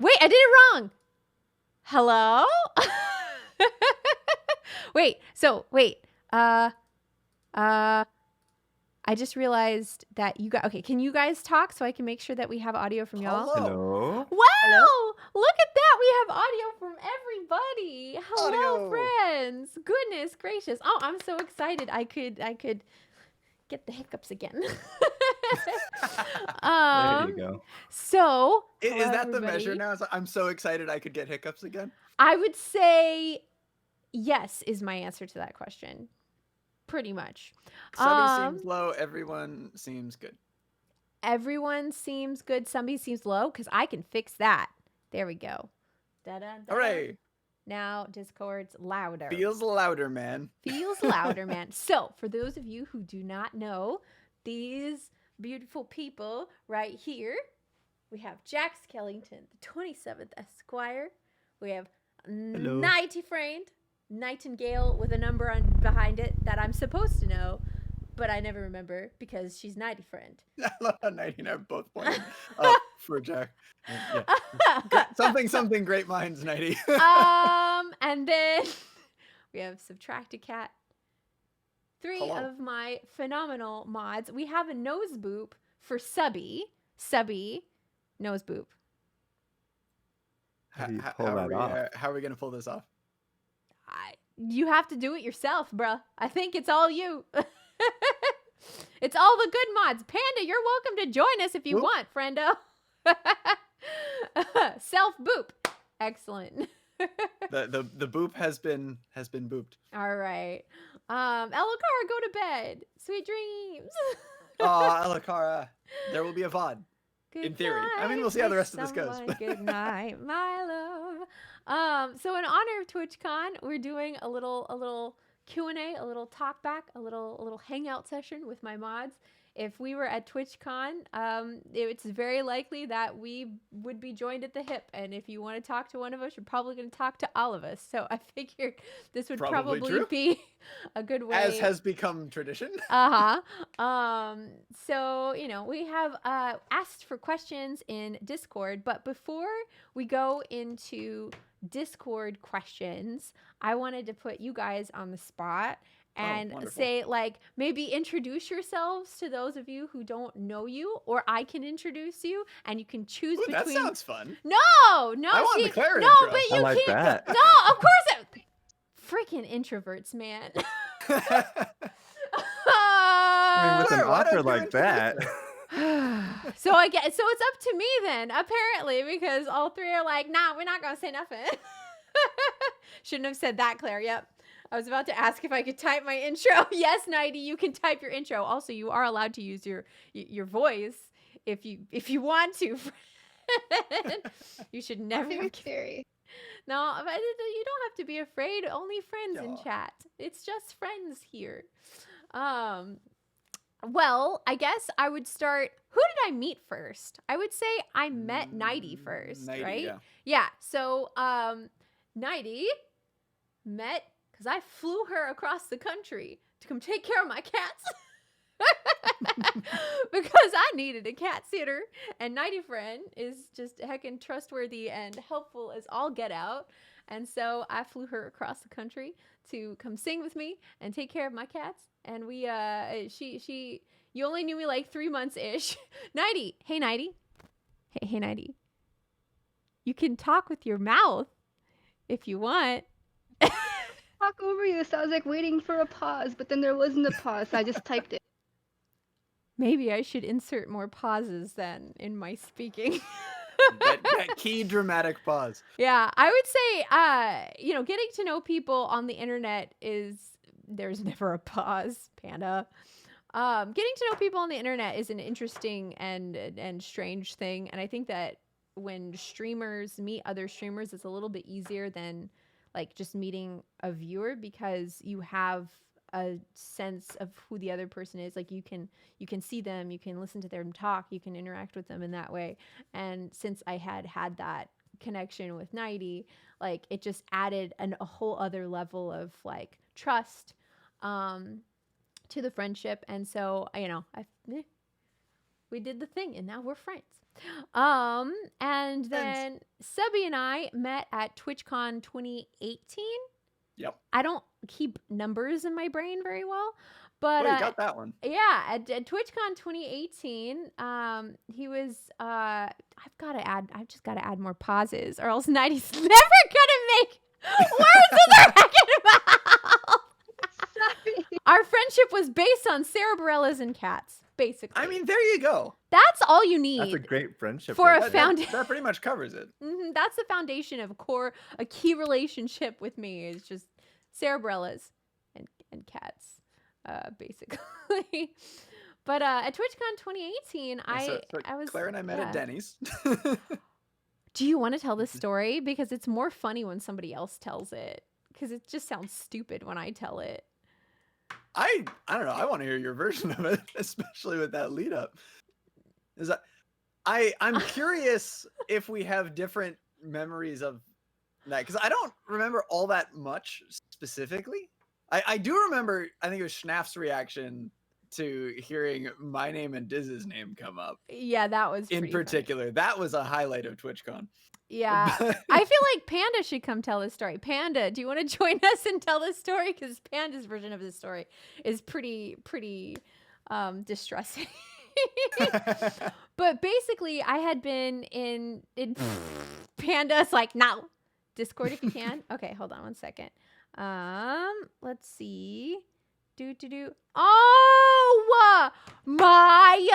Wait, I did it wrong. Hello? Wait. I just realized that you guys. Okay, can you guys talk so I can make sure that we have audio from y'all? Hello. Wow! Hello? Look at that. We have audio from everybody. Hello, Audio. friends. Goodness gracious. Oh, I'm so excited. I could get the hiccups again. There you go. So, Is hello, that the measure everybody. now? It's like, I'm so excited I could get hiccups again. I would say yes is my answer to that question. Pretty much. Subby seems low. Everyone seems good. Everyone seems good. Somebody seems low because I can fix that. There we go. Da-da-da. Hooray. Now Discord's louder. Feels louder, man. Feels louder, man. So, for those of you who do not know, these beautiful people right here, we have Jack Skellington, the 27th Esquire. We have Hello. Nighty Friend, Nightingale with a number on behind it that I'm supposed to know, but I never remember because she's Nighty Friend. I love how Nighty and I both pointed up for Jack. Yeah. Something great minds, Nighty. And then we have Subtracted Cat. Three Hello. of my phenomenal mods. We have a nose boop for Subby. Subby, nose boop. How do you pull that off? How are we gonna pull this off? You have to do it yourself, bruh. I think it's all you. It's all the good mods. Panda, you're welcome to join us if you want, friendo. Self boop. Excellent. The boop has been booped. All right. Elokara, go to bed. Sweet dreams. Oh, Elokara. There will be a VOD. Good In theory. I mean, night, we'll see how the make rest of this goes. someone Good night, my love. So in honor of TwitchCon, we're doing a little Q&A, a little talk back, a little hangout session with my mods. If we were at TwitchCon, it's very likely that we would be joined at the hip. And if you want to talk to one of us, you're probably going to talk to all of us. So I figured this would Probably probably true. be a good way. As has become tradition. So, we have asked for questions in Discord, but before we go into Discord questions, I wanted to put you guys on the spot and say, maybe introduce yourselves to those of you who don't know you, or I can introduce you, and you can choose Ooh, between. that sounds fun. No, I want the Claire no, intro. but you I like can't. that. No, of course. Freaking introverts, man. I mean, with an Claire, why don't offer you like that. So it's up to me then, apparently, because all three are like, nah, we're not gonna say nothing. Shouldn't have said that, Claire. Yep. I was about to ask if I could type my intro. Yes, Nighty, you can type your intro. Also, you are allowed to use your voice if you want to. You should never. I'm scary. No, but you don't have to be afraid. Only friends in Aw. chat. It's just friends here. Well, I guess I would start. Who did I meet first? I would say I met Nighty first, Nighty, right? yeah. Yeah. So, Nighty met because I flew her across the country to come take care of my cats. Because I needed a cat sitter, and Nighty Friend is just heckin' trustworthy and helpful as all get out. And so I flew her across the country to come sing with me and take care of my cats. And we, you only knew me like 3 months ish. Nighty, hey Nighty, hey Nighty, you can talk with your mouth if you want. Talk over you, so I was like waiting for a pause, but then there wasn't a pause, so I just typed it. Maybe I should insert more pauses then in my speaking. that key dramatic pause. Yeah, I would say, getting to know people on the internet there's never a pause, Panda. Getting to know people on the internet is an interesting and strange thing. And I think that when streamers meet other streamers, it's a little bit easier than like just meeting a viewer, because you have a sense of who the other person is. Like you can see them, you can listen to them talk, you can interact with them in that way. And since I had that connection with Nighty, like it just added a whole other level of like trust to the friendship. And so, we did the thing, and now we're friends. And then Subby and I met at TwitchCon 2018. Yep. I don't keep numbers in my brain very well, but Well, you got that one. yeah, at TwitchCon 2018, he was. I've just got to add more pauses, or else 90's never gonna make words in their fucking mouth. Our friendship was based on cerebrellas and cats, basically. I mean, there you go. That's all you need. That's a great friendship. For a right That, found- that pretty much covers it. That's the foundation of a key relationship with me is just cerebrellas and cats, basically. But at TwitchCon 2018, So I was Claire and I met at Denny's. Do you want to tell this story? Because it's more funny when somebody else tells it. Because it just sounds stupid when I tell it. I don't know. I want to hear your version of it, especially with that lead up. I'm curious if we have different memories of that, because I don't remember all that much specifically. I do remember, I think it was Schnaff's reaction to hearing my name and Diz's name come up. Yeah, that was In pretty particular. funny. That was a highlight of TwitchCon. Yeah. I feel like Panda should come tell this story. Panda, do you want to join us and tell this story? Because Panda's version of this story is pretty distressing. But basically, I had been in Panda's like, no. Discord if you can. Okay, hold on one second. Let's see. Oh my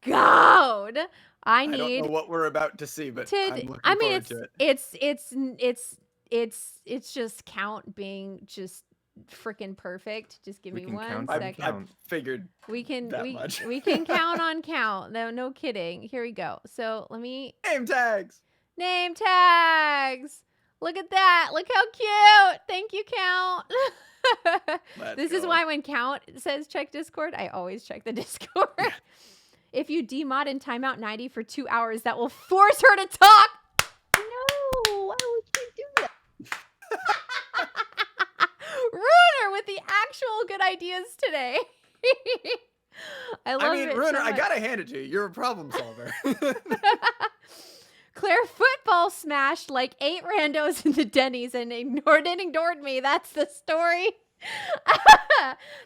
God. I don't need know what we're about to see, but to. I'm looking I mean, forward to it. it's just count being just freaking perfect. Just give We me can one count. second. I figured We can that much. we can count on count. No kidding. Here we go. So let me name tags. name tags. Look at that. Look how cute. Thank you, Count. This is why when Count says check Discord, I always check the Discord. If you demod and timeout 90 for 2 hours, that will force her to talk. No, why would you do that? Ruiner with the actual good ideas today. I love it. Ruiner, so I much. gotta hand it to you. You're a problem solver. Claire football smashed like 8 randos in the Denny's and ignored me. That's the story.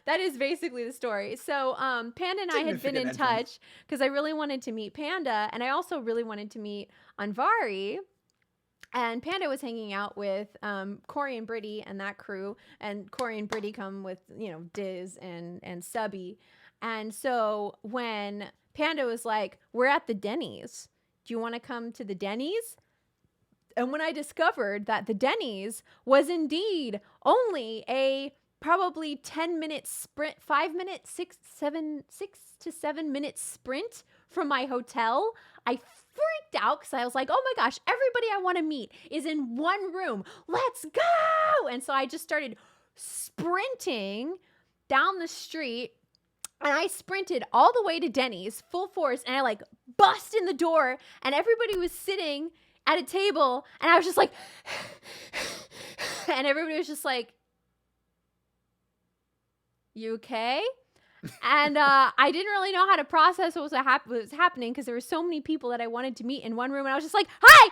That is basically the story. So Panda and I had been in Significant touch because I really wanted to meet Panda, and I also really wanted to meet Anvari. And Panda was hanging out with Corey and Brittany and that crew, and Corey and Brittany come with, Diz and Subby. And so when Panda was like, we're at the Denny's, do you want to come to the Denny's? And when I discovered that the Denny's was indeed only a probably 10-minute sprint, 6 to 7 minute sprint from my hotel, I freaked out because I was like, oh my gosh, everybody I want to meet is in one room. Let's go. And so I just started sprinting down the street, and I sprinted all the way to Denny's full force, and I bust in the door, and everybody was sitting at a table, and I was just like, and everybody was just like, you okay? And I didn't really know how to process what was happening because there were so many people that I wanted to meet in one room, and I was just like, hi,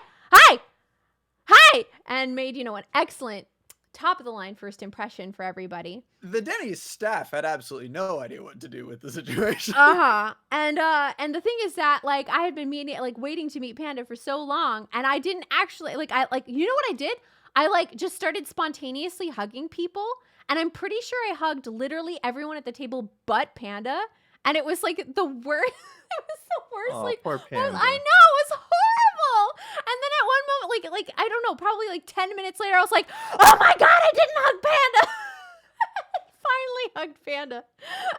and made, an excellent top of the line first impression for everybody. The Denny's staff had absolutely no idea what to do with the situation. And the thing is that I had been waiting to meet Panda for so long, and I didn't actually you know what I did? I just started spontaneously hugging people, and I'm pretty sure I hugged literally everyone at the table but Panda, and it was the worst. It was the worst. Oh, poor Panda. I know, it was horrible. And then at one moment, I don't know, probably 10 minutes later, I was like, oh my God, I didn't hug Panda. Finally hugged Panda.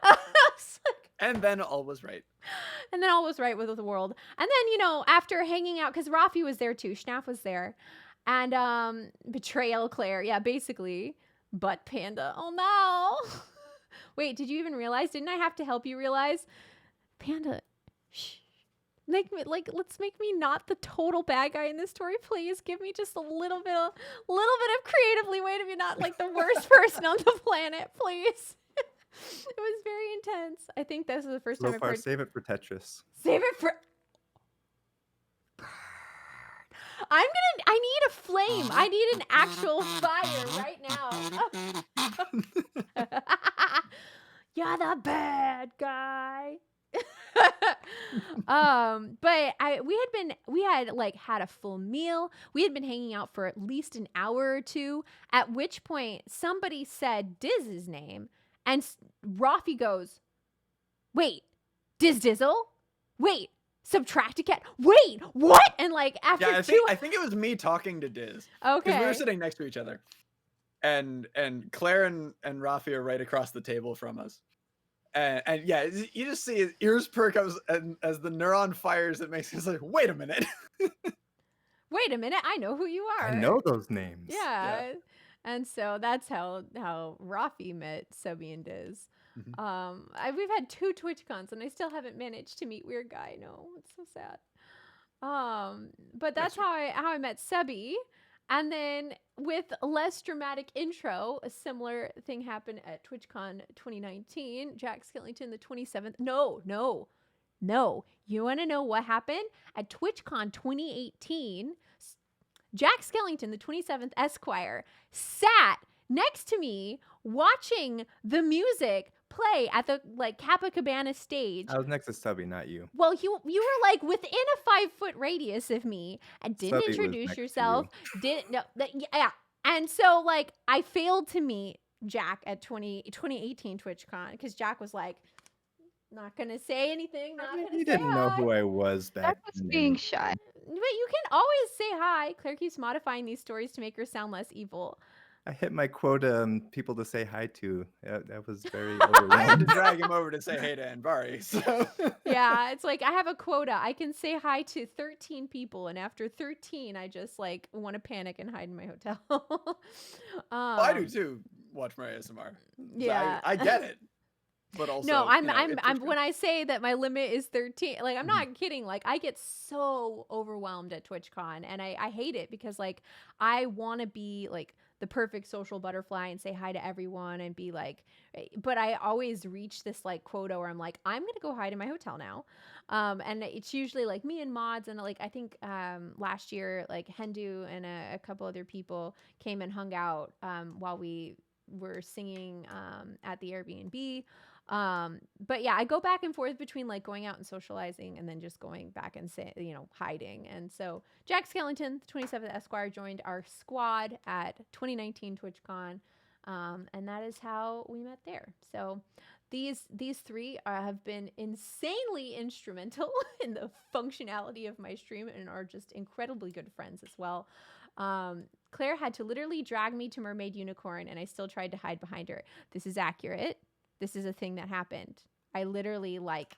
I was like, And then all was right. and then all was right with the world. And then, after hanging out, because Rafi was there too, Schnaff was there, and betrayal Claire, yeah, basically, but Panda, oh no. Wait, did you even realize? Didn't I have to help you realize? Panda, shh. Let's make me not the total bad guy in this story, please. Give me just a little bit of creative leeway to be not the worst person on the planet, please. It was very intense. I think this is the first So time I've far, heard. save it for Tetris. Save it for. I need a flame. I need an actual fire right now. You're the bad guy. But we had like had a full meal. We had been hanging out for at least an hour or two, at which point somebody said Diz's name, and Rafi goes, "Wait, Dizzle? Wait, Subtracticat? Wait, what?" And like after Yeah, I think it was me talking to Diz. Because we were sitting next to each other. And Claire and Rafi are right across the table from us. And yeah, you just see his ears perk up as the neuron fires. It makes us like, wait a minute. Wait a minute, I know who you are. I know those names. Yeah. And so that's how Rafi met Subby and Diz. Mhm. We've had 2 TwitchCons and I still haven't managed to meet Weird Guy. No, it's so sad. But that's how I met Subby. And then with a less dramatic intro, a similar thing happened at TwitchCon 2019. Jack Skellington, the 27th. No. You want to know what happened? At TwitchCon 2018, Jack Skellington, the 27th Esquire, sat next to me watching the music play at the like Cabana stage. I was next to Stubby, not you. Well, you were like within a 5-foot radius of me and didn't Stubby was introduce next to yourself. Yeah. And so like I failed to meet Jack at 2018 TwitchCon because Jack was like, not gonna say anything. Not gonna You say didn't know hi. who I was back That was then. being shy. But you can always say hi. Claire keeps modifying these stories to make her sound less evil. I hit my quota people to say hi to. That was very I had to overwhelming. drag him over to say hey to Anbari. So Yeah, it's like I have a quota. I can say hi to 13 people, and after 13, I just like want to panic and hide in my hotel. I do too. Watch my ASMR. Yeah. I get it. But also, No, you know, it's I'm just- when I say that my limit is 13, like I'm not kidding. Like I get so overwhelmed at TwitchCon and I hate it because like I want to be like the perfect social butterfly and say hi to everyone and be like, but I always reach this like quota where I'm like, I'm going to go hide in my hotel now. And it's usually like me and mods and like I think last year like Hendu and a couple other people came and hung out while we were singing at the Airbnb. But yeah, I go back and forth between like going out and socializing and then just going back and hiding. And so Jack Skellington, the 27th Esquire, joined our squad at 2019 TwitchCon. And that is how we met there. So these 3 have been insanely instrumental in the functionality of my stream and are just incredibly good friends as well. Claire had to literally drag me to Mermaid Unicorn and I still tried to hide behind her. This is accurate. This is a thing that happened. I literally like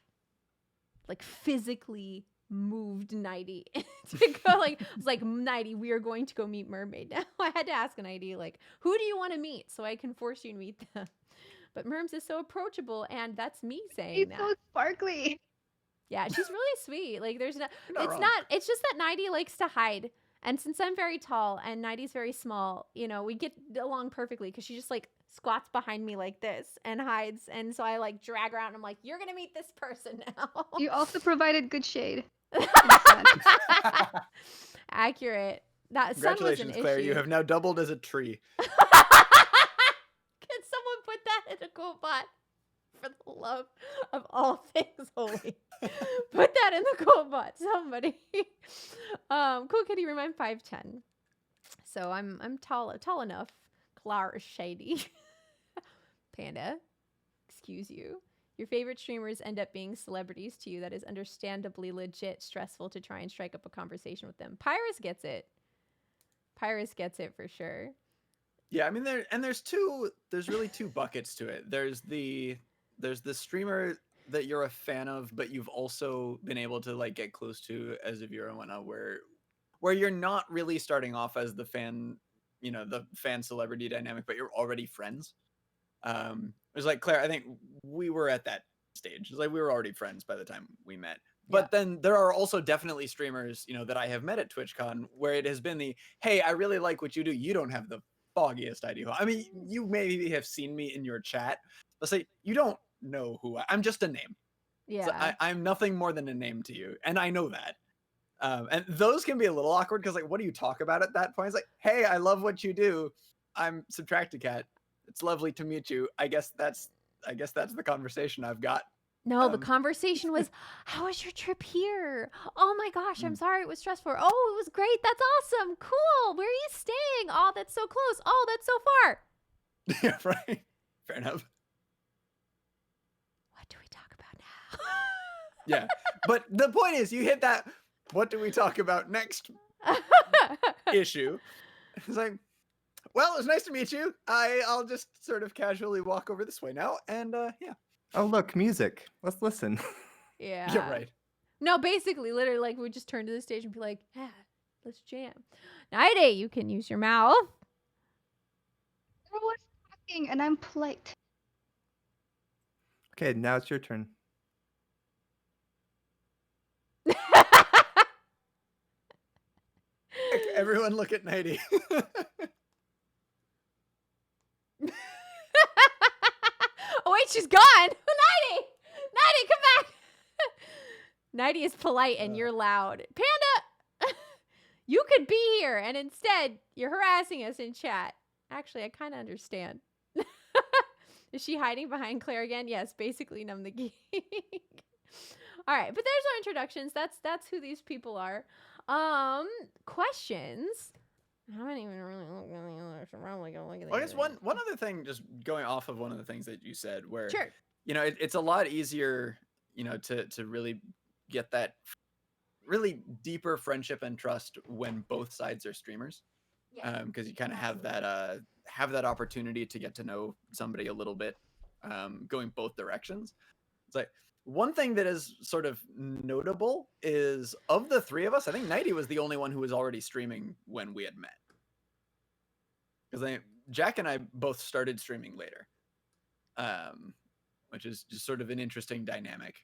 physically moved Nighty to go I was like, Nighty, we are going to go meet Mermaid now. I had to ask Nighty like, who do you want to meet so I can force you to meet them. But Merms is so approachable and that's me saying He's that. so sparkly. Yeah, she's really sweet. Like there's no You're not wrong. it's just that Nighty likes to hide. And since I'm very tall and Nighty's very small, we get along perfectly because she just like squats behind me like this and hides. And so I like drag her out and I'm like, you're going to meet this person now. You also provided good shade. Accurate. That sun was an Congratulations, Claire. issue. You have now doubled as a tree. Can someone put that in a cool bot? For the love of all things holy. Put that in the cool bot, somebody. Cool Kitty room, I'm 5'10". So I'm tall enough. Clara is shady. Panda, excuse you. Your favorite streamers end up being celebrities to you. That is understandably legit stressful to try and strike up a conversation with them. Pyrus gets it. Pyrus gets it for sure. Yeah, I mean there's really 2 buckets to it. There's the streamer that you're a fan of, but you've also been able to like get close to as a viewer and whatnot, where you're not really starting off as the fan, the fan celebrity dynamic, but you're already friends. It was like Claire, I think we were at that stage. It's like we were already friends by the time we met. But then there are also definitely streamers, that I have met at TwitchCon where it has been the, hey, I really like what you do. You don't have the foggiest idea. I mean, you maybe have seen me in your chat, let's say you don't know who I'm just a name. So Yeah. I'm nothing more than a name to you, and I know that. And those can be a little awkward because, like, what do you talk about at that point? It's like, hey, I love what you do. I'm Subtracticat. It's lovely to meet you. I guess that's the conversation I've got. No, the conversation was, how was your trip here? Oh my gosh, I'm sorry it was stressful. Oh, it was great. That's awesome. Cool. Where are you staying? Oh, that's so close. Oh, that's so far. Yeah, right. Fair enough. What do we talk about now? Yeah. But the point is, you hit that, what do we talk about next issue? It's like, well, it was nice to meet you. I'll just sort of casually walk over this way now. And yeah. Oh, look, music. Let's listen. Yeah. Yeah, right. No, basically, literally, like, we just turn to the stage and be like, yeah, let's jam. Nighty, you can use your mouth. Everyone's talking, and I'm polite. Okay, now it's your turn. Everyone look at Nighty. Oh, wait, she's gone. Nighty! Nighty, come back! Nighty is polite and you're loud. Panda! You could be here, and instead, you're harassing us in chat. Actually, I kind of understand. Is she hiding behind Claire again? Yes, basically Numb the Geek. All right, but there's our introductions. That's who these people are. Questions. I haven't even really looked at the others. I'm probably gonna look at I guess one other thing, just going off of one of the things that you said, where Sure. it's a lot easier, to really get that really deeper friendship and trust when both sides are streamers. Yeah. Because you kind of have that opportunity to get to know somebody a little bit, going both directions. It's like one thing that is sort of notable is, of the three of us, I think Nighty was the only one who was already streaming when we had met. Because Jack and I both started streaming later, which is just sort of an interesting dynamic,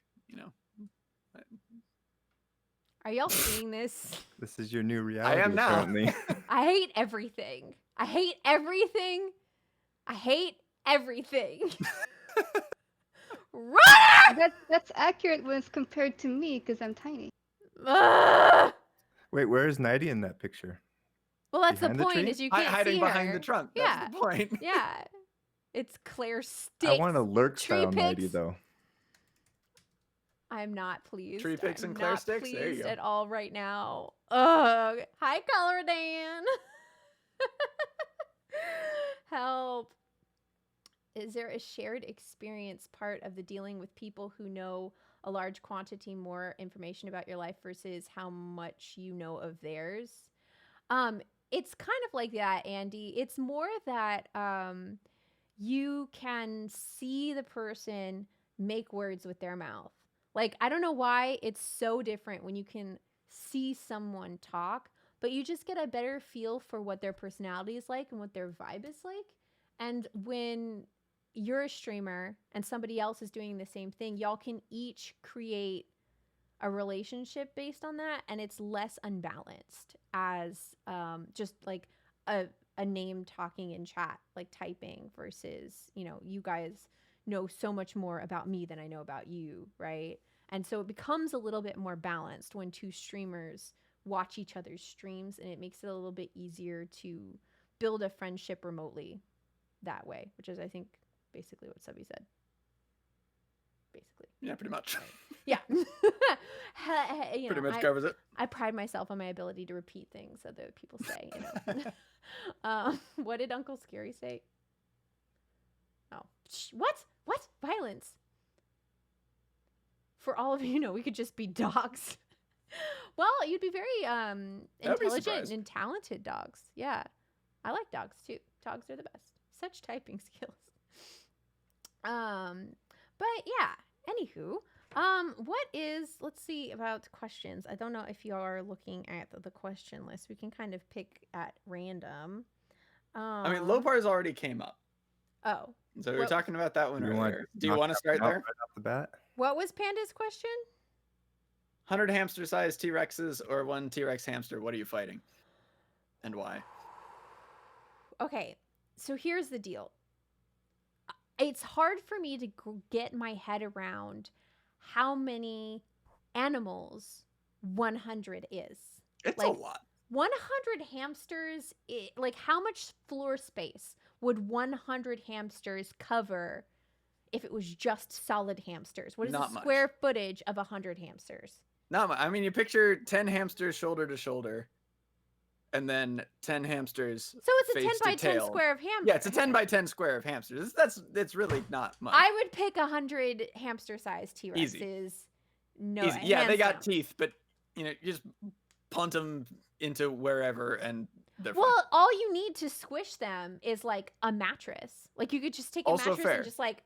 Are y'all seeing this? This is your new reality. I am now. Apparently. I hate everything. I hate everything. I hate everything. Runner! That's accurate when it's compared to me because I'm tiny. Ugh! Wait, where is Nighty in that picture? Well, that's Behind the the point. tree? Is you can't hiding see behind her. the trunk. Yeah. That's the point. Yeah. It's Claire Sticks. I want a lurk Tree style Nighty pics. though. I'm not pleased. Tree pics I'm and Claire not Sticks? There you pleased go. at all right now. Ugh. Hi, Color Dan. Help. Is there a shared experience part of the dealing with people who know a large quantity more information about your life versus how much you know of theirs? It's kind of like that, Andy. It's more that you can see the person make words with their mouth. Like, I don't know why it's so different when you can see someone talk, but you just get a better feel for what their personality is like and what their vibe is like. And when you're a streamer and somebody else is doing the same thing, y'all can each create a relationship based on that, and it's less unbalanced as just like a name talking in chat, like typing, versus, you guys know so much more about me than I know about you, right? And so it becomes a little bit more balanced when two streamers watch each other's streams, and it makes it a little bit easier to build a friendship remotely that way, which is, I think, basically what Subby said. Basically. Yeah, pretty much. Yeah. Pretty much covers it. I pride myself on my ability to repeat things that other people say. What did Uncle Scary say? Oh, what? Violence. For all of you, we could just be dogs. Well, you'd be very intelligent and talented dogs. Yeah, I like dogs too. Dogs are the best. Such typing skills. But yeah. Anywho, let's see about questions. I don't know if you are looking at the question list. We can kind of pick at random. I mean, Lopars already came up. Oh. So we were talking about that one earlier. Do you want to start there? Right off the bat? What was Panda's question? 100 hamster-sized T-Rexes or one T-Rex hamster. What are you fighting? And why? Okay, so here's the deal. it's hard for me to get my head around how many animals 100 is. It's Like, a lot. 100 hamsters, like how much floor space would 100 hamsters cover if it was just solid hamsters? What is Not the much. square footage of 100 hamsters? Not much. I mean, you picture 10 hamsters shoulder to shoulder, and then 10 hamsters. So it's a 10 face to by 10 tail. square of hamsters. Yeah, it's a 10 by 10 square of hamsters. It's really not much. I would pick 100 hamster-sized T-Rexes. Easy. No, Easy. Yeah, they hands got down. teeth, but you just punt them into wherever, and they're fine. Well, all you need to squish them is like a mattress. Like you could just take a Also mattress fair. and just like,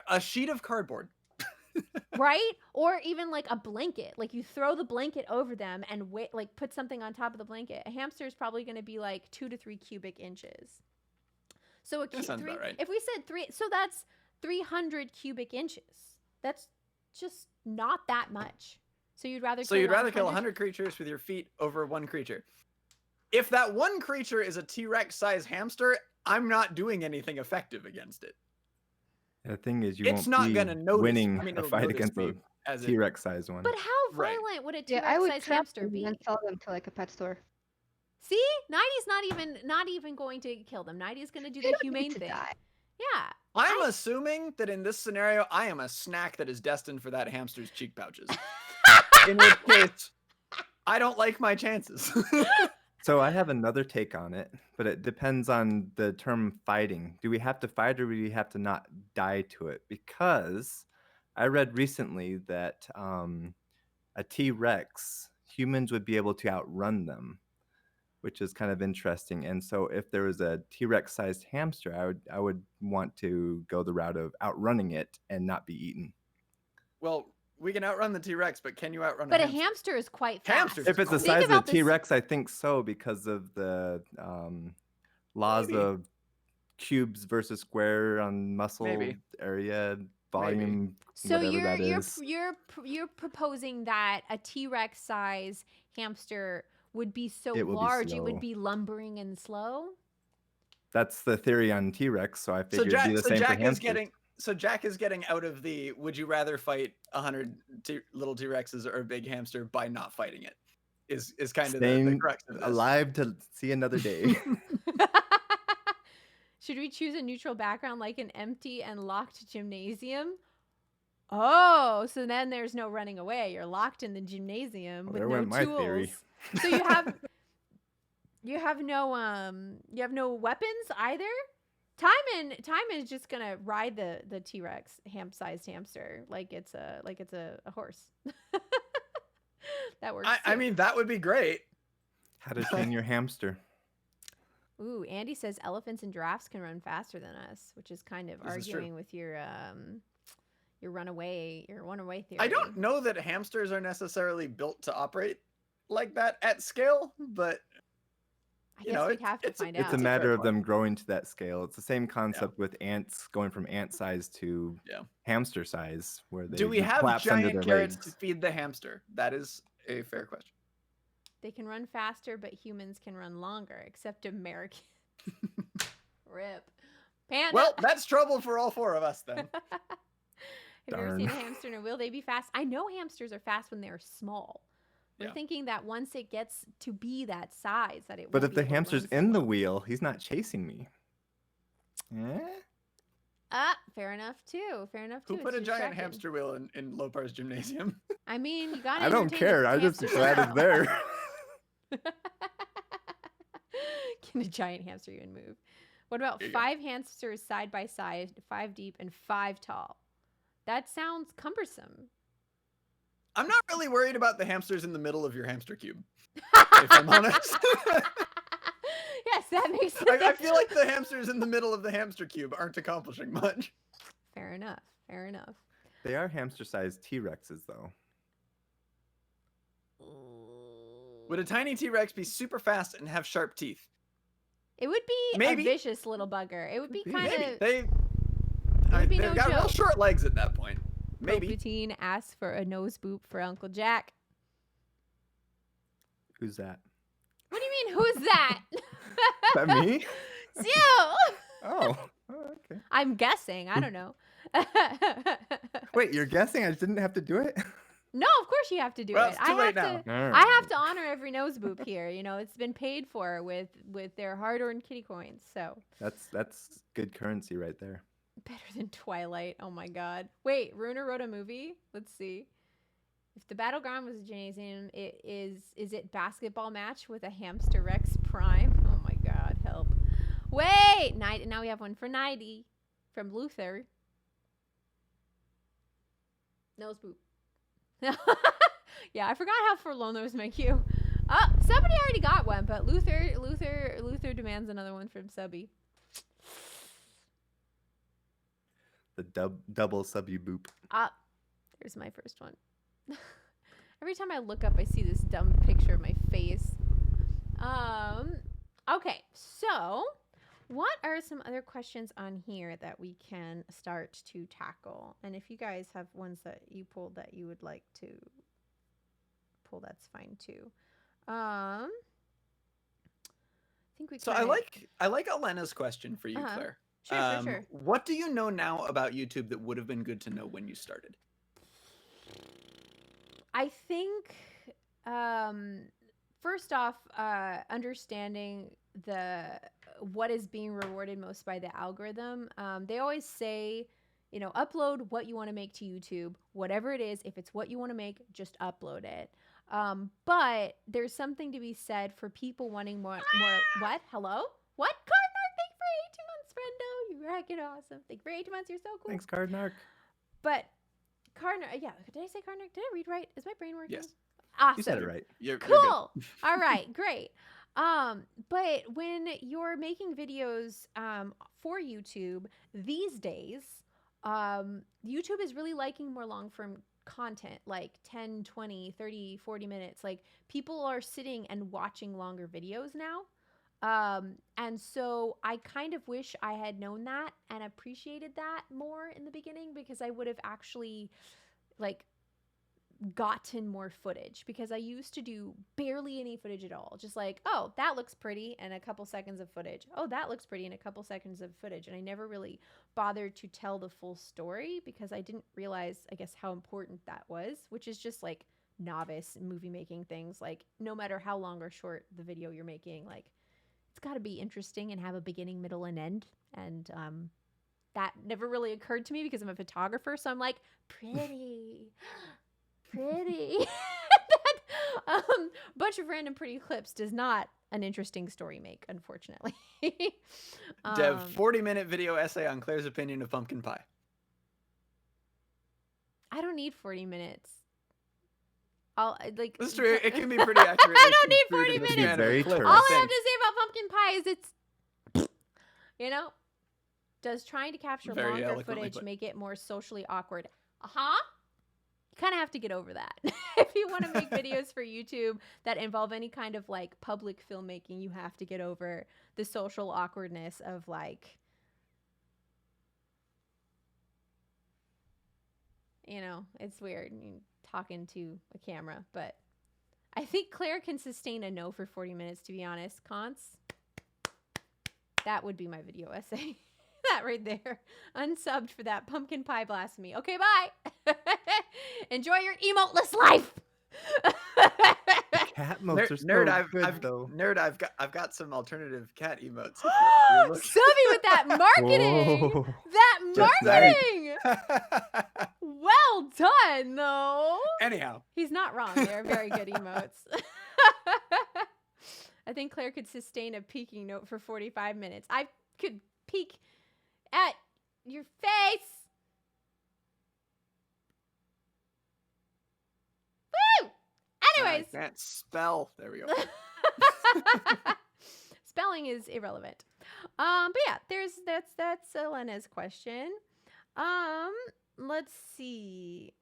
A sheet of cardboard. right? Or even like a blanket. Like you throw the blanket over them and like put something on top of the blanket. A hamster is probably going to be like 2 to 3 cubic inches. So That sounds about right. if we said 3, so that's 300 cubic inches. That's just not that much. So you'd rather So you'd rather kill 100 creatures with your feet over one creature. If that one creature is a T-Rex size hamster, I'm not doing anything effective against it. The thing is, you It's won't not be gonna notice. winning I mean, a it'll fight notice against me a as it- T-Rex sized one. But how Right. violent would a Yeah, I would T-Rex sized trap hamster them be? and sell them to like a pet store. See, Nighty's not even going to kill them. Nighty's going to do They the don't need humane to thing. die. Yeah. I'm assuming that in this scenario, I am a snack that is destined for that hamster's cheek pouches. In which case, I don't like my chances. So I have another take on it, but it depends on the term fighting. Do we have to fight or do we have to not die to it? Because I read recently that a T-Rex, humans would be able to outrun them, which is kind of interesting. And so if there was a T-Rex sized hamster, I would want to go the route of outrunning it and not be eaten. Well, we can outrun the T-Rex, but can you outrun But a a hamster? hamster is quite fast. Hamsters If it's the Think size of about a this- T-Rex, I think so, because of the laws Maybe. of cubes versus square on muscle Maybe. area, volume, So whatever you're that you're is. you're proposing that a T-Rex size hamster would be so It will be large it slow. would be lumbering and slow? That's the theory on T-Rex, so I So figured it'd be the same for Jack is hamsters. Jack is getting out of the would you rather fight 100 little T-Rexes or a big hamster by not fighting it. Is kind of the Staying crux of this. alive to see another day. Should we choose a neutral background like an empty and locked gymnasium? Oh, so then there's no running away. You're locked in the gymnasium Well, with there no went my tools. theory. So you have no weapons either? Timon is just gonna ride the T-Rex sized hamster like it's a horse. That works. I too. mean, that would be great. How to train your hamster. Ooh, Andy says elephants and giraffes can run faster than us, which is kind of This is true. arguing with your runaway theory. I don't know that hamsters are necessarily built to operate like that at scale, but I you guess know, we'd have to it's a- find it's out. It's a fair matter of point. them growing to that scale. It's the same concept with ants going from ant size to Yeah. hamster size, where they do we have collapse under giant their carrots to legs. feed the hamster? That is a fair question. They can run faster, but humans can run longer, except American. Rip. Panda. Well, that's trouble for all four of us then. Have you ever seen a Darn. hamster and will they be fast? I know hamsters are fast when they're small. I'm Yeah. thinking that once it gets to be that size, that it. But won't if be the able to hamster's run so in the well. wheel, he's not chasing me. Eh? Fair enough too. Fair enough too. Who put It's a giant distracting. hamster wheel in Lopar's gymnasium? I mean, you got. I don't care. I'm just glad it's there. Can a giant hamster even move? What about There you go. 5 hamsters side by side, 5 deep and 5 tall? That sounds cumbersome. I'm not really worried about the hamsters in the middle of your hamster cube, if I'm honest. Yes, that makes sense. I feel like the hamsters in the middle of the hamster cube aren't accomplishing much. Fair enough. Fair enough. They are hamster-sized T-Rexes, though. Would a tiny T-Rex be super fast and have sharp teeth? It would be Maybe. a vicious little bugger. It would be Could be. kind Maybe. of. They've be no got real joke. short legs at that point. Maybe. Poutine asks for a nose boop for Uncle Jack. Who's that? What do you mean? Who's that? Is that me? It's you. Oh, Okay. I'm guessing. I don't know. Wait, you're guessing I didn't have to do it? No, of course you have to do Well, it. it's too late now. All I right. have to honor every nose boop here. You know, it's been paid for with their hard-earned kitty coins. So That's good currency right there. better than Twilight. Oh my God. Wait, Runer wrote a movie. Let's see. If the battleground was a gymnasium, is it basketball match with a hamster Rex Prime? Oh my God, help. Wait, now we have one for 90 from Luther. Nose boop. Yeah, I forgot how forlorn those make you. Somebody already got one, but Luther demands another one from Subby. The double subby boop. There's my first one. Every time I look up, I see this dumb picture of my face. Okay, so what are some other questions on here that we can start to tackle? And if you guys have ones that you pulled that you would like to pull, that's fine too. I think we. So I like Elena's question for you, Claire. Sure. What do you know now about YouTube that would have been good to know when you started? I think, first off, understanding what is being rewarded most by the algorithm. They always say, you know, upload what you want to make to YouTube, whatever it is. If it's what you want to make, just upload it. But there's something to be said for people wanting more. What? Hello? What? Cardinark, thank you for 18 months, friendo. You're freaking awesome. Thank you for 18 months. You're so cool. Thanks, Cardinark. But Cardinark, yeah. Did I say Cardinark? Did I read right? Is my brain working? Yes. Awesome. You said it right. You're good. Cool. All right, great. But when you're making videos for YouTube these days, YouTube is really liking more long-form content, like 10, 20, 30, 40 minutes. Like people are sitting and watching longer videos now. And so I kind of wish I had known that and appreciated that more in the beginning, because I would have actually like gotten more footage, because I used to do barely any footage at all. Just like, oh, that looks pretty, and a couple seconds of footage. Oh, that looks pretty, and a couple seconds of footage. And I never really bothered to tell the full story because I didn't realize, I guess, how important that was, which is just like novice movie making things. Like no matter how long or short the video you're making, like it's got to be interesting and have a beginning, middle, and end. And that never really occurred to me because I'm a photographer. So I'm like, pretty. That bunch of random pretty clips does not an interesting story make, unfortunately. Dev, 40-minute video essay on Claire's opinion of pumpkin pie. I don't need 40 minutes. I'll like. That's true. It can be pretty accurate. I don't need 40 minutes. Very true. All I have to say about pumpkin pie is it's, you know, does trying to capture Very longer eloquently footage put. make it more socially awkward? You kind of have to get over that. If you want to make videos for YouTube that involve any kind of like public filmmaking, you have to get over the social awkwardness of like, you know, it's weird talking to a camera. But I think Claire can sustain a no for 40 minutes, to be honest. Cons, that would be my video essay. That right there. Unsubbed for that pumpkin pie blasphemy. Okay, bye. Enjoy your emoteless life. Cat emotes are so Nerd, I've got some alternative cat emotes. Subby with that marketing. Whoa. That Just marketing. Well done, though. Anyhow, He's not wrong. They're very good emotes. I think Claire could sustain a peeking note for 45 minutes. I could peek at your face. Woo! Anyways. I can't spell. There we go. Spelling is irrelevant. But yeah, that's Elena's question. Let's see.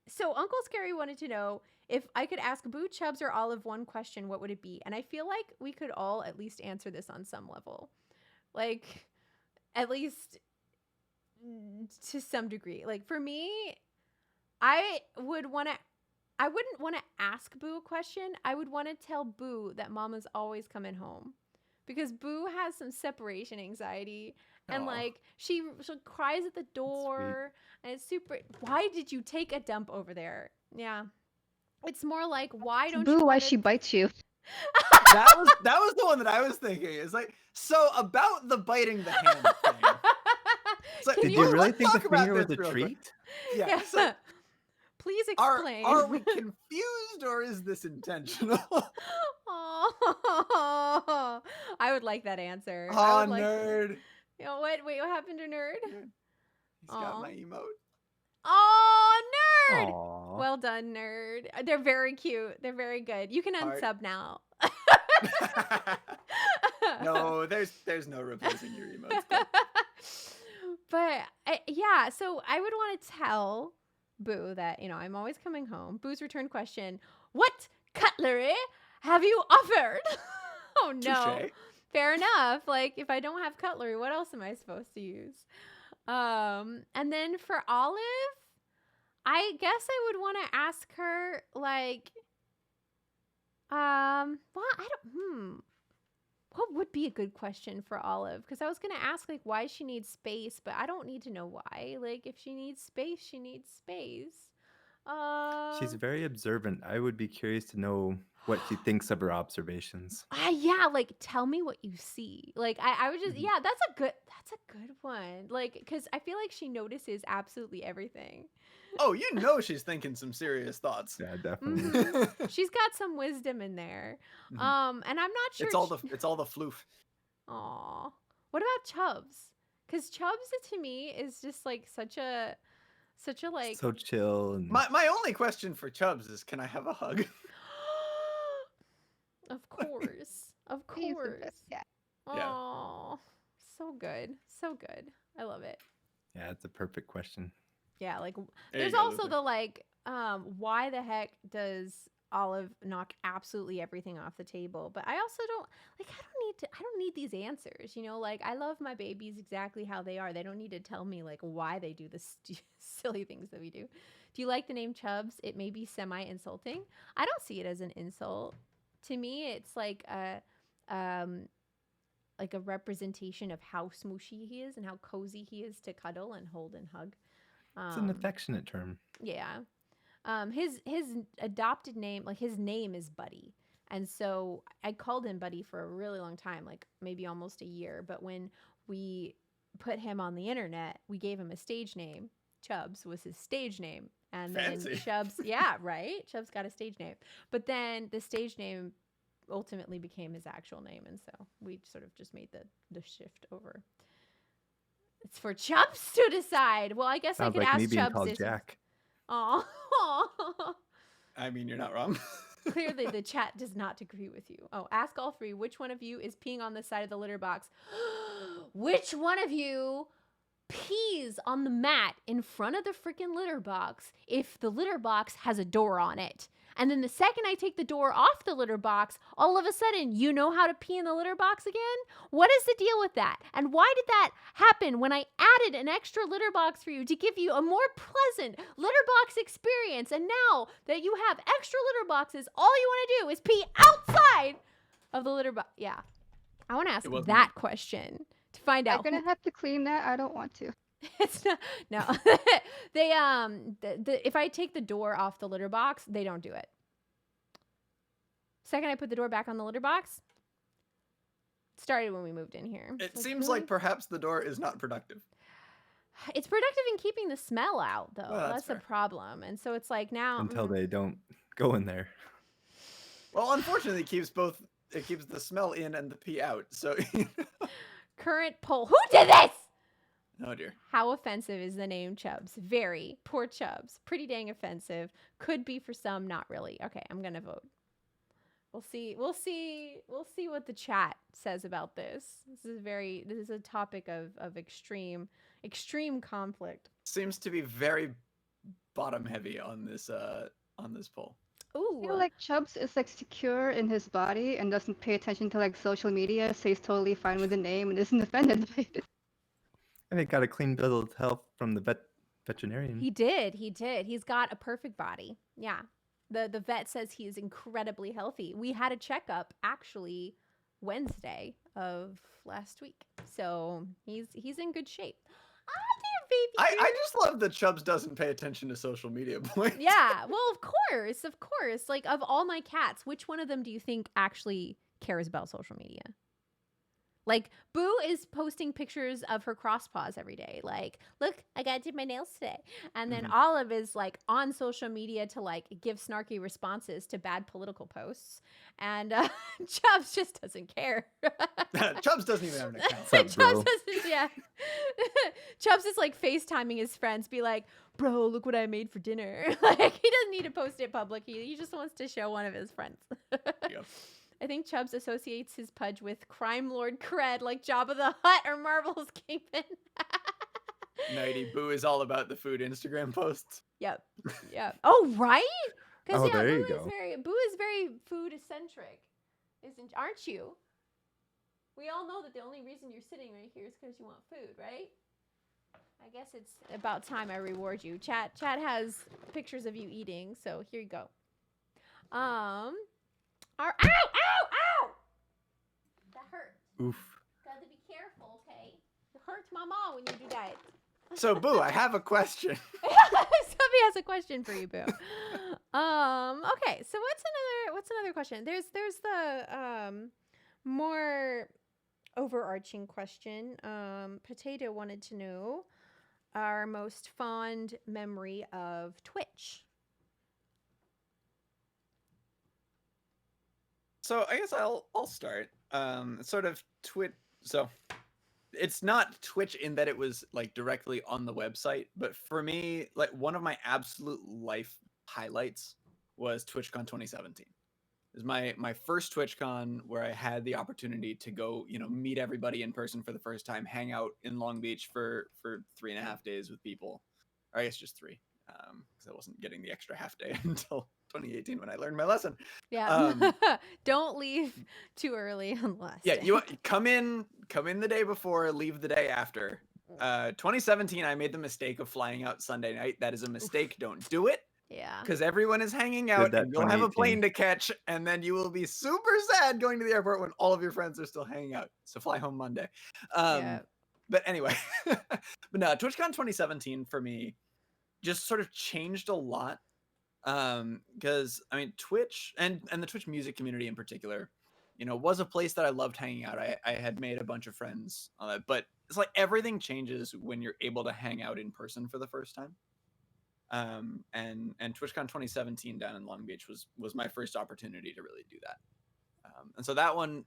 So Uncle Scary wanted to know if I could ask Boo, Chubbs, or Olive one question, what would it be? And I feel like we could all at least answer this on some level. Like, at least to some degree. Like, for me, I wouldn't want to ask Boo a question. I would want to tell Boo that Mama's always coming home. because Boo has some separation anxiety. And Aw. like she cries at the door, and it's super. Why did you take a dump over there? Yeah, it's more like why don't Boo, you why want she bites you? That was the one that I was thinking. It's like, so about the biting the hand thing. It's like, Can Did you you- really let's think the talk about finger was this a real quick. treat? Yeah. So Please are explain. we confused or is this intentional? Oh, I would like that answer. I Aw, would like. nerd. You know what? Wait, what happened to Nerd? He's got my emote. Oh, Nerd! Aw. Well done, Nerd. They're very cute. They're very good. You can Heart. unsub now. No, there's no replacing your emotes. But yeah, so I would want to tell Boo that, I'm always coming home. Boo's return question: what cutlery have you offered? Oh no. Touche. Fair enough. Like, if I don't have cutlery, what else am I supposed to use? And then for Olive, I guess I would want to ask her, like, well, I don't, what would be a good question for Olive? Because I was going to ask, like, why she needs space, but I don't need to know why. Like, if she needs space, she needs space. She's very observant. I would be curious to know what she thinks of her observations. Yeah, like tell me what you see. Like I would just Mhm. yeah, that's a good one. Like because I feel like she notices absolutely everything. Oh, she's thinking some serious thoughts. Yeah, definitely. Mhm. She's got some wisdom in there. Mhm. And I'm not sure. It's all the floof. Aw. What about Chubbs? Because Chubbs to me is just like such a like. So chill. And My only question for Chubbs is, can I have a hug? Of course. Of He's the course. best. Yeah. Yeah. Oh, so good. So good. I love it. yeah, it's a perfect question. Yeah, like There there's you go, also Luther. the like, why the heck does Olive knock absolutely everything off the table? But I also don't like I don't need these answers, like I love my babies exactly how they are. They don't need to tell me like why they do the silly things that we do. Do you like the name Chubbs? It may be semi-insulting. I don't see it as an insult. To me, it's like a representation of how smooshy he is and how cozy he is to cuddle and hold and hug. It's an affectionate term. Yeah. His adopted name, like his name is Buddy. And so I called him Buddy for a really long time, like maybe almost a year. But when we put him on the internet, we gave him a stage name. Chubbs was his stage name. And Fancy. then Chubbs, yeah, right? Chubbs got a stage name. But then the stage name ultimately became his actual name. And so we sort of just made the shift over. It's for Chubbs to decide. Well, I guess Sounds I could like me ask being Chubbs. called Jack. Oh, I mean, you're not wrong. clearly the chat does not agree with you. Oh, ask all three. Which one of you is peeing on the side of the litter box? Which one of you pees on the mat in front of the freaking litter box if the litter box has a door on it? And then the second I take the door off the litter box, all of a sudden, you know how to pee in the litter box again? What is the deal with that? And why did that happen when I added an extra litter box for you to give you a more pleasant litter box experience? And now that you have extra litter boxes, all you want to do is pee outside of the litter box. Yeah. I want to ask It wasn't that question to find I'm out. gonna have to clean that. I don't want to. It's not. No, they if I take the door off the litter box, they don't do it. Second, I put the door back on the litter box. It started when we moved in here. It It's seems really- like perhaps the door is not productive. it's productive in keeping the smell out, though. Well, that's that's the fair. problem. And so it's like now Until they don't go in there. Well, unfortunately, it keeps the smell in and the pee out. So, current poll. Who did this? oh dear. How offensive is the name Chubbs? Very. Poor Chubbs. Pretty dang offensive. Could be for some, not really. Okay, I'm gonna vote. We'll see what the chat says about this. This is a topic of extreme conflict. Seems to be very bottom heavy on this poll. Ooh. I feel like Chubbs is like secure in his body and doesn't pay attention to like social media, so he's totally fine with the name and isn't offended by it. And it got a clean bill of health from the veterinarian. He did. He's got a perfect body. Yeah. The vet says he is incredibly healthy. We had a checkup actually Wednesday of last week. So he's in good shape. Ah, dear baby. I just love that Chubbs doesn't pay attention to social media points. Yeah, well, of course. Like, of all my cats, which one of them do you think actually cares about social media? Like, Boo is posting pictures of her cross paws every day. Like, look, I got to do my nails today. And then Olive is like on social media to like give snarky responses to bad political posts. And Chubbs just doesn't care. Chubbs doesn't even have an account. What's up, bro? Chubbs doesn't, yeah. Chubbs is like FaceTiming his friends, be like, bro, look what I made for dinner. Like, he doesn't need to post it public. He just wants to show one of his friends. Yep. I think Chubbs associates his pudge with crime lord cred, like Jabba the Hutt or Marvel's Kingpin. Nighty Boo is all about the food Instagram posts. Yep. Oh, right? Because Oh, there you Boo go. Boo is very food eccentric, aren't you? We all know that the only reason you're sitting right here is because you want food, right? I guess it's about time I reward you. Chat has pictures of you eating, so here you go. Ow! That hurt. Oof. Gotta be careful, okay? It hurts my mom when you do that. So Boo, I have a question. Somebody has a question for you, Boo. Okay, so what's another question? There's the more overarching question. Potato wanted to know our most fond memory of Twitch. So I guess I'll start. Sort of Twitch. So it's not Twitch in that it was like directly on the website, but for me, like one of my absolute life highlights was TwitchCon 2017. It was my first TwitchCon where I had the opportunity to go, meet everybody in person for the first time, hang out in Long Beach for 3.5 days with people, or I guess just 3, because I wasn't getting the extra half day until 2018 when I learned my lesson. Yeah. Don't leave too early unless. Yeah, you come in the day before, leave the day after. 2017, I made the mistake of flying out Sunday night. That is a mistake. Don't do it. Yeah. Because everyone is hanging out that and you'll have a 2018. plane to catch, and then you will be super sad going to the airport when all of your friends are still hanging out. So fly home Monday. Yeah. But anyway, but no, TwitchCon 2017 for me just sort of changed a lot. Because I mean, Twitch and the Twitch music community in particular, was a place that I loved hanging out. I had made a bunch of friends on it, but it's like everything changes when you're able to hang out in person for the first time. And TwitchCon 2017 down in Long Beach was my first opportunity to really do that. And so that one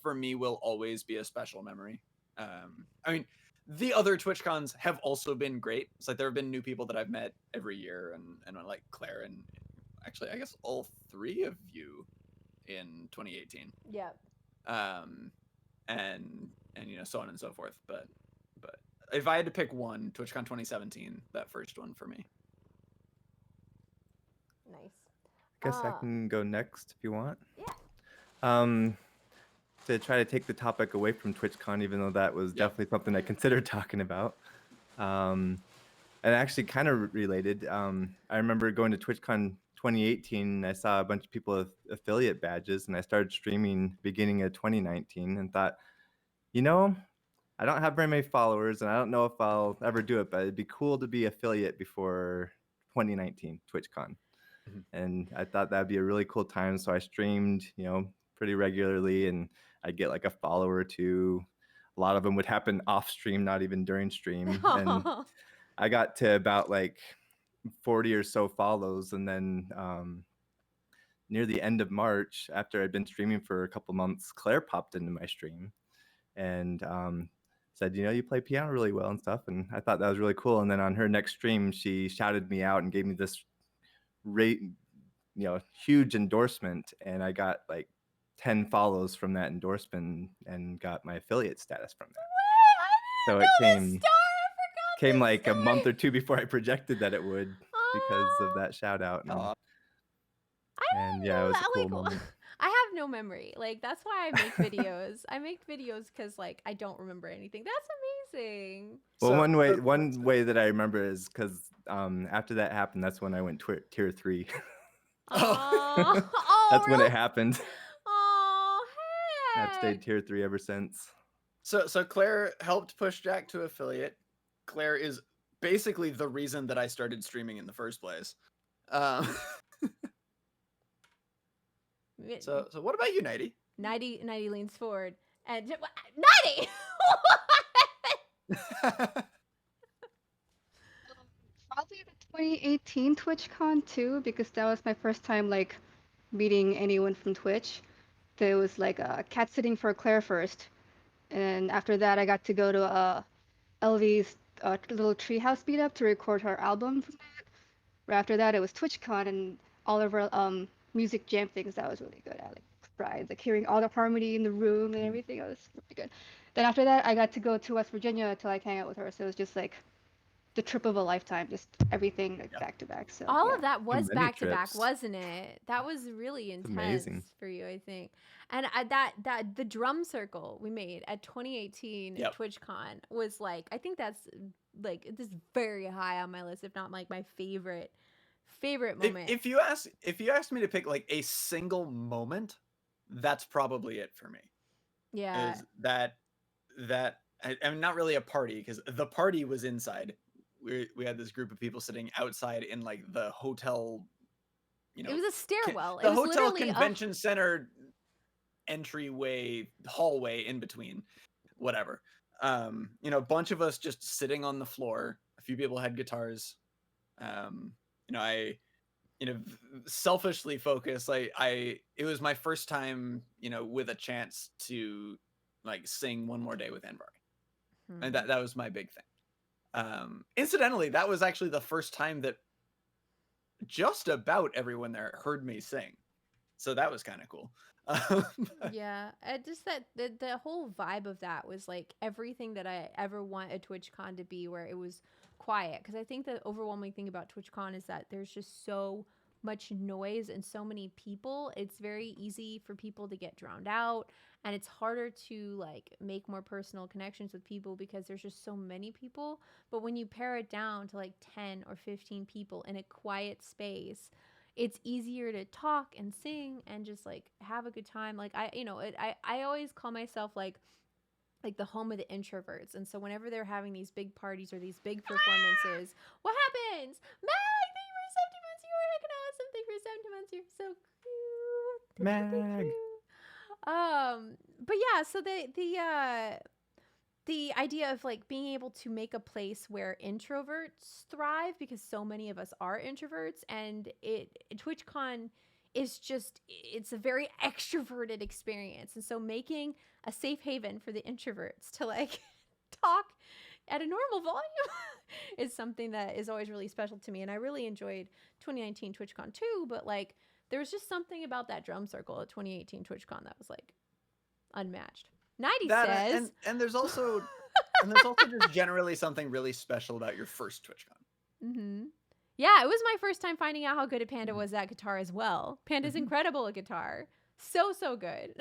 for me will always be a special memory. I mean, the other TwitchCons have also been great. It's like there have been new people that I've met every year, and like Claire and actually I guess all 3 of you in 2018. Yeah. And so on and so forth. But if I had to pick one, TwitchCon 2017, that first one for me. Nice. Guess I can go next if you want. Yeah. To try to take the topic away from TwitchCon, even though that was definitely something I considered talking about. And actually kind of related. I remember going to TwitchCon 2018, and I saw a bunch of people with affiliate badges, and I started streaming beginning of 2019 and thought, I don't have very many followers, and I don't know if I'll ever do it, but it'd be cool to be affiliate before 2019 TwitchCon. And I thought that'd be a really cool time. So I streamed, pretty regularly, and I'd get like a follower or 2. A lot of them would happen off stream, not even during stream. And I got to about like 40 or so follows. And then near the end of March, after I'd been streaming for a couple months, Claire popped into my stream and said, you play piano really well and stuff. And I thought that was really cool. And then on her next stream, she shouted me out and gave me this huge endorsement. And I got like 10 follows from that endorsement and got my affiliate status from that. So it came like a month or 2 before I projected that it would because of that shout out. And yeah, it was a cool moment. I have no memory. Like, that's why I make videos. I make videos because like I don't remember anything. That's amazing. Well, one way that I remember is because after that happened, that's when I went tier 3. Oh, That's when really? it happened. Oh, I've stayed tier 3 ever since. So Claire helped push Jack to affiliate. Claire is basically the reason that I started streaming in the first place. Um, so what about you, Nighty? 90 leans forward and 90. Probably the 2018 TwitchCon too, because that was my first time like meeting anyone from Twitch. There was like a cat sitting for Claire first, and after that I got to go to LV's little treehouse meetup to record her album. Right after that, it was TwitchCon and all of our music jam things. That was really good. I like cried, like hearing all the harmony in the room and everything. It was really good. Then after that, I got to go to West Virginia to like hang out with her. So it was just like the trip of a lifetime, just everything like back to back. So All yeah. of that was many back to back, trips. wasn't it? That was really intense amazing. for you, I think. And that the drum circle we made at 2018 Yep. TwitchCon was like, I think that's like this very high on my list, if not like my favorite moment. If you asked me to pick like a single moment, that's probably it for me. Yeah. Is that I'm not really a party because the party was inside. We had this group of people sitting outside in like the hotel, It was a stairwell. the It was hotel literally convention center entryway hallway in between, whatever. A bunch of us just sitting on the floor. A few people had guitars. I selfishly focused. It was my first time, with a chance to like sing One More Day with Anvari. And that was my big thing. Incidentally, that was actually the first time that just about everyone there heard me sing. So that was kind of cool. Yeah, just that the whole vibe of that was like everything that I ever want a TwitchCon to be, where it was quiet. Because I think the overwhelming thing about TwitchCon is that there's just so much noise and so many people. It's very easy for people to get drowned out, and it's harder to like make more personal connections with people because there's just so many people. But when you pare it down to like 10 or 15 people in a quiet space, it's easier to talk and sing and just like have a good time. Like I always call myself like the home of the introverts. And so whenever they're having these big parties or these big performances, what happens? Meg, thank you for 70 months. You were heckin' awesome. Thank you for 70 months. You're so cute. Thank Meg. you. But yeah, so the idea of like being able to make a place where introverts thrive, because so many of us are introverts, and TwitchCon is just, it's a very extroverted experience. And so making a safe haven for the introverts to like talk at a normal volume is something that is always really special to me. And I really enjoyed 2019 TwitchCon too, but like there was just something about that drum circle at 2018 TwitchCon that was like unmatched. 90 says. And there's also just generally something really special about your first TwitchCon. Mm-hmm. Yeah, it was my first time finding out how good a Panda was at guitar as well. Panda's incredible at guitar. So good.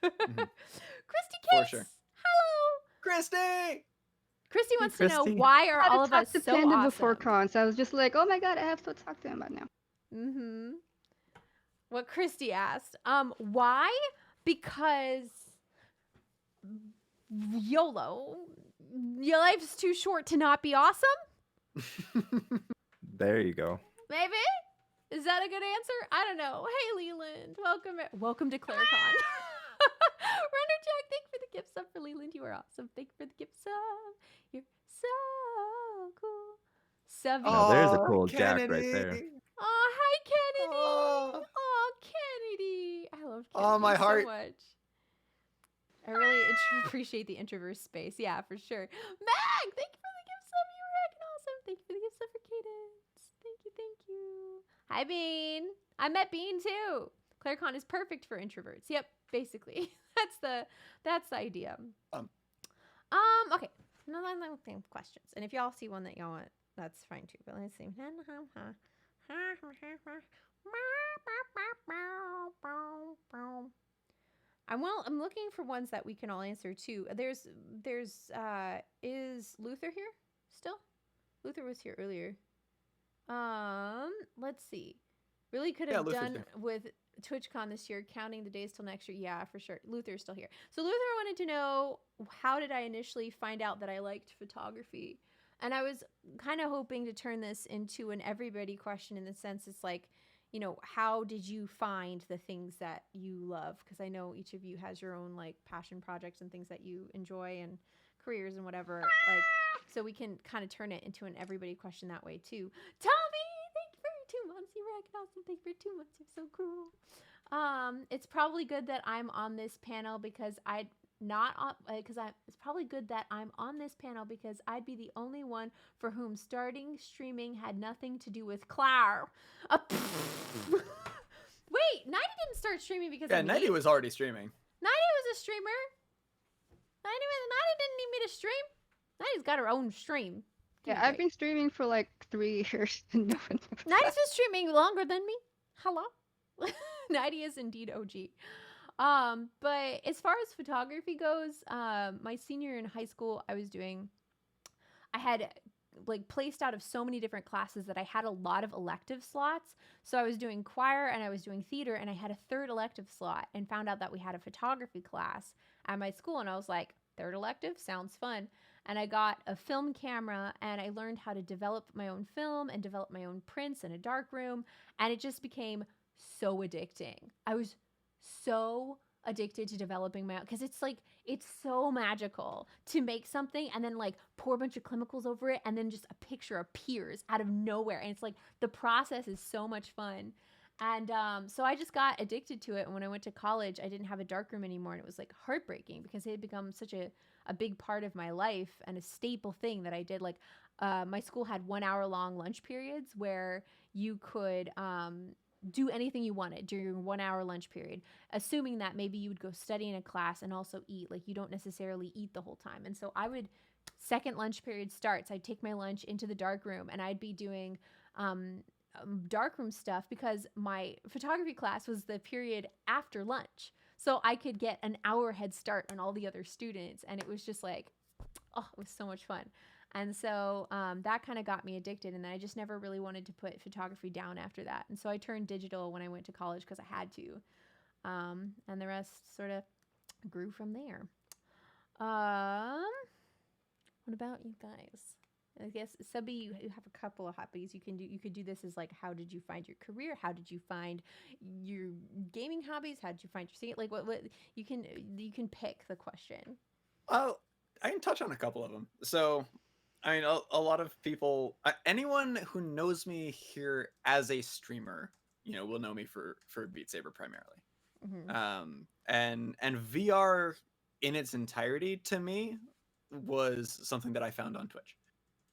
Christy Case! For sure. Hello! Christy! Christy wants to know, Christy. why are I all of us talked to so Panda awesome? before con, so I was just like, oh my god, I have to talk to him about now. Mm-hmm. What Christy asked. Why? Because YOLO. Your life's too short to not be awesome? There you go. Maybe? Is that a good answer? I don't know. Hey, Leland. Welcome to ClareCon. Runner Jack, thank you for the gift sub for Leland. You are awesome. Thank you for the gift sub. You're so cool. Savvy. Now, there's a cool Kennedy. Jack right there. Oh, hi, Kennedy. Oh. Oh, Kennedy. I love Kennedy Oh, my heart. so much. I really appreciate the introvert space. Yeah, for sure. Mag, thank you for the gift sub. You were heckin' awesome. Thank you for the gift sub for Cadence. Thank you. Hi, Bean. I met Bean too. ClareCon is perfect for introverts. Yep, basically. That's the idea. Okay. No questions. And if y'all see one that y'all want, that's fine too. But let's see. I'm looking for ones that we can all answer too. Is Luther here still? Luther was here earlier. Let's see. Really could have Luther's done there. with TwitchCon this year, counting the days till next year. Yeah, for sure. Luther's still here. So Luther wanted to know, how did I initially find out that I liked photography? And I was kind of hoping to turn this into an everybody question, in the sense it's like, how did you find the things that you love? Because I know each of you has your own like passion projects and things that you enjoy and careers and whatever. Like, so we can kind of turn it into an everybody question that way too. Tommy, thank you for 2 months. You were awesome. Thank you for 2 months. You're so cool. It's probably good that I'm on this panel because I'd not on because I it's probably good that I'm on this panel because I'd be the only one for whom starting streaming had nothing to do with Claire. Wait, Nighty didn't start streaming because Yeah, of me. Nighty was already streaming. Nighty was a streamer. Nighty didn't need me to stream. Nighty's got her own stream. Yeah, I've been streaming for like 3 years. No one knows Nighty's been streaming longer than me. Hello. Nighty is indeed OG. But as far as photography goes, my senior year in high school, I had like placed out of so many different classes that I had a lot of elective slots. So I was doing choir and I was doing theater, and I had a third elective slot, and found out that we had a photography class at my school. And I was like, third elective sounds fun. And I got a film camera, and I learned how to develop my own film and develop my own prints in a dark room. And it just became so addicting. I was so addicted to developing my own, because it's so magical to make something and then like pour a bunch of chemicals over it, and then just a picture appears out of nowhere, and it's like the process is so much fun. And so I just got addicted to it. And when I went to college, I didn't have a darkroom anymore, and it was like heartbreaking because it had become such a big part of my life and a staple thing that I did. Like my school had 1 hour long lunch periods where you could do anything you wanted during your 1 hour lunch period, assuming that maybe you would go study in a class and also eat. Like, you don't necessarily eat the whole time. And so I would, second lunch period starts, I'd take my lunch into the dark room, and I'd be doing darkroom stuff, because my photography class was the period after lunch. So I could get an hour head start on all the other students. And it was just like, oh, it was so much fun. And so that kind of got me addicted. And then I just never really wanted to put photography down after that. And so I turned digital when I went to college because I had to. And the rest sort of grew from there. What about you guys? I guess, Subby, you have a couple of hobbies you can do. You could do this as like, how did you find your career? How did you find your gaming hobbies? How did you find your singing? Like, what you can pick the question. Well, I can touch on a couple of them. So, I mean, a lot of people, anyone who knows me here as a streamer, will know me for Beat Saber primarily. Mm-hmm. And VR in its entirety to me was something that I found on Twitch.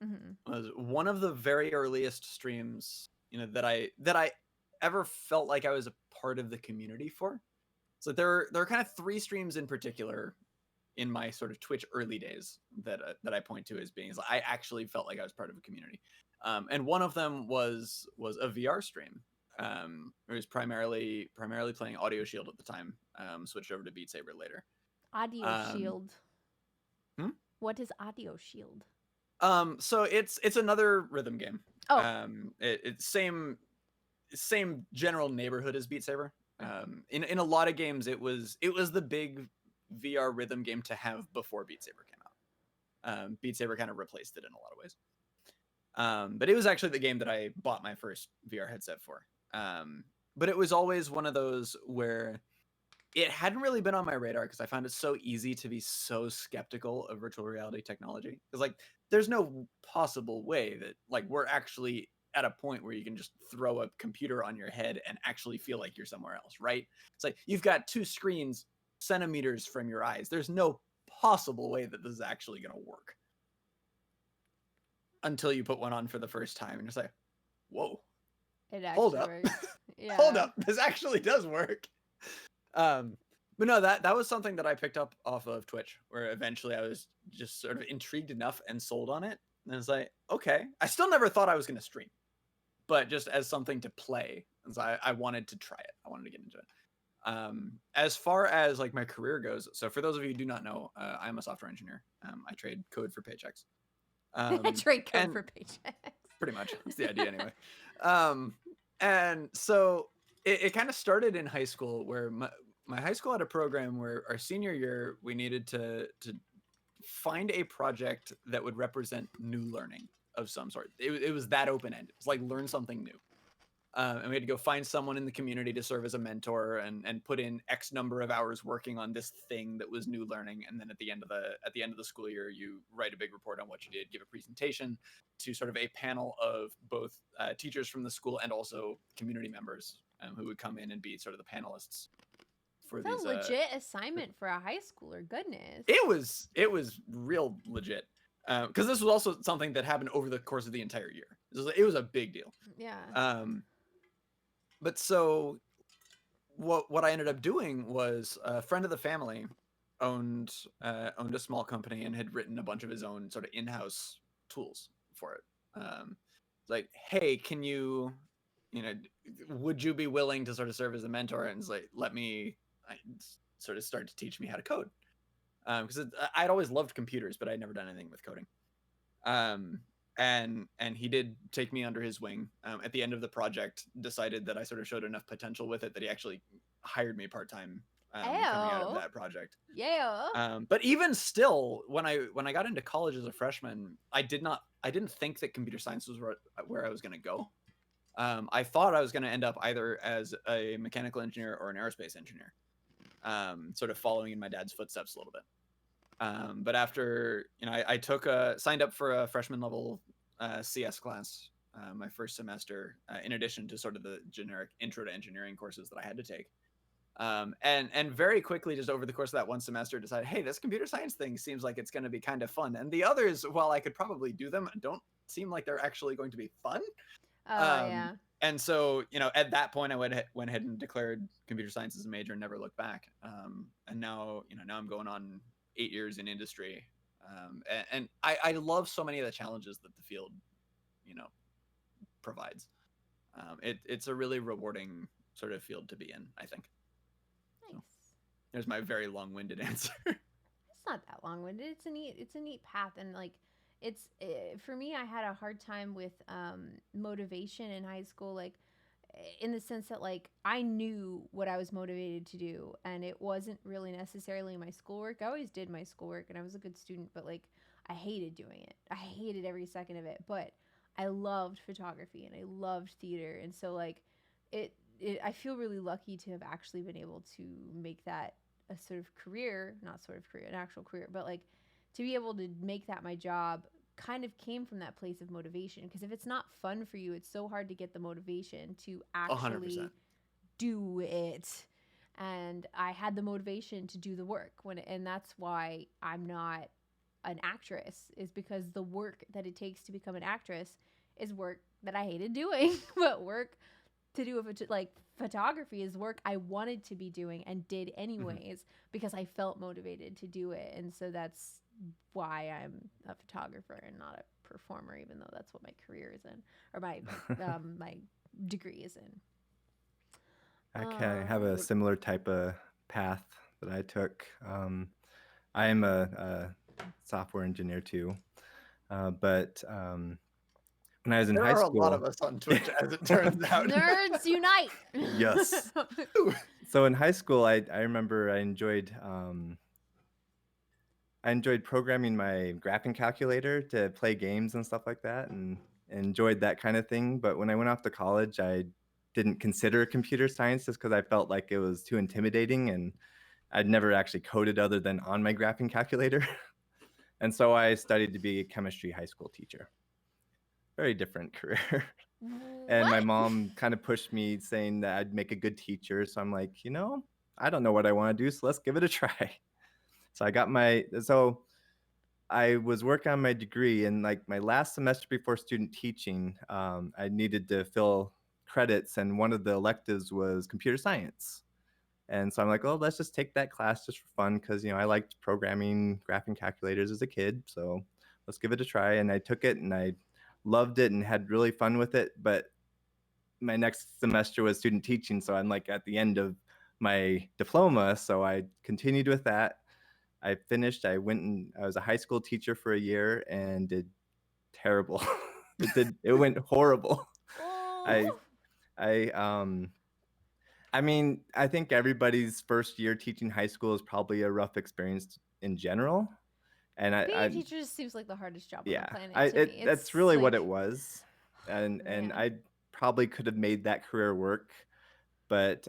Mm-hmm. Was one of the very earliest streams, that I ever felt like I was a part of the community for. So there are kind of 3 streams in particular in my sort of Twitch early days that I point to as being, I actually felt like I was part of a community. And one of them was a VR stream. It was primarily playing Audio Shield at the time. Switched over to Beat Saber later. Audio Shield. What is Audio Shield? So it's another rhythm game. Oh. It's same general neighborhood as Beat Saber. In a lot of games, it was the big VR rhythm game to have before Beat Saber came out. Beat Saber kind of replaced it in a lot of ways. But it was actually the game that I bought my first VR headset for. But it was always one of those where it hadn't really been on my radar because I found it so easy to be so skeptical of virtual reality technology. Because like, there's no possible way that like we're actually at a point where you can just throw a computer on your head and actually feel like you're somewhere else, right? It's like you've got 2 screens centimeters from your eyes. There's no possible way that this is actually going to work until you put one on for the first time and you're like, whoa, It hold actually up. works. Yeah. Hold up, this actually does work. But no, that was something that I picked up off of Twitch, where eventually I was just sort of intrigued enough and sold on it. And it's like, okay, I still never thought I was going to stream, but just as something to play, so I wanted to try it. I wanted to get into it. As far as like my career goes, so for those of you who do not know, I'm a software engineer. I trade code for paychecks. Trade code for paychecks. Pretty much, that's the idea anyway. And so it kind of started in high school where my high school had a program where our senior year we needed to find a project that would represent new learning of some sort. It was that open-ended. It's like learn something new. And we had to go find someone in the community to serve as a mentor and put in X number of hours working on this thing that was new learning. And then at the end of the school year, you write a big report on what you did, give a presentation to sort of a panel of both teachers from the school and also community members who would come in and be sort of the panelists for It's these. a legit assignment for a high schooler. Goodness. It was real legit. Because this was also something that happened over the course of the entire year. It was a big deal. Yeah. But so what I ended up doing was a friend of the family owned a small company and had written a bunch of his own sort of in-house tools for it. Like, hey, can you would you be willing to sort of serve as a mentor? And it's like, sort of start to teach me how to code. Because I'd always loved computers, but I'd never done anything with coding. And he did take me under his wing. At the end of the project, decided that I sort of showed enough potential with it that he actually hired me part-time coming out of that project. Yeah. But even still, when I got into college as a freshman, I didn't think that computer science was where I was going to go. I thought I was going to end up either as a mechanical engineer or an aerospace engineer, sort of following in my dad's footsteps a little bit. But after, I signed up for a freshman level CS class my first semester, in addition to sort of the generic intro to engineering courses that I had to take. And very quickly, just over the course of that one semester, decided, hey, this computer science thing seems like it's going to be kind of fun. And the others, while I could probably do them, don't seem like they're actually going to be fun. Yeah. And so, at that point, I went ahead and declared computer science as a major and never looked back. And now, now I'm going on 8 years in industry. And I love so many of the challenges that the field, provides. It's a really rewarding sort of field to be in, I think. Nice. So, there's my very long-winded answer. It's not that long-winded. It's a neat path, and like for me, I had a hard time with motivation in high school, like in the sense that like I knew what I was motivated to do, and it wasn't really necessarily my schoolwork. I always did my schoolwork, and I was a good student, but like I hated doing it. I hated every second of it, but I loved photography and I loved theater, and so like it I feel really lucky to have actually been able to make that a sort of career, not sort of career, an actual career, but like to be able to make that my job kind of came from that place of motivation. Because if it's not fun for you, it's so hard to get the motivation to actually 100%. do it. And I had the motivation to do the work and that's why I'm not an actress, is because the work that it takes to become an actress is work that I hated doing. But work to do with like photography is work I wanted to be doing and did anyways because I felt motivated to do it. And so that's why I'm a photographer and not a performer, even though that's what my career is in, or my my degree is in. I have a similar type of path that I took. I am a software engineer too, but when I was in There high are school, a lot of us on Twitch, as it turns out. Nerds unite! Yes. So in high school, I remember I enjoyed programming my graphing calculator to play games and stuff like that, and enjoyed that kind of thing. But when I went off to college, I didn't consider computer science just because I felt like it was too intimidating, and I'd never actually coded other than on my graphing calculator. And so I studied to be a chemistry high school teacher. Very different career. And my What? mom kind of pushed me, saying that I'd make a good teacher. So I'm like, I don't know what I want to do, so let's give it a try. So I was working on my degree, and like my last semester before student teaching, I needed to fill credits, and one of the electives was computer science. And so I'm like, oh, let's just take that class just for fun, because I liked programming graphing calculators as a kid. So let's give it a try. And I took it, and I loved it and had really fun with it. But my next semester was student teaching, so I'm like at the end of my diploma. So I continued with that. I finished. I was a high school teacher for a year and did terrible. It went horrible. Oh. I I mean, I think everybody's first year teaching high school is probably a rough experience in general. And Being a I teacher just seems like the hardest job on the yeah, planet to me. that's It's really what like, it was. And man. I probably could have made that career work, but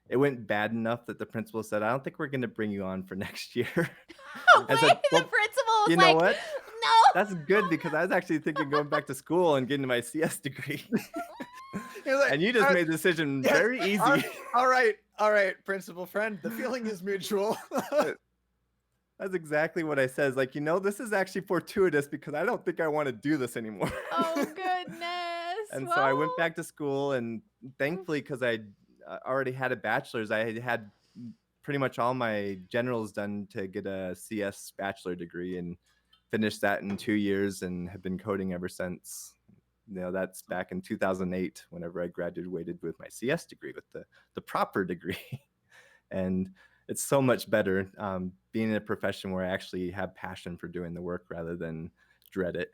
it went bad enough that the principal said, "I don't think we're going to bring you on for next year." I Wait, said, the "Well, principal was you know like, what? That's no. good because I was actually thinking going back to school and getting my CS degree." He was like, And you just made the decision yes, very easy. all right, principal friend. The feeling is mutual. That's exactly what I said. It's like, this is actually fortuitous because I don't think I want to do this anymore. Oh goodness. And so I went Well, back to school, and thankfully, because I already had a bachelor's, I had pretty much all my generals done to get a CS bachelor degree and finished that in 2 years and have been coding ever since. That's back in 2008 whenever I graduated with my CS degree, with the proper degree. And it's so much better being in a profession where I actually have passion for doing the work rather than dread it.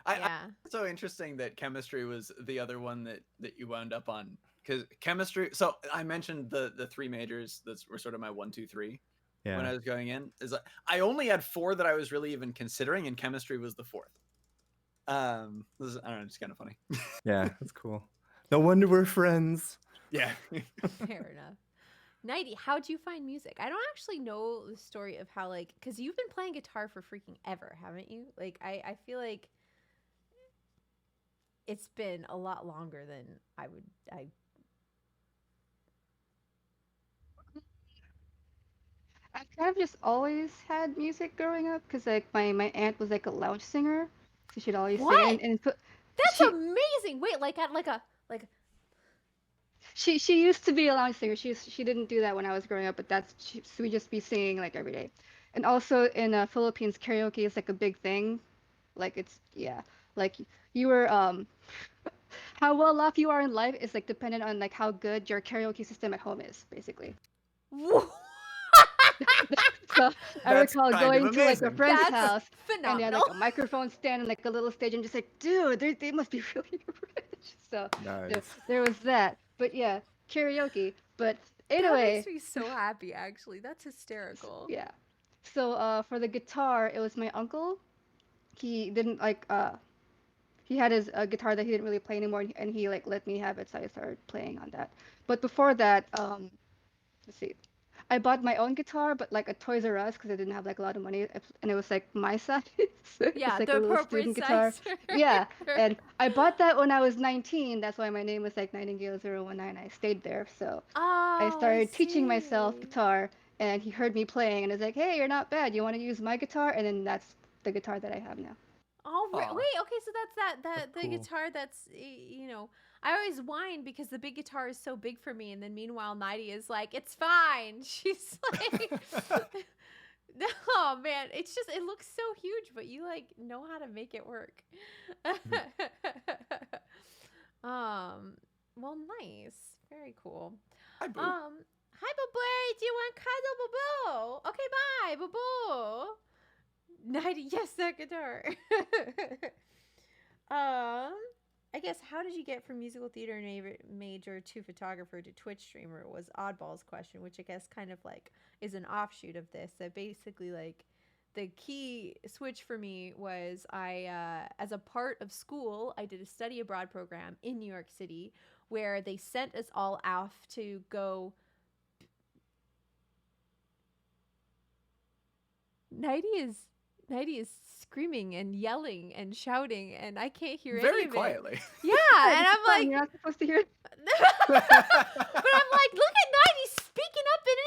yeah. It's so interesting that chemistry was the other one that you wound up on, because chemistry. So I mentioned the three majors that were sort of my 1, 2, 3 when I Yeah. was going in. Is like, I only had 4 that I was really even considering, and chemistry was the 4th. This is, I don't know, it's kind of funny. Yeah, that's cool. No wonder we're friends. Yeah. Fair enough. Nighty, how'd you find music? I don't actually know the story of how, like, because you've been playing guitar for freaking ever, haven't you? Like, I feel like it's been a lot longer than I. I've kind of just always had music growing up because like my aunt was like a lounge singer, so she'd always sing What? and put That's she amazing. Wait, like at like she used to be a lounge singer. She didn't do that when I was growing up, but so we just be singing like every day. And also in Philippines, karaoke is like a big thing. Like it's yeah, like you were how well off you are in life is like dependent on like how good your karaoke system at home is, basically. Wha- So I That's recall kind of going to like a amazing. friend's That's house and they had phenomenal. like a microphone stand and like a little stage and just like, dude, they must be really rich. So Nice. there was that. But yeah, karaoke. But That makes anyway, me so happy, actually. That's hysterical. yeah. So for the guitar, it was my uncle. He didn't like he had his guitar that he didn't really play anymore, and he like let me have it, so I started playing on that. But before that, let's see. I bought my own guitar, but like a Toys R Us because I didn't have like a lot of money, and it was like my size. It's Yeah, like the a little appropriate student guitar. size. Yeah, and I bought that when I was 19. That's why my name was like Nightingale 019. I stayed there, so I Oh, I started teaching myself see. guitar, and he heard me playing, and was like, "Hey, you're not bad. You want to use my guitar?" And then that's the guitar that I have now. Oh, Aw. wait. Okay, so that's That's the cool. guitar that's I always whine because the big guitar is so big for me, and then meanwhile Nighty is like, it's fine. She's like, oh man, it's just it looks so huge, but you like know how to make it work. Mhm. um, well, nice, very cool. Hi, Boo. Hi, Boo Boy. Do you want cuddle, Boo Boo? Okay, bye, Boo Boo. Nighty, yes, that guitar. I guess how did you get from musical theater major to photographer to Twitch streamer was Oddball's question, which I guess kind of like is an offshoot of this. That basically like the key switch for me was as a part of school, I did a study abroad program in New York City where they sent us all off to go. Nighty is Nighty is screaming and yelling and shouting, and I can't hear any Very of it. quietly. Yeah, Yeah, and this is I'm fine. like, You're not supposed to hear. but I'm like, look at Nighty speaking up and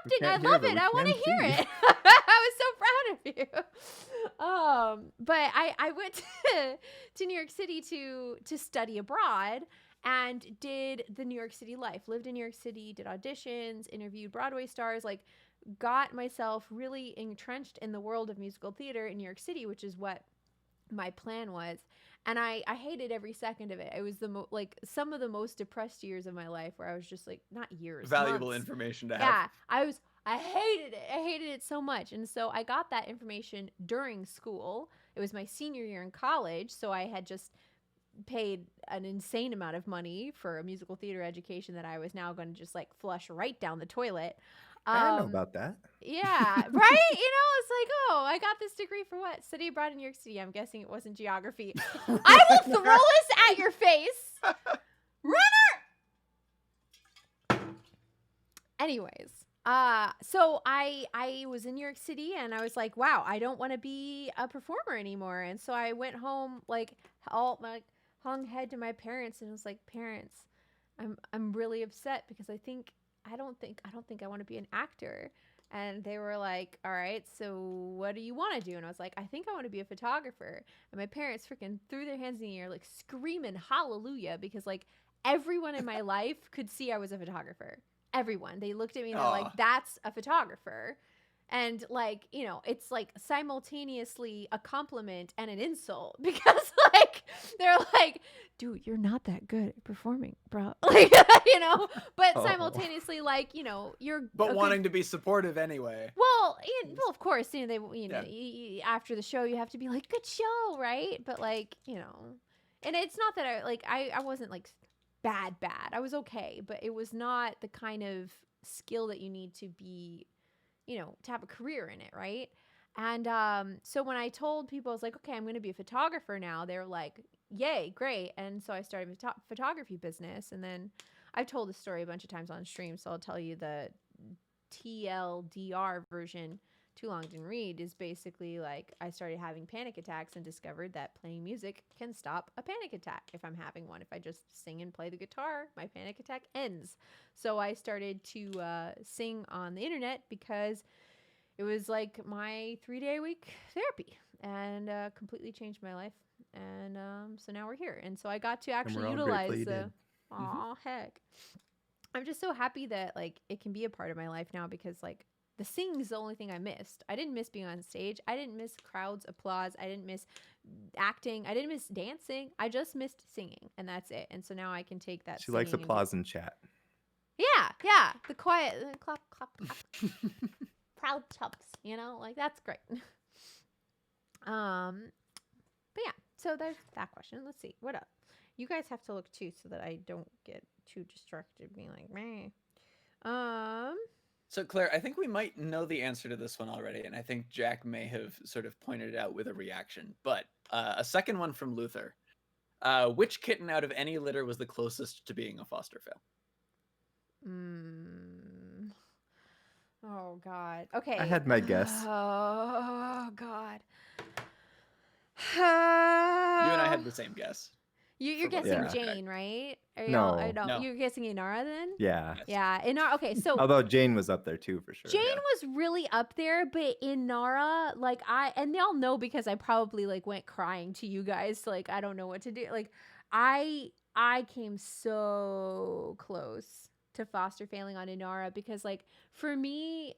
We interrupting. I can't hear, love but it. we I want to can hear see. it. I was so proud of you. But I went to New York City to study abroad and did the New York City life. Lived in New York City, did auditions, interviewed Broadway stars, like got myself really entrenched in the world of musical theater in New York City, which is what my plan was. And I hated every second of it. It was like some of the most depressed years of my life where I was just like, not years, Valuable months. information to have. Yeah, I hated it. I hated it so much. And so I got that information during school. It was my senior year in college, so I had just paid an insane amount of money for a musical theater education that I was now going to just like flush right down the toilet. I don't know about that. Yeah, right? It's like, oh, I got this degree for what? Study abroad in New York City. I'm guessing it wasn't geography. I will throw this at your face. Anyways, so I was in New York City and I was like, wow, I don't want to be a performer anymore. And so I went home like hung head to my parents and was like, parents, I'm really upset because I don't think I want to be an actor. And they were like, all right, so what do you want to do? And I was like, I think I want to be a photographer. And my parents freaking threw their hands in the air, like screaming hallelujah, because like everyone in my life could see I was a photographer. Everyone. They looked at me and they're like, that's a photographer. And like, it's like simultaneously a compliment and an insult because like they're like, dude, you're not that good at performing, bro. Like, but simultaneously like, you're But wanting to be supportive anyway. Well, of course, they after the show you have to be like, good show, right? But like, and it's not that I wasn't like bad. I was okay, but it was not the kind of skill that you need to be, to have a career in it, right? And so when I told people, I was like, okay, I'm going to be a photographer now, they were like, yay, great. And so I started a photography business. And then I've told this story a bunch of times on stream, so I'll tell you the TLDR version. Too long didn't read is basically like I started having panic attacks and discovered that playing music can stop a panic attack if I'm having one. If I just sing and play the guitar, my panic attack ends. So I started to sing on the internet because it was like my 3-day-a-week therapy and completely changed my life. And so now we're here. And so I got to actually utilize the heck. I'm just so happy that like it can be a part of my life now because like the singing is the only thing I missed. I didn't miss being on stage. I didn't miss crowds' applause. I didn't miss acting. I didn't miss dancing. I just missed singing, and that's it. And so now I can take that. She likes applause in chat. Yeah. The quiet, clap, clap, clap. Proud chops, like that's great. But yeah, so there's that question. Let's see, what up? You guys have to look too so that I don't get too distracted being like, meh. So Claire, I think we might know the answer to this one already, and I think Jack may have sort of pointed it out with a reaction. But a second one from Luther. Which kitten out of any litter was the closest to being a foster fail? Oh God. Okay. I had my guess. Oh God. You and I had the same guess. You're guessing Jane, right? No. You're guessing Inara then? Yeah. Yes. Yeah. Inara. Okay. So although Jane was up there too for sure. Jane was really up there, but Inara, like and y'all know because I probably like went crying to you guys. Like I don't know what to do. Like I came so close to foster failing on Inara because like for me,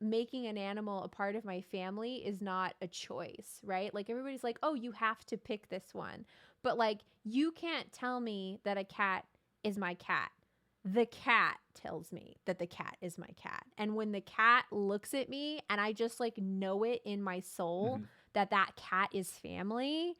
making an animal a part of my family is not a choice, right? Like everybody's like, oh, you have to pick this one. But like, you can't tell me that a cat is my cat. The cat tells me that the cat is my cat. And when the cat looks at me and I just like know it in my soul that cat is family,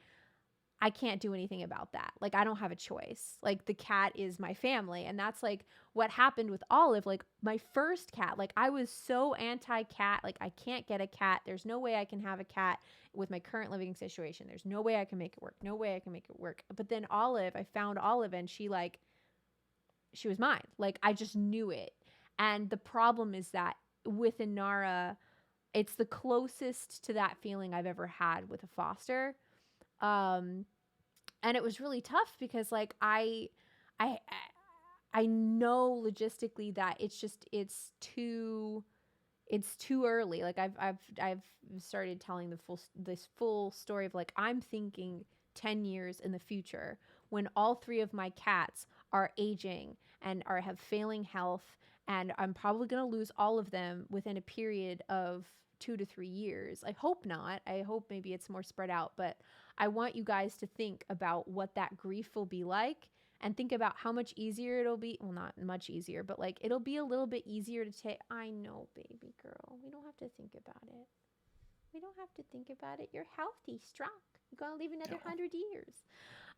I can't do anything about that. Like I don't have a choice. Like the cat is my family. And that's like what happened with Olive. Like my first cat, like I was so anti-cat. Like I can't get a cat. There's no way I can have a cat with my current living situation. There's no way I can make it work. No way I can make it work. But then Olive, I found Olive and she was mine. Like I just knew it. And the problem is that with Inara, it's the closest to that feeling I've ever had with a foster. And it was really tough because like I know logistically that it's too early. Like I've started telling this full story of like I'm thinking 10 years in the future when all 3 of my cats are aging and have failing health, and I'm probably going to lose all of them within a period of 2 to 3 years. I hope not. I hope maybe it's more spread out, but I want you guys to think about what that grief will be like and think about how much easier it'll be. Well, not much easier, but like it'll be a little bit easier to take. I know, baby girl. We don't have to think about it. We don't have to think about it. You're healthy, strong. You're gonna live another No. 100 years.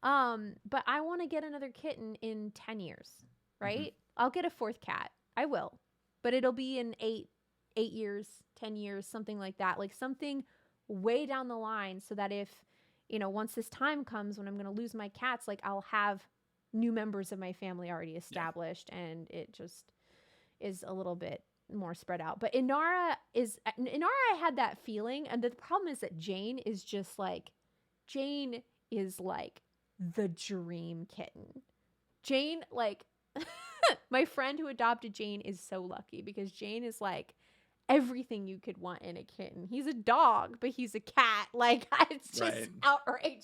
But I want to get another kitten in 10 years, Mhm. right? I'll get a fourth cat. I will, but it'll be in 8 years, 10 years, something like that. Like something way down the line, so that if once this time comes when I'm gonna lose my cats, like I'll have new members of my family already established, and it just is a little bit more spread out. But Inara, I had that feeling, and the problem is that Jane is like the dream kitten. Jane, like my friend who adopted Jane is so lucky, because Jane is like everything you could want in a kitten. He's a dog, but he's a cat. Like it's just Right. outrageous.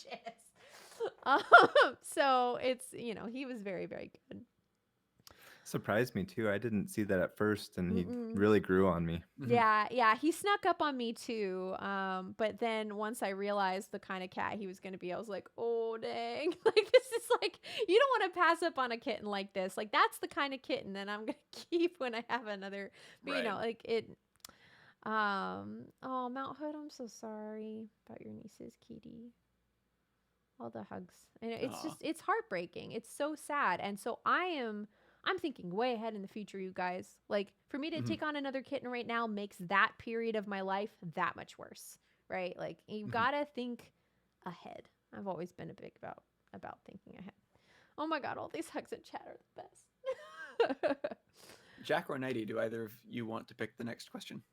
So it's he was very, very good. Surprised me too. I didn't see that at first, and he Mm-mm. really grew on me. Mhm. Yeah, he snuck up on me too. But then once I realized the kind of cat he was going to be, I was like, oh dang, like this is like, you don't want to pass up on a kitten like this. Like that's the kind of kitten that I'm going to keep when I have another. But Right. like it. Oh, Mount Hood, I'm so sorry about your niece's kitty. All the hugs. And it's Aw. just, it's heartbreaking. It's so sad. And so I'm thinking way ahead in the future, you guys. Like for me to Mhm. take on another kitten right now makes that period of my life that much worse, right? Like you've Mhm. got to think ahead. I've always been a big about thinking ahead. Oh my god, all these hugs in chat are the best. Jack or Nighty, do either of you want to pick the next question?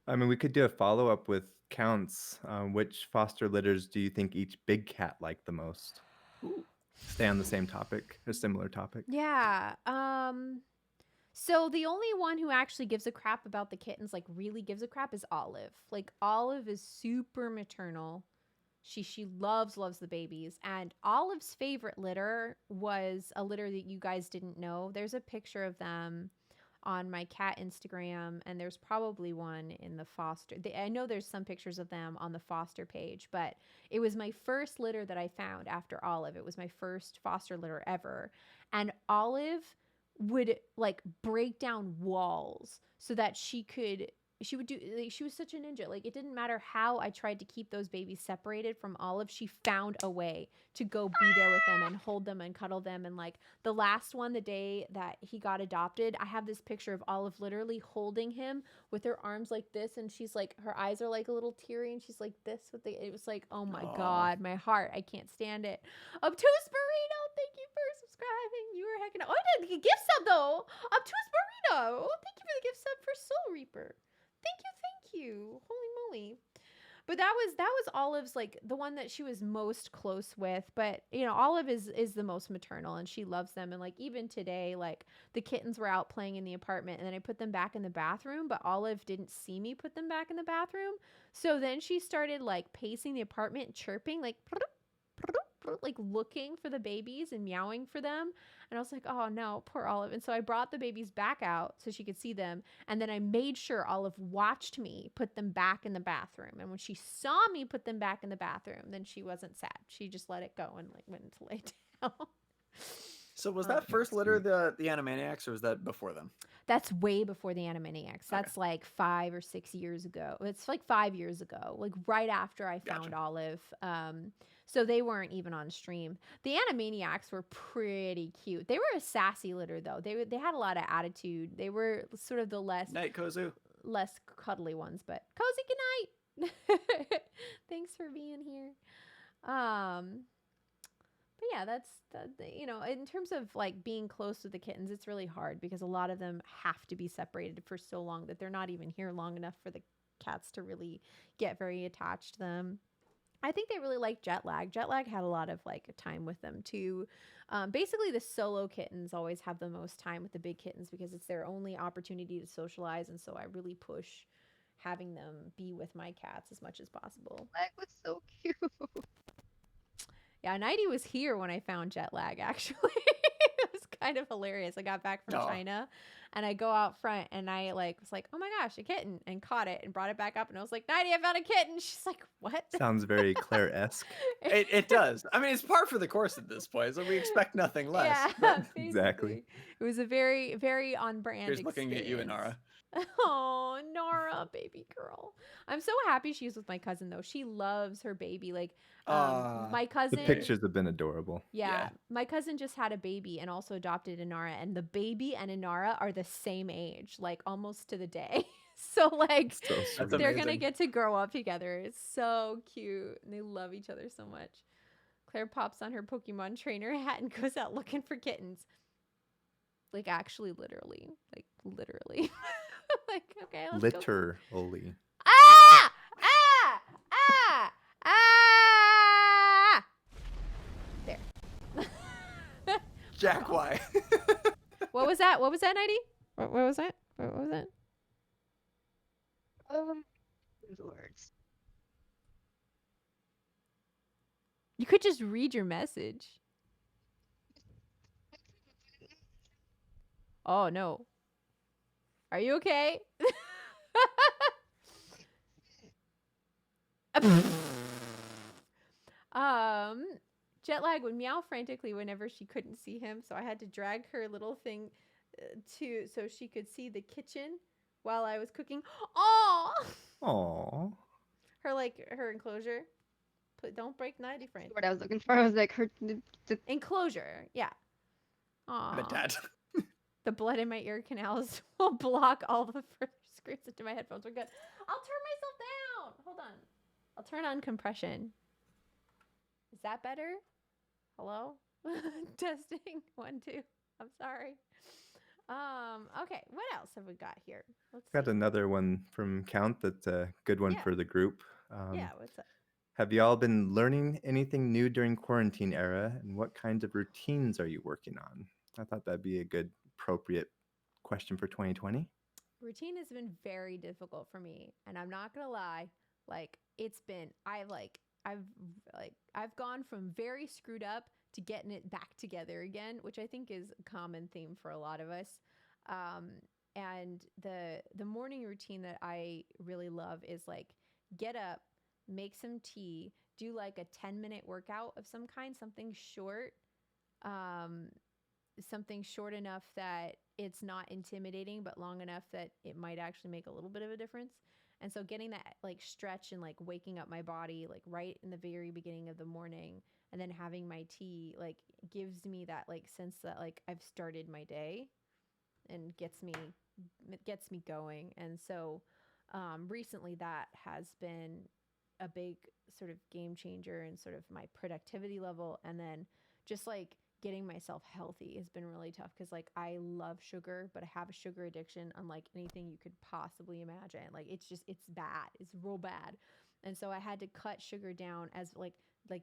I mean, we could do a follow-up with counts. Which foster litters do you think each big cat liked the most? Ooh. Stay on the same topic, a similar topic. Yeah. So the only one who actually gives a crap about the kittens, like really gives a crap, is Olive. Like Olive is super maternal. She loves the babies. And Olive's favorite litter was a litter that you guys didn't know. There's a picture of them on my cat Instagram, and there's probably one in the foster. I know there's some pictures of them on the foster page, but it was my first litter that I found after Olive. It was my first foster litter ever. And Olive would like break down walls so that she would do, like, she was such a ninja. Like it didn't matter how I tried to keep those babies separated from Olive, she found a way to go be there with them and hold them and cuddle them. And like the last one, the day that he got adopted, I have this picture of Olive literally holding him with her arms like this, and she's like, her eyes are like a little teary, and she's like this with the, it was like, oh my Aw. god, my heart, I can't stand it. Obtuse Burrito, thank you for subscribing. You were heckin' oh, I did a gift sub though. Obtuse Burrito, thank you for the gift sub for Soul Reaper. Thank you. Holy moly. But that was Olive's, like the one that she was most close with. But Olive is the most maternal, and she loves them. And like even today, like the kittens were out playing in the apartment, and then I put them back in the bathroom, but Olive didn't see me put them back in the bathroom. So then she started like pacing the apartment, chirping like looking for the babies and meowing for them. And I was like, oh no, poor Olive. And so I brought the babies back out so she could see them. And then I made sure Olive watched me put them back in the bathroom. And when she saw me put them back in the bathroom, then she wasn't sad. She just let it go and like went to lay down. So was that first That's litter sweet. the Animaniacs, or was that before them? That's way before the Animaniacs. Okay. That's like 5 or 6 years ago. It's like 5 years ago, like right after I found Gotcha. Olive. So they weren't even on stream. The Animaniacs were pretty cute. They were a sassy litter though. They had a lot of attitude. They were sort of the Night, Kozu. less cuddly ones, but cozy good night. Thanks for being here. But yeah, that's in terms of like being close to the kittens, it's really hard because a lot of them have to be separated for so long that they're not even here long enough for the cats to really get very attached to them. I think they really like Jet Lag. Jet Lag had a lot of like time with them too. Basically, the solo kittens always have the most time with the big kittens because it's their only opportunity to socialize, and so I really push having them be with my cats as much as possible. Lag was so cute. Yeah, Nighty was here when I found Jet Lag, actually. It was kind of hilarious. I got back from Aw. China, and I go out front, and I like was like, oh my gosh, a kitten, and caught it and brought it back up, and I was like, Nighty, I found a kitten. She's like, what? Sounds very Claire-esque. It does. I mean, it's par for the course at this point, so we expect nothing less. Yeah, But Exactly. basically. It was a very, very on brand here's looking at you, experience. Inara. Oh, Nora, baby girl. I'm so happy she's with my cousin though. She loves her baby. Like, my The cousin, pictures have been adorable. yeah, Yeah. my cousin just had a baby and also adopted Inara, and the baby and Inara are the same age, like almost to the day. So like, So That's sweet. they're gonna amazing. get to grow up together. It's so cute, and they love each other so much. Claire pops on her Pokemon trainer hat and goes out looking for kittens. Like actually, literally, like literally. Like, okay, let's go. Literally. Ah! Ah! Ah! Ah! There. Jack, why? What was that? What was that, Nighty? What was that? What was that? Words. You could just read your message. Oh no. Are you okay? Jet lag would meow frantically whenever she couldn't see him, so I had to drag her little thing so she could see the kitchen while I was cooking. Oh, Aww. her enclosure. Don't break Nighty friend. What I was looking for was like her. Enclosure, yeah. Habitat. The blood in my ear canals will block all the further screams into my headphones. We're good. I'll turn myself down. Hold on. I'll turn on compression. Is that better? Hello? Testing. 1, 2. I'm sorry. Okay. What else have we got here? Let's Got see. another one from Count that's a good one Yeah. for the group. Yeah, what's up? Have y'all been learning anything new during quarantine era, and what kinds of routines are you working on? I thought that'd be a good, appropriate question for 2020. Routine has been very difficult for me, and I'm not gonna lie. Like I've gone from very screwed up to getting it back together again, which I think is a common theme for a lot of us. And the morning routine that I really love is like get up, make some tea, do like a 10-minute workout of some kind, um, something short enough that it's not intimidating, but long enough that it might actually make a little bit of a difference. And so getting that like stretch and like waking up my body like right in the very beginning of the morning and then having my tea like gives me that like sense that like I've started my day and gets me going. And so recently that has been a big sort of game changer in sort of my productivity level. And then just like getting myself healthy has been really tough because like I love sugar, but I have a sugar addiction unlike anything you could possibly imagine. Like it's bad. It's real bad. And so I had to cut sugar down as like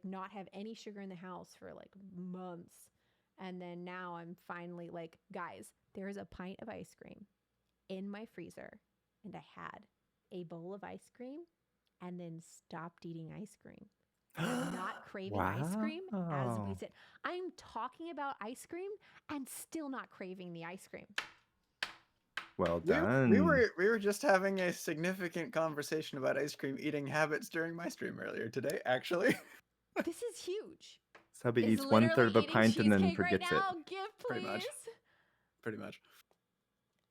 not have any sugar in the house for like months. And then now I'm finally like, guys, there's a pint of ice cream in my freezer, and I had a bowl of ice cream and then stopped eating ice cream. I'm not craving ice cream as we Wow. sit. I'm talking about ice cream and still not craving the ice cream. Well We done. were just having a significant conversation about ice cream eating habits during my stream earlier today, actually. This is huge. Subby Is eats 1/3 of literally a eating pint and then cheesecake right forgets it. now. Gift, Pretty much. please. Pretty much.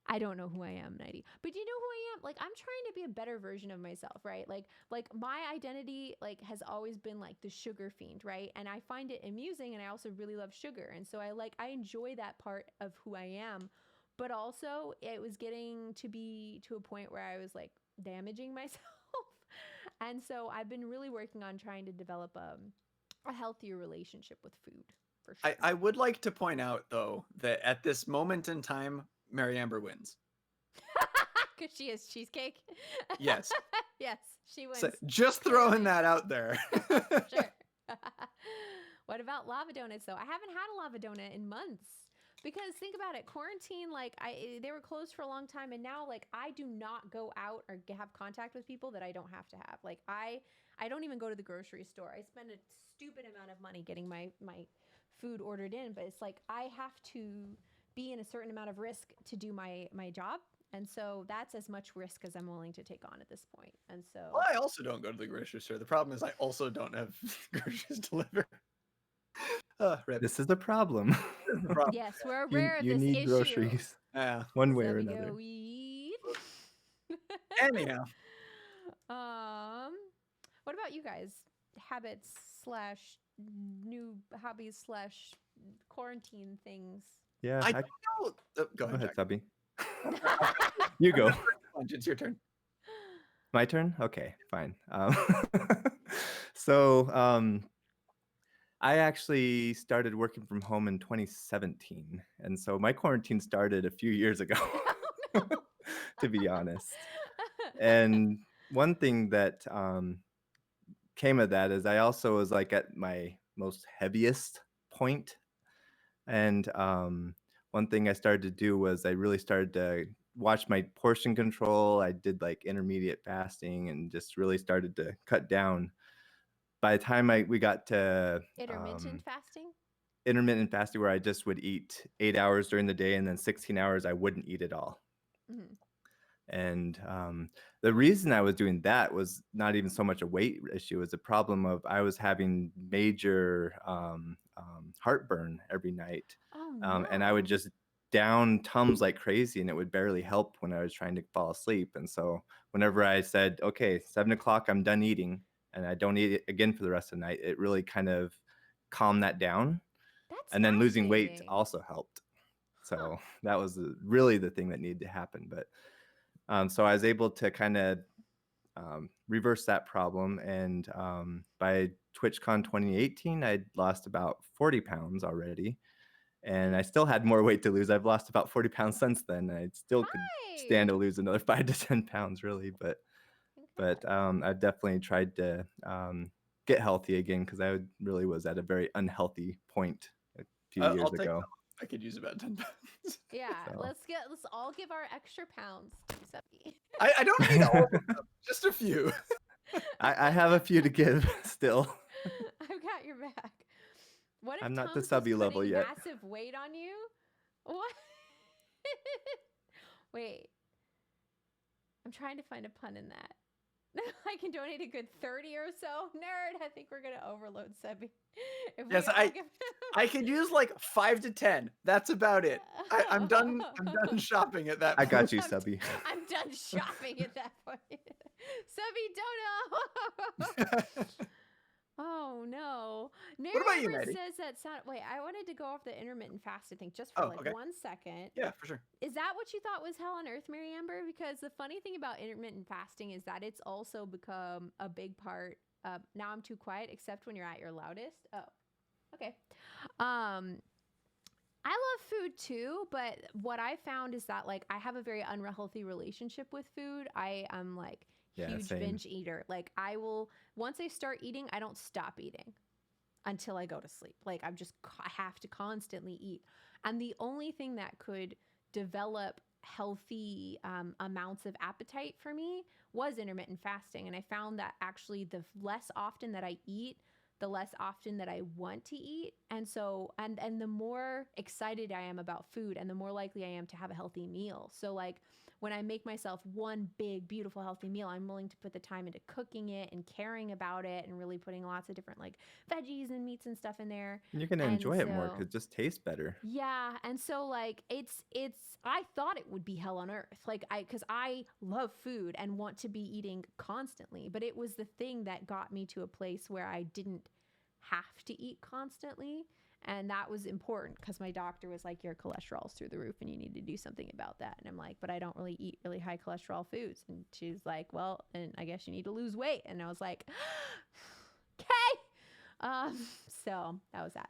I don't know who I am, Nighty. But do you know who I am? Like I'm trying to be a better version of myself, right? Like my identity like has always been like the sugar fiend, right? And I find it amusing and I also really love sugar. And so I enjoy that part of who I am. But also it was getting to be to a point where I was like damaging myself. And so I've been really working on trying to develop a healthier relationship with food for sure. I would like to point out though that at this moment in time, Mary Amber wins. Because she is cheesecake. Yes. Yes, she wins. So just throwing that out there. Sure. What about lava donuts though? I haven't had a lava donut in months. Because think about it, quarantine, like they were closed for a long time, and now like I do not go out or have contact with people that I don't have to have. Like I don't even go to the grocery store. I spend a stupid amount of money getting my food ordered in, but it's like I have to be in a certain amount of risk to do my job. And so that's as much risk as I'm willing to take on at this point. And so Well, I also don't go to the grocery store. The problem is I also don't have groceries delivered. Rip. This is a problem. This is the problem. yes, we're aware of you this need issue. groceries Yeah. one way or Subby another. go weed. Anyhow, What about you guys? Habits slash new hobbies slash quarantine things. Yeah, I don't know. Oh, go go ahead, ahead, Jack. Subby. You go. It's your turn. My turn? Okay, fine. So I actually started working from home in 2017. And so my quarantine started a few years ago, Oh, no. to be honest. And one thing that came of that is I also was like at my most heaviest point. And one thing I started to do was I really started to watch my portion control. I did like intermediate fasting and just really started to cut down. By the time we got to Intermittent fasting? intermittent fasting, where I just would eat 8 hours during the day and then 16 hours I wouldn't eat at all. Mm-hmm. And the reason I was doing that was not even so much a weight issue. It was a problem of I was having major heartburn every night. Oh, no. And I would just down Tums like crazy, and it would barely help when I was trying to fall asleep. And so whenever I said, okay, 7 o'clock, I'm done eating, and I don't eat it again for the rest of the night, it really kind of calmed that down. That's And then losing weight fascinating. also helped. So that was really the thing that needed to happen. But so I was able to kind of reverse that problem. And by TwitchCon 2018, I'd lost about 40 pounds already. And I still had more weight to lose. I've lost about 40 pounds since then. I still could stand to lose another 5 to 10 pounds, really. But I've definitely tried to get healthy again, because I really was at a very unhealthy point a few years I'll take ago. I could use about 10 pounds. Yeah, So. let's all give our extra pounds to Subby. I don't need all of them, just a few. I have a few to give still. I've got your back. What if I'm not the Tums was Subby level putting yet. massive weight on you? What? Wait. I'm trying to find a pun in that. I can donate a good 30 or so. Nerd, I think we're gonna overload Subby. If we Yes, all give- I could use like 5 to 10. That's about it. I'm done shopping at that I point. got you, Subby. I'm done shopping at that point. Subby Dono. Oh no. What about you, Narrator Maddie? says that sound. Wait, I wanted to go off the intermittent fasting thing just for okay. 1 second. Yeah, for sure. Is that what you thought was hell on earth, Mary Amber? Because the funny thing about intermittent fasting is that it's also become a big part. Now I'm too quiet, except when you're at your loudest. Oh, okay. I love food too, but what I found is that like I have a very unhealthy relationship with food. I am like huge same. binge eater. Like I will, once I start eating, I don't stop eating until I go to sleep. Like I have to constantly eat. And the only thing that could develop healthy amounts of appetite for me was intermittent fasting. And I found that actually the less often that I eat, the less often that I want to eat. And so, and the more excited I am about food and the more likely I am to have a healthy meal. So like when I make myself one big, beautiful, healthy meal, I'm willing to put the time into cooking it and caring about it and really putting lots of different like veggies and meats and stuff in there. You're going to And enjoy it more so- because it just tastes better. Yeah. And so like I thought it would be hell on earth. Like cause I love food and want to be eating constantly, but it was the thing that got me to a place where I didn't have to eat constantly. And that was important because my doctor was like, your cholesterol's through the roof and you need to do something about that. And I'm like, but I don't really eat really high cholesterol foods. And she's like, well, and I guess you need to lose weight. And I was like, okay. So that was that.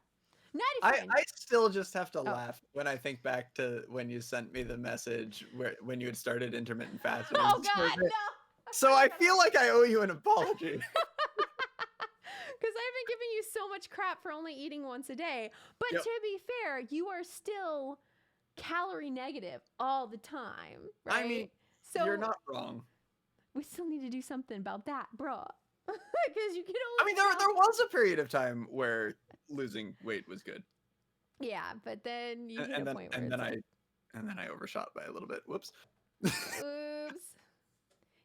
I still just have to Oh. laugh when I think back to when you sent me the message when you had started intermittent fasting. Oh God, no. So I feel like I owe you an apology. Because I've been giving you so much crap for only eating once a day. But Yep. to be fair, you are still calorie negative all the time, right? I mean, so you're not wrong. We still need to do something about that, bro. Because you can only. I mean, there was a period of time where losing weight was good, Yeah, but then you hit and a then point where and then it's I overshot by a little bit. Whoops. like, oops.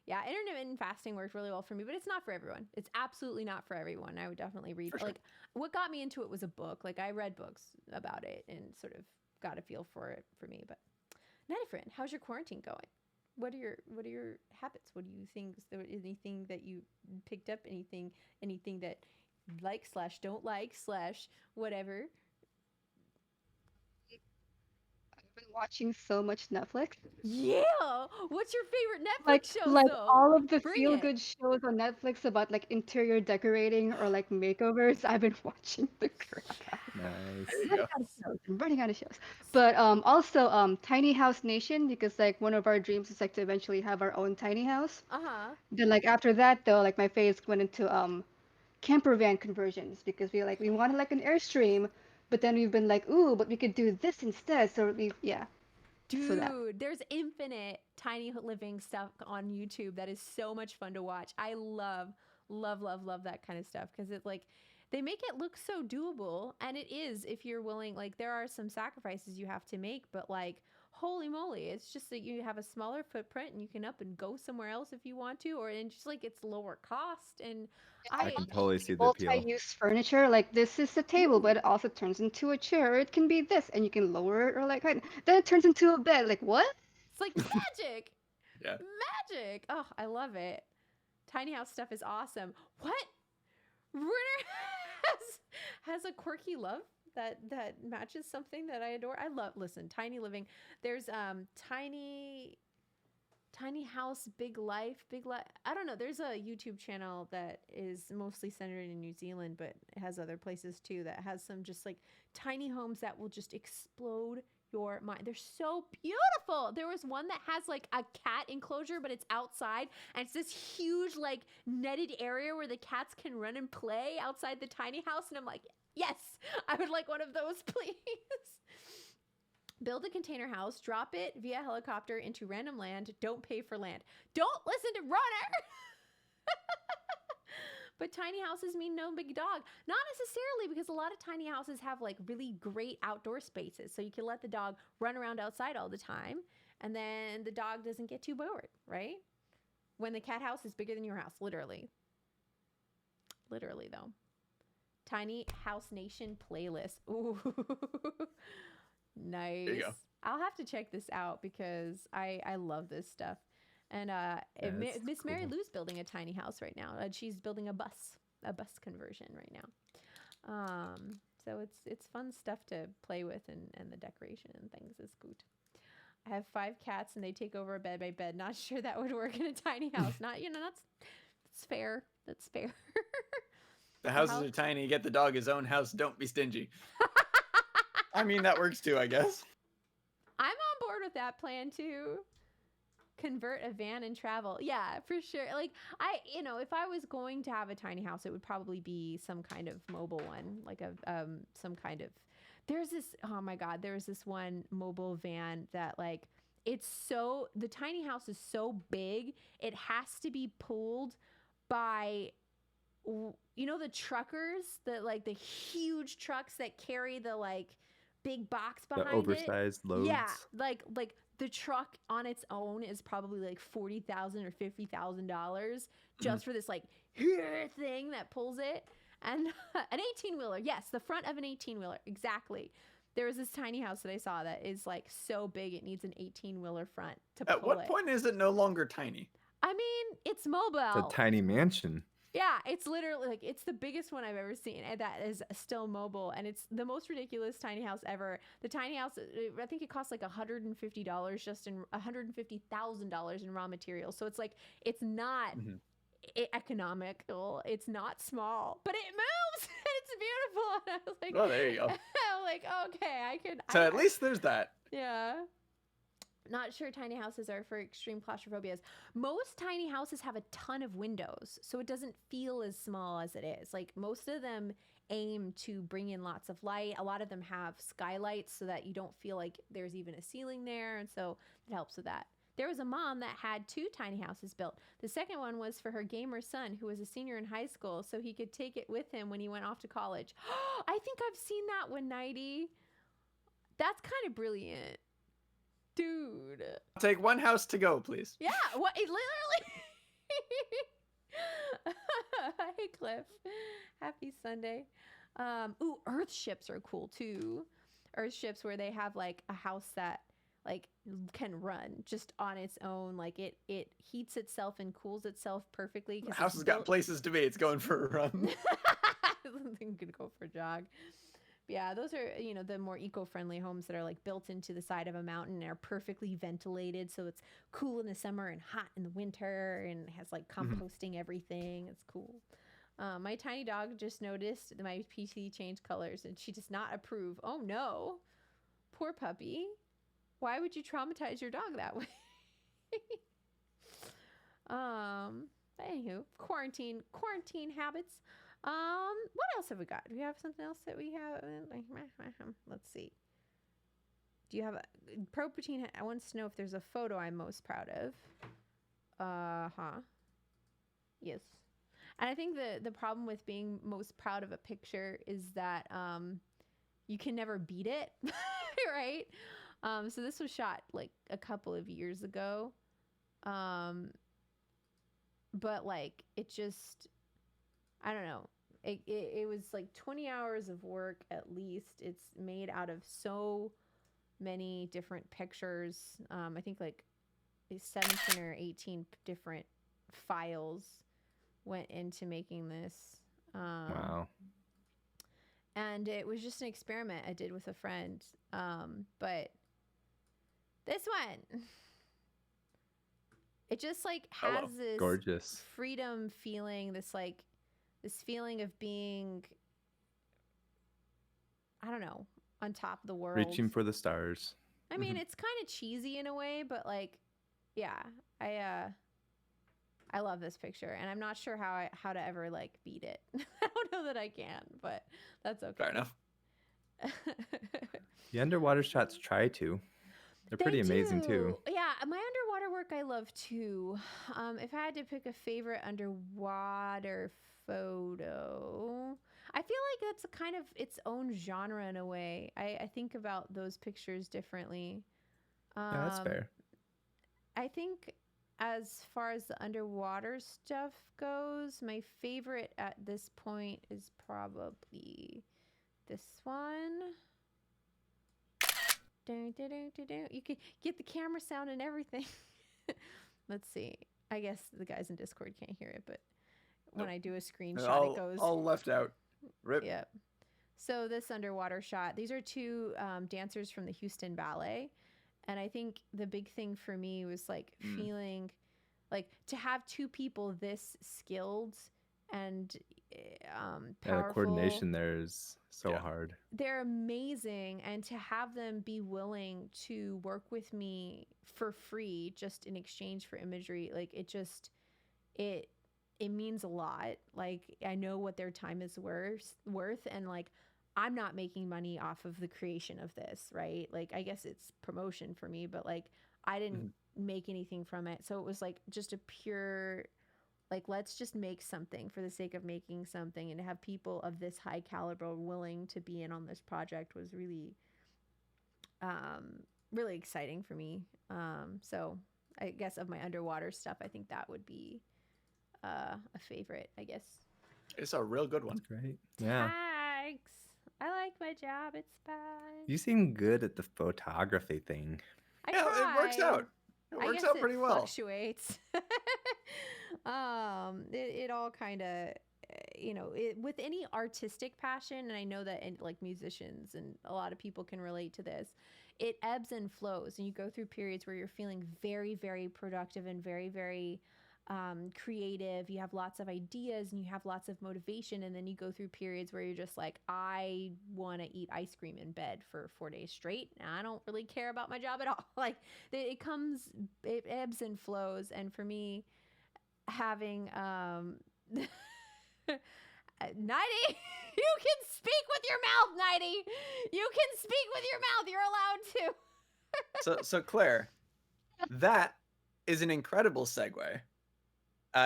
Yeah, intermittent fasting worked really well for me, but it's not for everyone. It's absolutely not for everyone. I would definitely read. For sure. Like, what got me into it was a book. Like, I read books about it and sort of got a feel for it for me. But, Night Friend, how's your quarantine going? what are your habits? What do you think? Is there anything that you picked up? Anything that you like slash don't like slash whatever? I've been watching so much Netflix. Yeah. What's your favorite Like Netflix shows like though? all of the Bring it. feel-good shows on Netflix about like interior decorating or like makeovers. I've been watching the crap out. Nice. There you Running go. out of shows. I'm running out of shows. But also Tiny House Nation because like one of our dreams is like to eventually have our own tiny house. Uh-huh. Then like after that though, like my phase went into camper van conversions because we wanted like an Airstream, but then we've been like, ooh, but we could do this instead. So we yeah, so that. Dude, there's infinite tiny living stuff on YouTube that is so much fun to watch. I love that kind of stuff because it like they make it look so doable and it is if you're willing like there are some sacrifices you have to make but like holy moly it's just that you have a smaller footprint and you can up and go somewhere else if you want to or and just like it's lower cost and I I can totally see the appeal. Multi-use furniture, like this is the table, but it also turns into a chair. Or it can be this, and you can lower it or like then it turns into a bed. Like what? it's like magic. Yeah. Magic. Oh, I love it. Tiny house stuff is awesome. What? Runner has a quirky love that matches something that I adore. I love listen, tiny living. There's tiny house, big life, big life. I don't know. There's a YouTube channel that is mostly centered in New Zealand, but it has other places too that has some just like tiny homes that will just explode your mind. They're so beautiful. There was one that has like a cat enclosure, but it's outside and it's this huge like netted area where the cats can run and play outside the tiny house. And I'm like, yes, I would like one of those, please. Build a container house, drop it via helicopter into random land. Don't pay for land. Don't listen to Runner. But tiny houses mean no big dog. Not necessarily because a lot of tiny houses have like really great outdoor spaces. So you can let the dog run around outside all the time and then the dog doesn't get too bored, right? When the cat house is bigger than your house, literally. Literally though. Tiny House Nation playlist. Ooh. Nice. There you go. I'll have to check this out because I love this stuff. And that's Miss Mary cool. Lou's building a tiny house right now. She's building a bus conversion right now. So it's fun stuff to play with and the decoration and things is good. I have 5 cats and they take over a bed by bed. Not sure that would work in a tiny house. Not that's fair. That's fair. The houses are tiny. Get the dog his own house. Don't be stingy. I mean, that works too, I guess. I'm on board with that plan too. Convert a van and travel. Yeah, for sure. Like if I was going to have a tiny house, it would probably be some kind of mobile one, like some kind of. There's this one mobile van that like the tiny house is so big, it has to be pulled by the truckers, the huge trucks that carry the like big box behind The oversized loads. Yeah, like the truck on its own is probably like $40,000 or $50,000 just for this like thing that pulls it. And an 18-wheeler, yes, the front of an 18-wheeler, exactly. There was this tiny house that I saw that is like so big it needs an 18-wheeler front to pull it. At what point is it no longer tiny? I mean, it's mobile. It's a tiny mansion. Yeah, it's literally like it's the biggest one I've ever seen, and that is still mobile, and it's the most ridiculous tiny house ever. The tiny house, I think it costs like $150 just in $150,000 in raw materials. So it's like it's not economical. It's not small, but it moves. It's beautiful. And I was like, Oh, there you go. I'm like, okay, I could. So at least there's that. Yeah. Not sure tiny houses are for extreme claustrophobias. Most tiny houses have a ton of windows, so it doesn't feel as small as it is. Like most of them aim to bring in lots of light. A lot of them have skylights so that you don't feel like there's even a ceiling there, and so it helps with that. There was a mom that had 2 tiny houses built. The second one was for her gamer son, who was a senior in high school, so he could take it with him when he went off to college. I think I've seen that one, Nighty. That's kind of brilliant. Dude. Take one house to go, please. Yeah, what? It literally. Hey, Cliff. Happy Sunday. Earth ships are cool too. Earth ships where they have like a house that like can run just on its own. Like it heats itself and cools itself perfectly The because house has got places to be. It's going for a run. I'm gonna go for a jog. But yeah, those are, you know, the more eco-friendly homes that are like built into the side of a mountain and are perfectly ventilated, so it's cool in the summer and hot in the winter, and has like composting everything. It's cool. My tiny dog just noticed that my PC changed colors, and she does not approve. Oh no, poor puppy. Why would you traumatize your dog that way? But anywho, quarantine habits. What else have we got? Do we have something else that we have? Let's see. Do you have a Protein? I want to know if there's a photo I'm most proud of. Yes. And I think the problem with being most proud of a picture is that you can never beat it, right? So this was shot like a couple of years ago. But like it just, I don't know. It was like 20 hours of work at least. It's made out of so many different pictures. I think like 17 or 18 different files went into making this. Wow. And it was just an experiment I did with a friend. But this one, it just like has this Gorgeous. freedom feeling, this feeling of being, I don't know, on top of the world. Reaching for the stars. I mean, it's kind of cheesy in a way, but like, yeah, I love this picture, and I'm not sure how to ever like beat it. I don't know that I can, but that's okay. Fair enough. The underwater shots try to. They're pretty amazing too. Yeah, my underwater work I love too. If I had to pick a favorite underwater photo, I feel like that's a kind of its own genre in a way. I think about those pictures differently. Yeah, that's fair. I think as far as the underwater stuff goes, my favorite at this point is probably this one. You can get the camera sound and everything. Let's see. I guess the guys in Discord can't hear it, but when I do a screenshot, it goes all left out. Rip. Yep. So this underwater shot, these are two dancers from the Houston Ballet. And I think the big thing for me was like feeling like to have two people this skilled and powerful. The coordination there is so hard. They're amazing, and to have them be willing to work with me for free just in exchange for imagery, like it means a lot. Like I know what their time is worth, and like I'm not making money off of the creation of this, right? Like I guess it's promotion for me, but like I didn't make anything from it. So it was like just a pure, like, let's just make something for the sake of making something, and to have people of this high caliber willing to be in on this project was really, really exciting for me. So I guess of my underwater stuff, I think that would be a favorite, I guess. It's a real good one. That's great. Yeah. Thanks. I like my job. It's fun. You seem good at the photography thing. It works out. It works out pretty well. Fluctuates. It all kind of, you know, with any artistic passion, and I know that in like musicians and a lot of people can relate to this, it ebbs and flows, and you go through periods where you're feeling very, very productive and very, very creative. You have lots of ideas and you have lots of motivation, and then you go through periods where you're just like, I want to eat ice cream in bed for 4 days straight, and I don't really care about my job at all. Like it ebbs and flows, and for me, having Nighty, you can speak with your mouth, Nighty. You can speak with your mouth. You're allowed to. So Claire, that is an incredible segue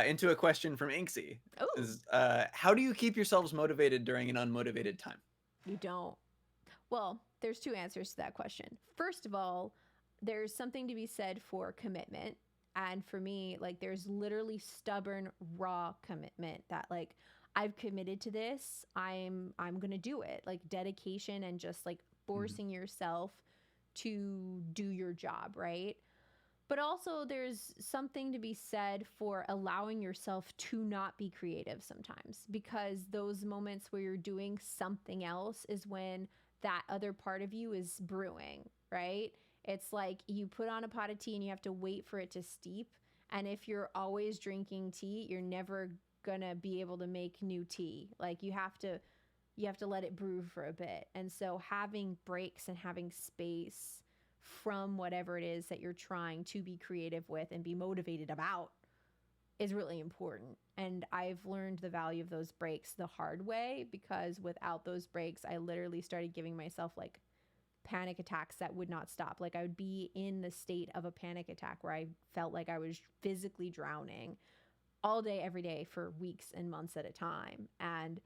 into a question from Inksy. How do you keep yourselves motivated during an unmotivated time? You don't. Well, there's two answers to that question. First of all, there's something to be said for commitment. And for me, like there's literally stubborn, raw commitment that like I've committed to this. I'm going to do it. Like dedication and just like forcing yourself to do your job, right? But also, there's something to be said for allowing yourself to not be creative sometimes, because those moments where you're doing something else is when that other part of you is brewing, right? It's like you put on a pot of tea and you have to wait for it to steep. And if you're always drinking tea, you're never gonna be able to make new tea. Like you have to let it brew for a bit. And so having breaks and having space from whatever it is that you're trying to be creative with and be motivated about is really important. And I've learned the value of those breaks the hard way, because without those breaks, I literally started giving myself like panic attacks that would not stop. Like I would be in the state of a panic attack where I felt like I was physically drowning all day, every day for weeks and months at a time. And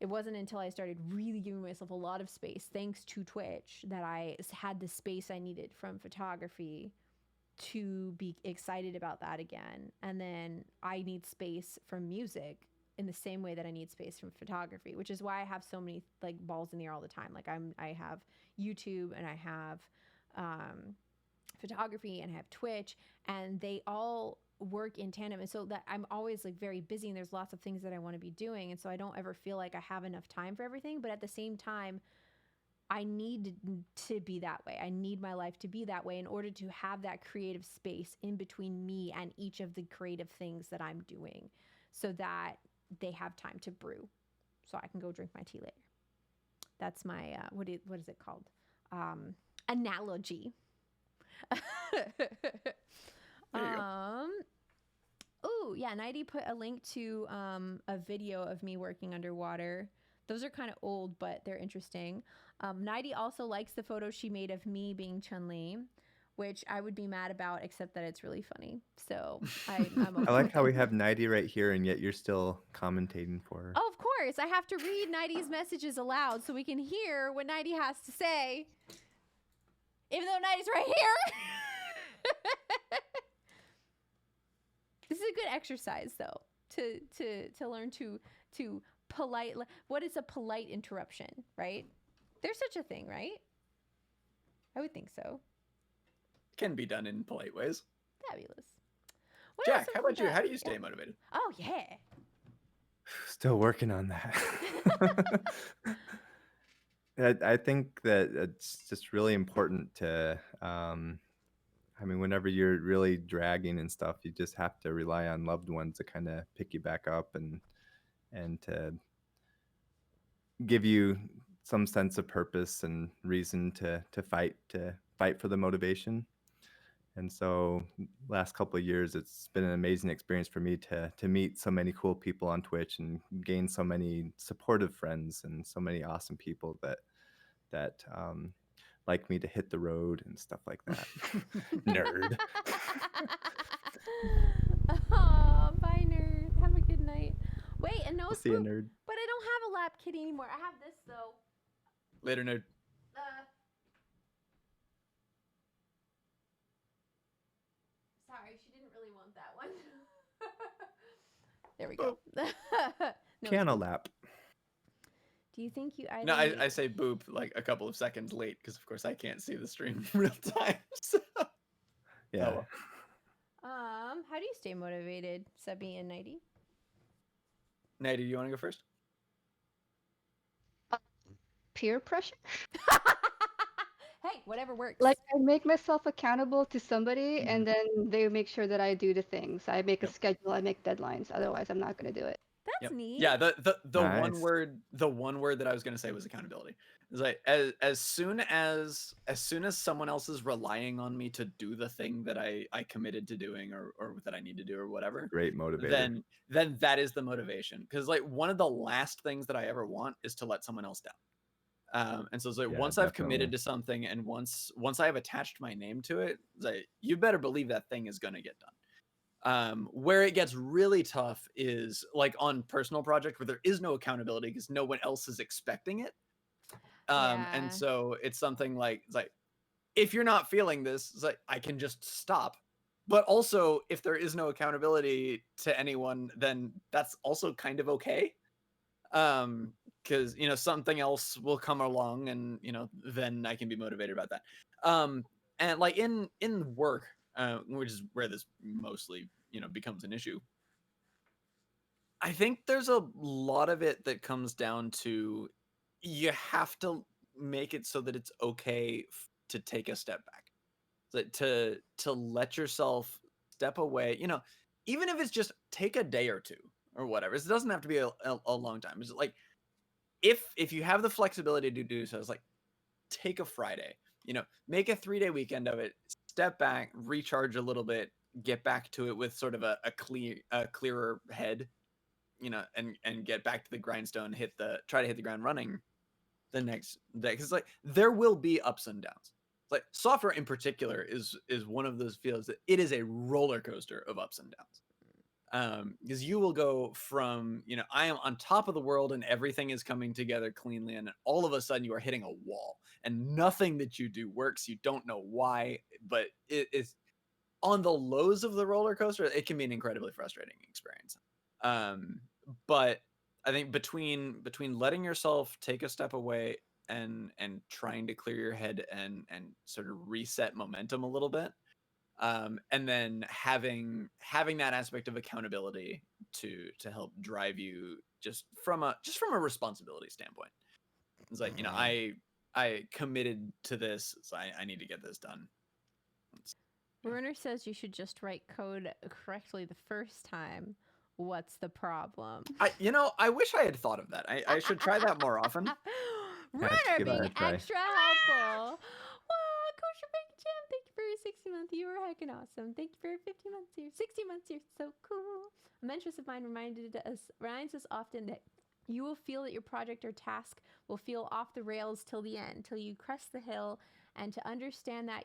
it wasn't until I started really giving myself a lot of space, thanks to Twitch, that I had the space I needed from photography to be excited about that again. And then I need space from music in the same way that I need space from photography, which is why I have so many like balls in the air all the time. Like I have YouTube and I have photography and I have Twitch, and they all work in tandem. And so that I'm always like very busy and there's lots of things that I want to be doing. And so I don't ever feel like I have enough time for everything. But at the same time, I need to be that way. I need my life to be that way in order to have that creative space in between me and each of the creative things that I'm doing, so that they have time to brew so I can go drink my tea later. That's my, what is it called? Analogy. There you go. Oh, yeah, Nighty put a link to a video of me working underwater. Those are kind of old, but they're interesting. Nighty also likes the photo she made of me being Chun-Li, which I would be mad about, except that it's really funny. So I'm okay I like with how it. we have Nighty right here, and yet you're still commentating for her. Oh, of course. I have to read Nighty's messages aloud so we can hear what Nighty has to say, even though Nighty's right here. This is a good exercise, though, to learn to polite. What is a polite interruption, right? There's such a thing, right? I would think so. Can be done in polite ways. Fabulous. What Jack, else how have we about you? got? How do you stay motivated? Oh, yeah. Still working on that. I think that it's just really important to, I mean, whenever you're really dragging and stuff, you just have to rely on loved ones to kind of pick you back up and to give you some sense of purpose and reason to fight for the motivation. And so last couple of years, it's been an amazing experience for me to meet so many cool people on Twitch and gain so many supportive friends and so many awesome people that like me to hit the road and stuff like that. Nerd. Oh, bye, nerd. Have a good night. Wait, and no I'll see you, spook. nerd. But I don't have a lap kitty anymore. I have this, though. Later, nerd. Sorry, she didn't really want that one. There we go. No Piano spook. lap. Do you think you either... No, I say boop like a couple of seconds late because, of course, I can't see the stream in real time. So. Yeah. Oh, well. How do you stay motivated, Subby and Nighty? Nighty, do you want to go first? Peer pressure? Hey, whatever works. Like, I make myself accountable to somebody, and then they make sure that I do the things. I make a Yep. schedule, I make deadlines. Otherwise, I'm not going to do it. That's neat. Yeah, the one Nice. word that I was gonna say was accountability. It's like as soon as someone else is relying on me to do the thing that I committed to doing or that I need to do or whatever, Great motivator. then that is the motivation. Because like one of the last things that I ever want is to let someone else down. And so it's like Yeah, once I've committed definitely. to something and once I have attached my name to it, it's like you better believe that thing is gonna get done. Where it gets really tough is like on personal project where there is no accountability because no one else is expecting it. Yeah. And so it's something like if you're not feeling this, it's like I can just stop. But also, if there is no accountability to anyone, then that's also kind of okay. because something else will come along, and then I can be motivated about that. And like in work, which is where this mostly becomes an issue. I think there's a lot of it that comes down to you have to make it so that it's okay to take a step back, to let yourself step away. Even if it's just take a day or two or whatever. It doesn't have to be a long time. It's like if you have the flexibility to do so, it's like take a Friday. Make a 3-day weekend of it. Step back, recharge a little bit, get back to it with sort of a clearer head. And get back to the grindstone, try to hit the ground running the next day. Because like there will be ups and downs. Like software in particular is one of those fields that it is a roller coaster of ups and downs. Because you will go from I am on top of the world and everything is coming together cleanly, and all of a sudden you are hitting a wall and nothing that you do works. You don't know why, but it is on the lows of the roller coaster. It can be an incredibly frustrating experience. But I think between letting yourself take a step away and trying to clear your head and sort of reset momentum a little bit, and then having that aspect of accountability to help drive you just from a responsibility standpoint. It's like I committed to this, so I need to get this done. Werner says you should just write code correctly the first time. What's the problem? I wish I had thought of that. I should try that more often. Werner give that being a try. extra helpful. Wow, Kosher Bacon Jam, thank you for your 60 month. You are heckin' awesome. Thank you for your 50 months here. 60 months here. So cool. A mentress of mine reminds us often that you will feel that your project or task will feel off the rails till the end, till you crest the hill, and to understand that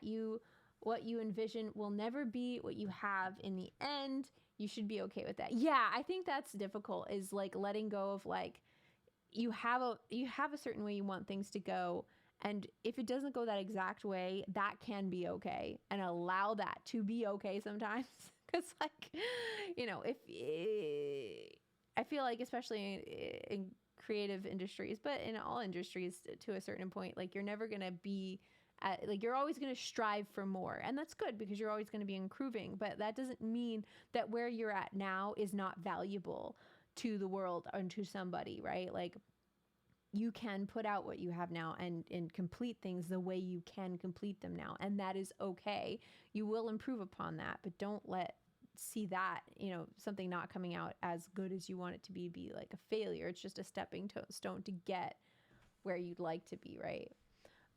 what you envision will never be what you have in the end. You should be okay with that. Yeah, I think that's difficult, is like letting go of like you have a certain way you want things to go, and if it doesn't go that exact way, that can be okay, and allow that to be okay sometimes. Because like if I feel like especially in creative industries, but in all industries to a certain point, like you're never gonna be like you're always going to strive for more, and that's good because you're always going to be improving, but that doesn't mean that where you're at now is not valuable to the world or to somebody, right? Like you can put out what you have now and complete things the way you can complete them now, and that is okay. You will improve upon that, but don't see that something not coming out as good as you want it to be like a failure. It's just a stepping stone to get where you'd like to be, right?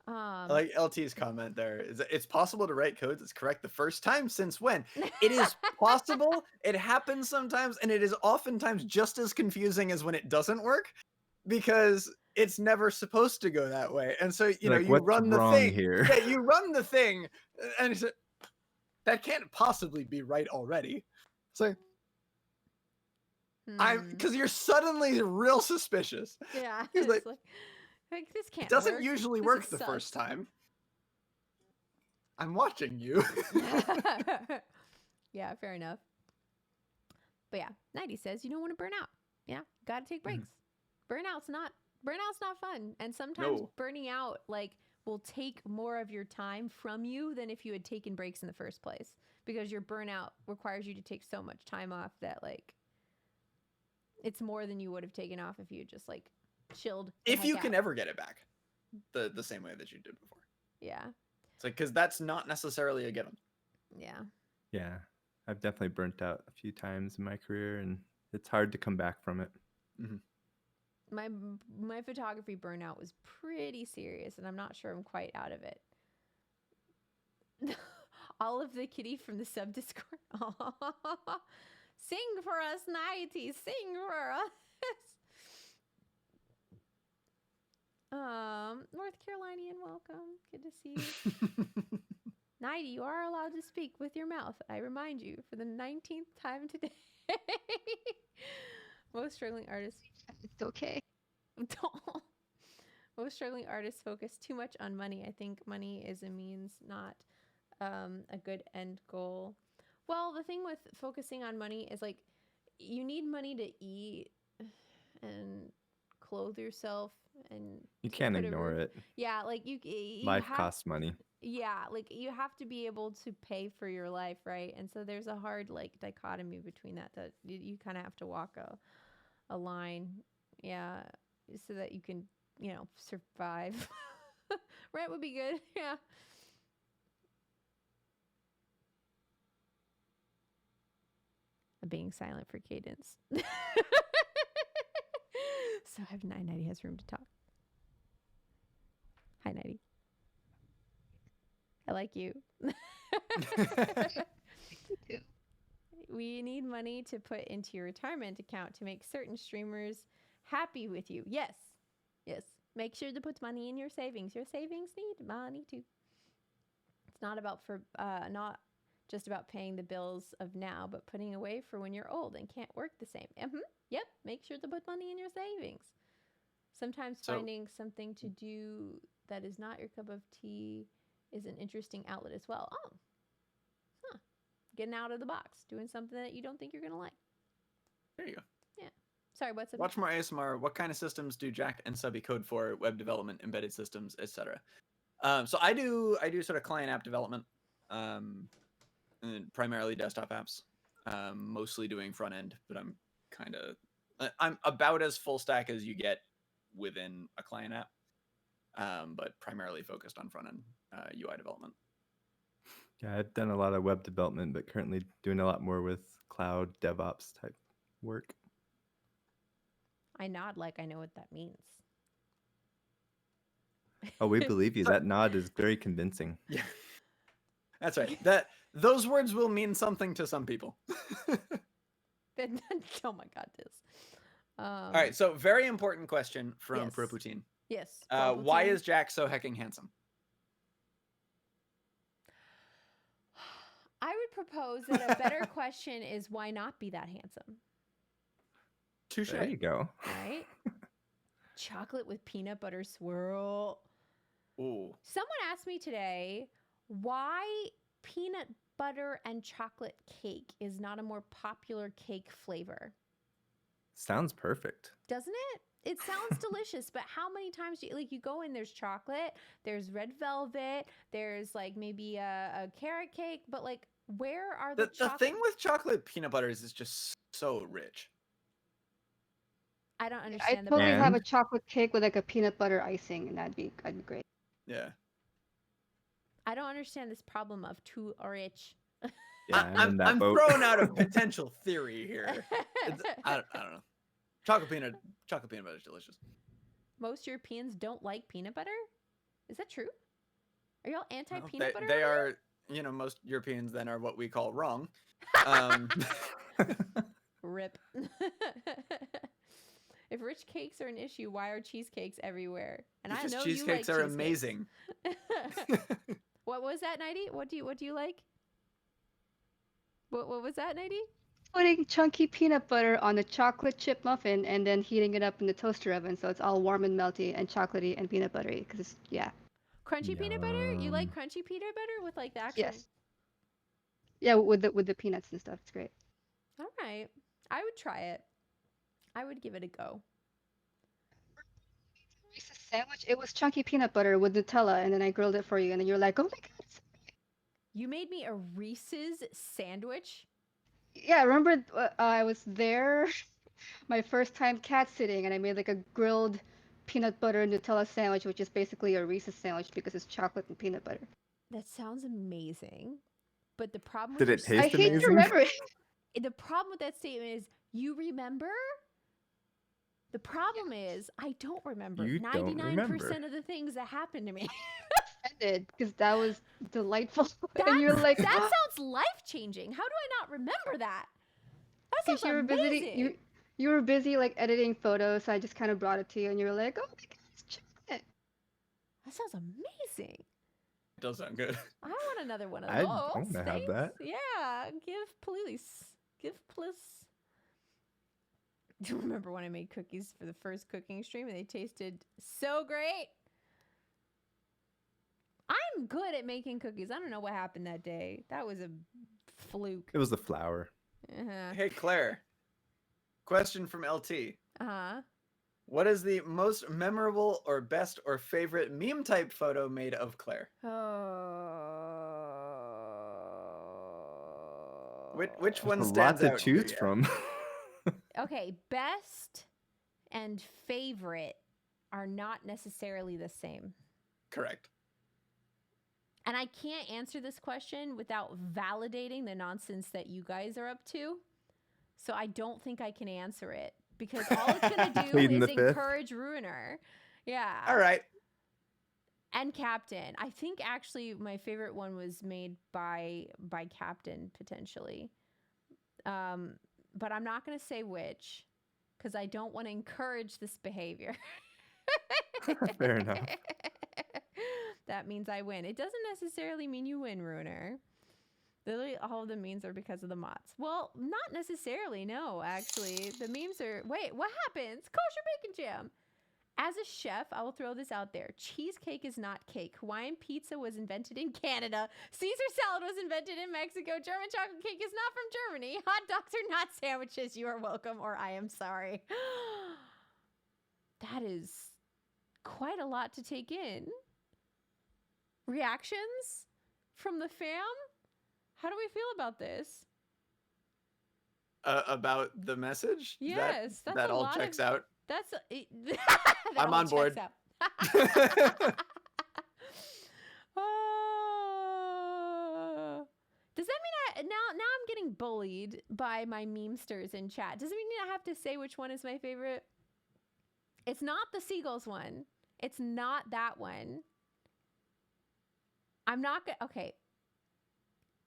I like LT's comment there. It's possible to write codes that's correct the first time. Since when? It is possible. It happens sometimes, and it is oftentimes just as confusing as when it doesn't work, because it's never supposed to go that way. And so you what's run the wrong thing. here? Yeah, you run the thing, and it's that can't possibly be right already. So because you're suddenly real suspicious. Yeah, He's it's like this can't. It doesn't work. usually This work is the sus. first time. I'm watching you. Yeah, fair enough. But yeah, 90 says you don't want to burn out. Yeah, gotta take breaks. Burnout's not fun, and sometimes burning out like will take more of your time from you than if you had taken breaks in the first place, because your burnout requires you to take so much time off that like it's more than you would have taken off if you just like chilled. If you can ever get it back the same way that you did before. Yeah. It's like, because that's not necessarily a given. Yeah. Yeah, I've definitely burnt out a few times in my career, and it's hard to come back from it. Mm-hmm. My photography burnout was pretty serious, and I'm not sure I'm quite out of it. All of the kitty from the sub Discord. Sing for us, Nighty. Sing for us. North Carolinian, welcome. Good to see you. Nighty, you are allowed to speak with your mouth. I remind you for the 19th time today. Most struggling artists. It's okay. Most struggling artists focus too much on money. I think money is a means, not a good end goal. Well, the thing with focusing on money is like you need money to eat and clothe yourself and You to can't put a ignore roof. it. Yeah, like you Life have costs money. yeah, like you have to be able to pay for your life, right? And so there's a hard like dichotomy between that you kind of have to walk a line, yeah, so that you can, survive. Rent would be good. Yeah. I'm being silent for Cadence. So I have 990 has room to talk. Hi, 90. I like you. too. We need money to put into your retirement account to make certain streamers happy with you. Yes. Yes. Make sure to put money in your savings. Your savings need money too. It's not just about paying the bills of now, but putting away for when you're old and can't work the same. Yep. Make sure to put money in your savings. Sometimes So- finding something to do that is not your cup of tea is an interesting outlet as well. Oh, huh. Getting out of the box, doing something that you don't think you're going to like. There you go. Sorry, what's up? Watch more ASMR. What kind of systems do Jack and Subby code for? Web development, embedded systems, etc. So I do sort of client app development, and primarily desktop apps. Mostly doing front end, but I'm about as full stack as you get within a client app, but primarily focused on front end UI development. Yeah, I've done a lot of web development, but currently doing a lot more with cloud DevOps type work. I nod like I know what that means. Oh, we believe you. That nod is very convincing. Yeah, that's right. Those words will mean something to some people. Oh my god, this. All right, so very important question from Yes. Proputine. Yes. Why is Jack so hecking handsome? I would propose that a better question is why not be that handsome, Touche. There you go. right? Chocolate with peanut butter swirl. Ooh. Someone asked me today why peanut butter and chocolate cake is not a more popular cake flavor. Sounds perfect. Doesn't it? It sounds delicious, but how many times do you go in, there's chocolate, there's red velvet, there's like maybe a carrot cake, but like where are the The thing with chocolate peanut butter is it's just so rich. I don't I understand the totally have And- a chocolate cake with like a peanut butter icing, and that'd be great. Yeah. I don't understand this problem of too rich. Yeah, I'm in that I'm boat. throwing out a potential theory here. I don't know. Chocolate peanut butter is delicious. Most Europeans don't like peanut butter? Is that true? Are y'all anti Well, peanut butter? they over are, most Europeans then are what we call wrong. Um, there? Rip. If rich cakes are an issue, why are cheesecakes everywhere? And because I know cheesecakes you are like amazing. What was that, Nighty? What do you like? What was that, Nighty? Putting chunky peanut butter on a chocolate chip muffin and then heating it up in the toaster oven so it's all warm and melty and chocolatey and peanut buttery. Because it's, yeah. Crunchy peanut butter? You like Yum. crunchy peanut butter with like the actual? Yes. Yeah, with the peanuts and stuff. It's great. All right. I would try it. I would give it a go. Reese's sandwich. It was chunky peanut butter with Nutella, and then I grilled it for you, and then you're like, "Oh my god!" You made me a Reese's sandwich? Yeah, remember I was there, my first time cat sitting, and I made like a grilled peanut butter Nutella sandwich, which is basically a Reese's sandwich because it's chocolate and peanut butter. That sounds amazing. But the problem Did with it your I taste hate to amazing? remember it. the problem with that statement is you remember. The problem is I don't remember You don't 99% remember. of the things that happened to me. Ended because that was delightful, That, and you're like, that sounds life changing. How do I not remember that? That because sounds you were busy, amazing. you were busy like editing photos, so I just kind of brought it to you, and you were like, "Oh my god, it's chocolate." That sounds amazing. It does sound good. I want another one of I those. wanna have Thanks. that. Yeah, give please. Do you remember when I made cookies for the first cooking stream and they tasted so great? I'm good at making cookies. I don't know what happened that day. That was a fluke. It was the flour. Uh-huh. Hey Claire, question from LT. Uh-huh. What is the most memorable or best or favorite meme type photo made of Claire? Which There's one a lot stands to out for choose you? from. Okay, best and favorite are not necessarily the same. Correct. And I can't answer this question without validating the nonsense that you guys are up to. So I don't think I can answer it because all it's going to do Pleading is the fifth. encourage Ruiner. Yeah. All right. And Captain. I think actually my favorite one was made by Captain potentially. But I'm not going to say which because I don't want to encourage this behavior. Fair enough. That means I win. It doesn't necessarily mean you win, Ruiner. Literally, all of the memes are because of the mods. Well, not necessarily. No, actually, the memes are. Wait, what happens? Kosher bacon jam. As a chef, I will throw this out there. Cheesecake is not cake. Hawaiian pizza was invented in Canada. Caesar salad was invented in Mexico. German chocolate cake is not from Germany. Hot dogs are not sandwiches. You are welcome, or I am sorry. That is quite a lot to take in. Reactions from the fam? How do we feel about this? About the message? Yes, that's that a all lot checks of- out. That's that I'm all on board. checks out. Does that mean now I'm getting bullied by my memesters in chat? Does it mean I have to say which one is my favorite? It's not the seagulls one. It's not that one. I'm not gonna. Okay.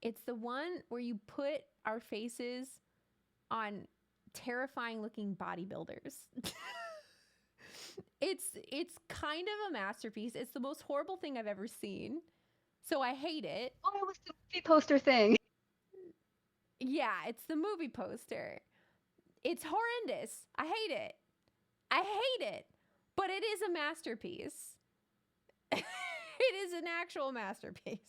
It's the one where you put our faces on terrifying looking bodybuilders. It's kind of a masterpiece. It's the most horrible thing I've ever seen. So I hate it. Oh, it was the movie poster thing. Yeah, it's the movie poster. It's horrendous. I hate it. I hate it. But it is a masterpiece. It is an actual masterpiece.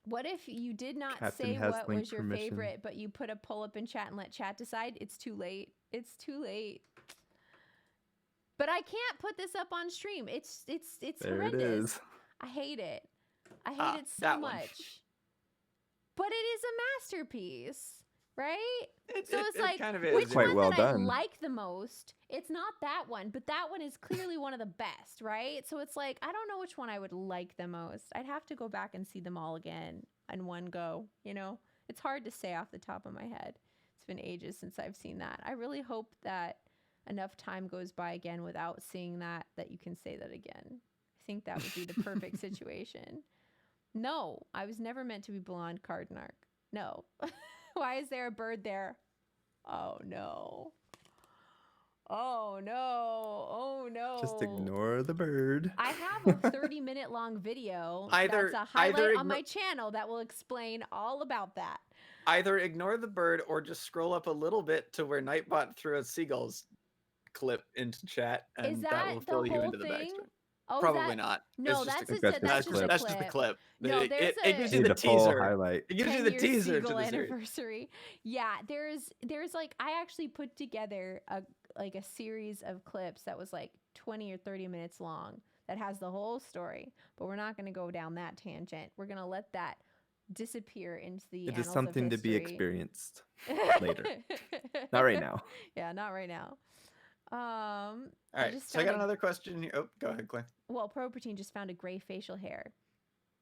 What if you did not Captain say has what link was your permission. favorite, but you put a poll up in chat and let chat decide? It's too late. It's too late. But I can't put this up on stream. It's There horrendous. it is. I hate it. I hate it so that one. much. But it is a masterpiece, right? It Like, kind of is. which Quite one well that I done. like the most? It's not that one, but that one is clearly one of the best, right? So it's like, I don't know which one I would like the most. I'd have to go back and see them all again in one go, you know? It's hard to say off the top of my head. It's been ages since I've seen that. I really hope that enough time goes by again without seeing that you can say that again. I think that would be the perfect situation. No, I was never meant to be blonde, Cardinarch. No. Why is there a bird there? Oh no. Oh no. Oh no. Just ignore the bird. I have a 30-minute long video Either- that's a highlight either on my channel that will explain all about that. Either ignore the bird or just scroll up a little bit to where Nightbot threw a seagulls clip into chat, and Is that that will the fill you whole into the thing? backstory. Oh, Probably not. No, It's just that's a, just That's a, just that's a just a clip. that's just a clip. No, it, there's it gives you See the the full teaser. highlight. It gives you 10 the year teaser to Seagull the series. anniversary. Yeah, there's like I actually put together a series of clips that was like 20 or 30 minutes long that has the whole story. But we're not going to go down that tangent. We're going to let that disappear into the It annals is something of to be history. experienced later. Not right now. Yeah, not right now. All right, just so I got found a- another question here. Oh, go ahead, Clay. Well, Propertine just found a gray facial hair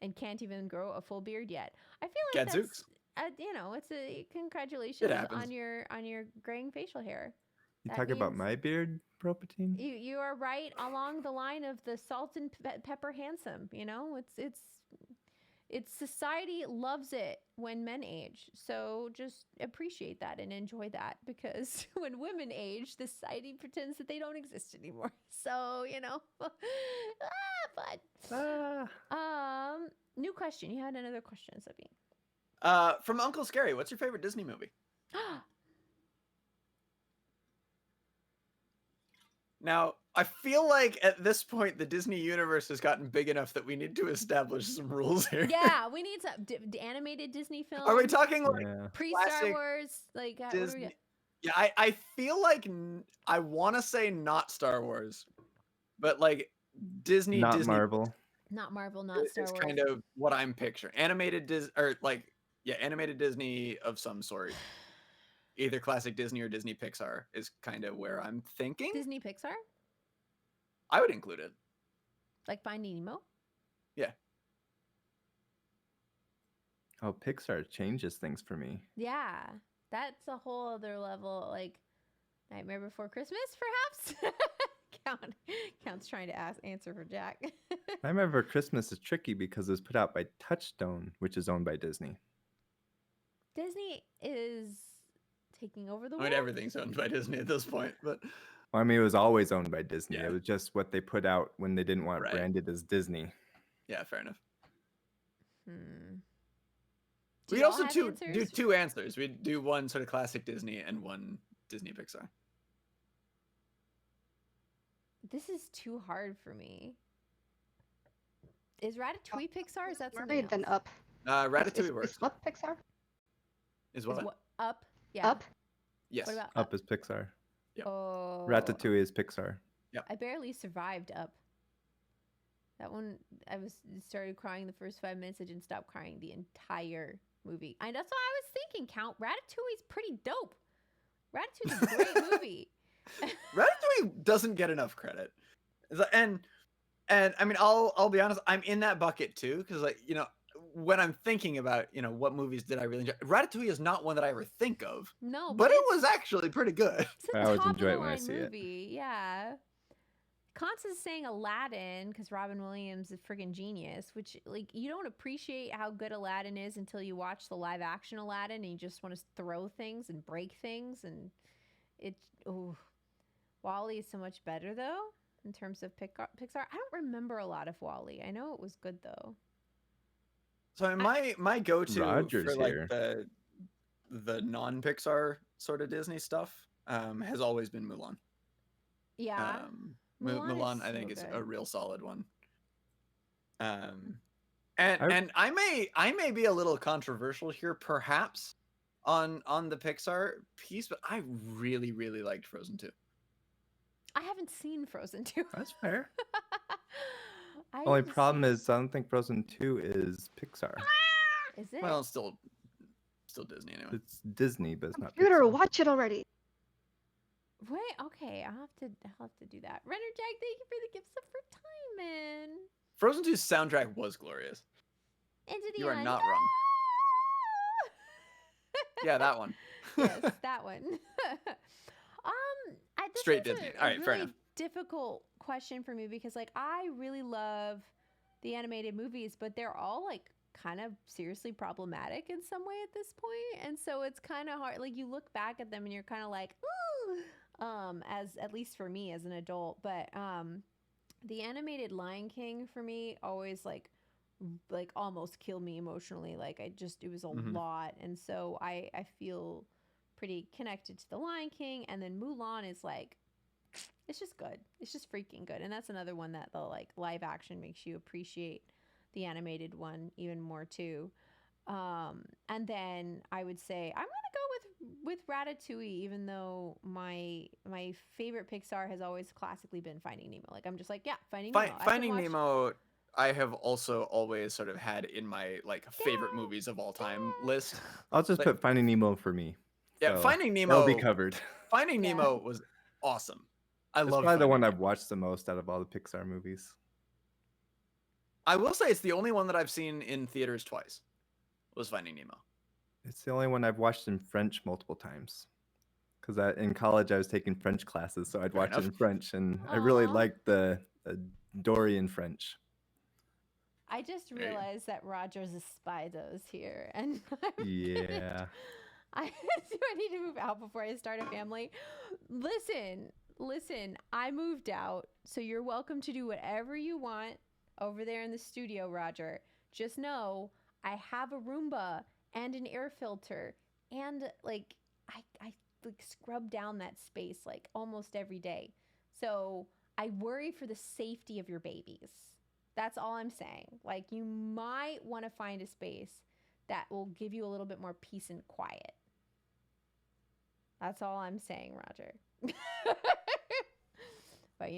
and can't even grow a full beard yet. I feel like Gadzooks. that's, you know, it's a congratulations happens. on your graying facial hair. You That talk about means- my beard, Propatine? You are right along the line of the salt and pepper handsome. You know, it's society loves it when men age. So just appreciate that and enjoy that, because when women age, the society pretends that they don't exist anymore. So, you know, fun. New question. You had another question, Sophie. From Uncle Scary, what's your favorite Disney movie? Now, I feel like at this point, the Disney universe has gotten big enough that we need to establish some rules here. Yeah, we need some animated Disney films. Are we talking like Yeah. pre-Star classic Wars? Like, what do we Disney? get? Yeah, I feel like I want to say not Star Wars, but like Disney Not Marvel. Not Marvel, not Star is Wars. kind of what I'm picturing. Animated Disney, or like, yeah, animated Disney of some sort. Either classic Disney or Disney Pixar is kind of where I'm thinking. Disney Pixar? I would include it. Like Finding Nemo? Yeah. Oh, Pixar changes things for me. Yeah. That's a whole other level. Like Nightmare Before Christmas, perhaps? Count's trying to answer for Jack. Nightmare Before Christmas is tricky because it was put out by Touchstone, which is owned by Disney. Disney is taking over the I world. mean, everything's owned by Disney at this point, but Well, I mean, it was always owned by Disney. Yeah. It was just what they put out when they didn't want it Right. branded as Disney. yeah, fair enough. Do We y'all also have do answers? two answers. We do one sort of classic Disney and one Disney Pixar. This is too hard for me. Is Ratatouille Pixar? Is that something Mermaid, else? then Up. Ratatouille Is works. what Pixar? Is Is what? what? Up? Yeah. Up. Yes. What about Up is Pixar. Yep. Oh. Ratatouille is Pixar. I barely survived Up. That one, I started crying the first 5 minutes. I didn't stop crying the entire movie. And that's what I was thinking. Count Ratatouille's pretty dope. Ratatouille's a great movie. Ratatouille doesn't get enough credit, and I mean, I'll be honest, I'm in that bucket too, because like, you know, when I'm thinking about, you know, what movies did I really enjoy, Ratatouille is not one that I ever think of, No, but it it's- was actually pretty good. It's a I always top enjoy of it the when I line see it. movie. Yeah. Constance is saying Aladdin because Robin Williams is freaking genius, which like you don't appreciate how good Aladdin is until you watch the live action Aladdin and you just want to throw things and break things and Wall-E is so much better though in terms of Pixar. I don't remember a lot of Wall-E. I know it was good though. So my go-to Roger's for like here. the non-Pixar sort of Disney stuff has always been Mulan. Yeah. Mulan is I think so is a good. real solid one. And I- I may be a little controversial here, perhaps, on the Pixar piece, but I really liked Frozen 2. I haven't seen Frozen 2. That's fair. I Only just- problem is I don't think Frozen 2 is Pixar. Is it? Well, it's still Disney anyway. It's Disney, but it's not Computer, Pixar. watch it already. Wait, okay, I'll have to do that. Renner Jack, thank you for the gifts up for time, man. Frozen 2's soundtrack was glorious. Into the You are end. not wrong. Yeah, that one. Yes, that one. This Straight one's Disney. a All right, fair really enough. difficult question for me because like I really love the animated movies, but they're all like kind of seriously problematic in some way at this point, and so it's kind of hard. Like you look back at them and you're kind of like, ooh, as at least for me as an adult, but the animated Lion King for me always like almost killed me emotionally. Like it was a lot, and so I feel pretty connected to the Lion King, and then Mulan is like, it's just good. It's just freaking good, and that's another one that the like live action makes you appreciate the animated one even more too. And then I would say I'm gonna go with Ratatouille, even though my favorite Pixar has always classically been Finding Nemo. Like I'm just like, yeah, Finding Nemo. I can Finding watch- Nemo, I have also always sort of had in my like favorite movies of all time list. I'll just Like- put Finding Nemo for me. Yeah, So Finding That'll Nemo. be covered. Finding Yeah. Nemo was awesome. I It's love probably the Finding one Nemo. I've watched the most out of all the Pixar movies. I will say it's the only one that I've seen in theaters twice. Was Finding Nemo. It's the only one I've watched in French multiple times. Because in college I was taking French classes, so I'd Fair watch enough. it in French, and I really Aw. liked the Dory in French. I just There you go. realized that Roger's a Spidos here, and Yeah. I do I need to move out before I start a family? Listen, I moved out, so you're welcome to do whatever you want over there in the studio, Roger. Just know I have a Roomba and an air filter, and like I like scrub down that space like almost every day. So I worry for the safety of your babies. That's all I'm saying. Like you might want to find a space that will give you a little bit more peace and quiet. That's all I'm saying, Roger. But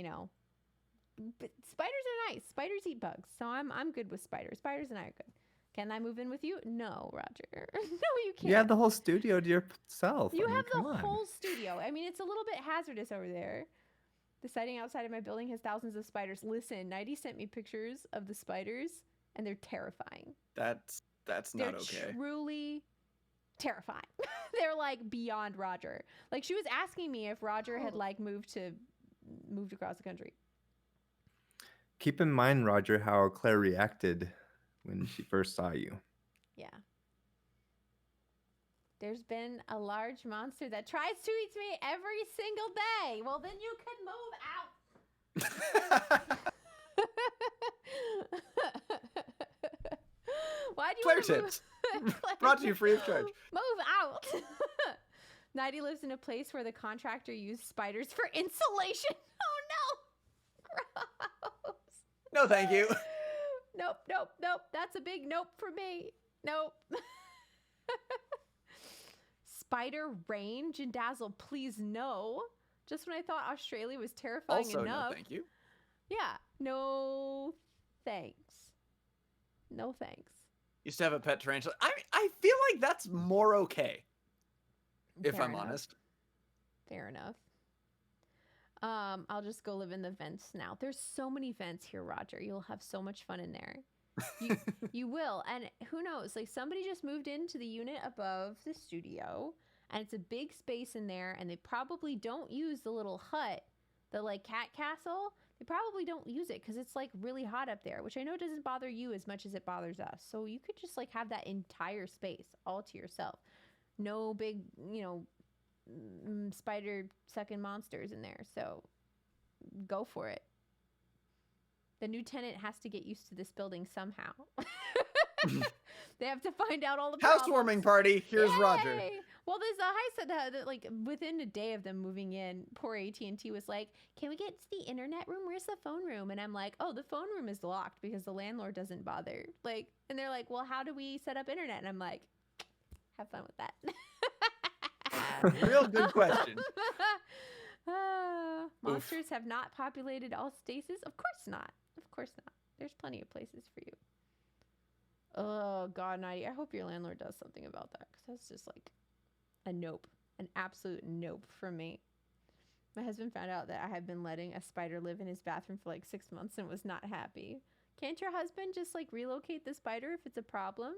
but spiders are nice. Spiders eat bugs, so I'm good with spiders. Spiders and I are good. Can I move in with you? No, Roger. No, you can't. You have the whole studio to yourself. You I mean, have come the on. whole studio. I mean, it's a little bit hazardous over there. The siding outside of my building has thousands of spiders. Listen, Nighty sent me pictures of the spiders, and they're terrifying. That's not They're okay. truly terrifying. They're like beyond Roger. Like she was asking me if Roger had like moved across the country. Keep in mind, Roger, how Claire reacted when she first saw you. Yeah. There's been a large monster that tries to eat me every single day. Well, then you can move out. Why do you Claire want to tips. move? Brought to you free of charge. Move out. Nighty lives in a place where the contractor used spiders for insulation. Oh no. Gross. No, thank you. Nope. That's a big nope for me. Nope. Spider rain, Jindazzle, please no. Just when I thought Australia was terrifying Also, enough. no, thank you. Yeah, no thanks. No thanks. Used to have a pet tarantula. I feel like that's more okay, if Fair I'm enough. honest. Fair enough. I'll just go live in the vents now. There's so many vents here, Roger. You'll have so much fun in there. You will. And who knows? Like somebody just moved into the unit above the studio and it's a big space in there and they probably don't use the little hut, the like cat castle. They probably don't use it because it's like really hot up there, which I know doesn't bother you as much as it bothers us. So you could just like have that entire space all to yourself. No big, spider sucking monsters in there. So go for it. The new tenant has to get used to this building somehow. They have to find out all the Housewarming party. Here's Roger. Yay! Well, there's a high said that like within a day of them moving in, poor AT&T was like, "Can we get to the internet room? Where's the phone room?" And I'm like, "Oh, the phone room is locked because the landlord doesn't bother." Like, and they're like, "Well, how do we set up internet?" And I'm like, "Have fun with that." Real good question. Monsters have not populated all spaces? Of course not. Of course not. There's plenty of places for you. Oh, God, Nighty. I hope your landlord does something about that because that's just like a nope. An absolute nope from me. My husband found out that I had been letting a spider live in his bathroom for like 6 months and was not happy. Can't your husband just like relocate the spider if it's a problem?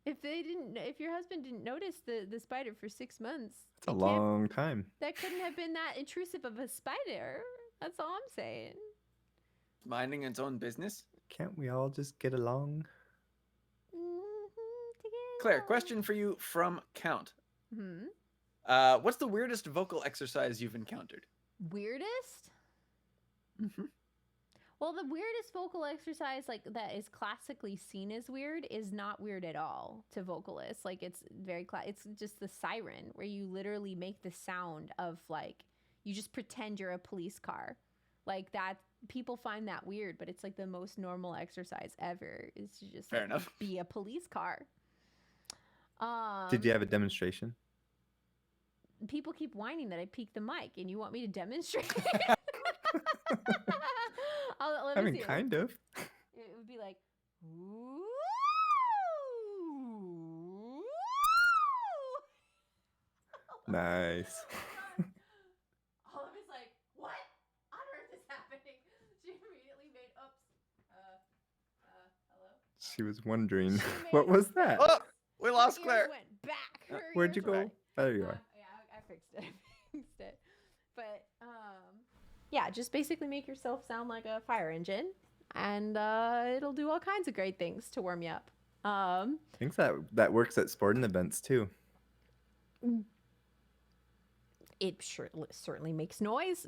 If your husband didn't notice the spider for 6 months, It's a long time. that couldn't have been that intrusive of a spider. That's all I'm saying. Minding its own business. Can't we all just get along? Claire, question for you from Count. Hmm. What's the weirdest vocal exercise you've encountered? Weirdest? Mm-hmm. Well, the weirdest vocal exercise like that is classically seen as weird is not weird at all to vocalists. Like it's very it's just the siren where you literally make the sound of like you just pretend you're a police car. Like that people find that weird, but it's like the most normal exercise ever is to just Fair like, enough. be a police car. Did you have a demonstration? People keep whining that I peaked the mic and you want me to demonstrate? Let I me mean, see. kind of. It would be like, ooh. Nice. Oliver's like, what on earth is happening? She immediately made, hello? She was wondering, She what made was that? Oh, we lost Her ears Claire. went back. Her Where'd you ears went go? There you are. Yeah, I fixed it. I fixed it. But yeah, just basically make yourself sound like a fire engine, and it'll do all kinds of great things to warm you up. I think that works at sporting events too. It certainly makes noise.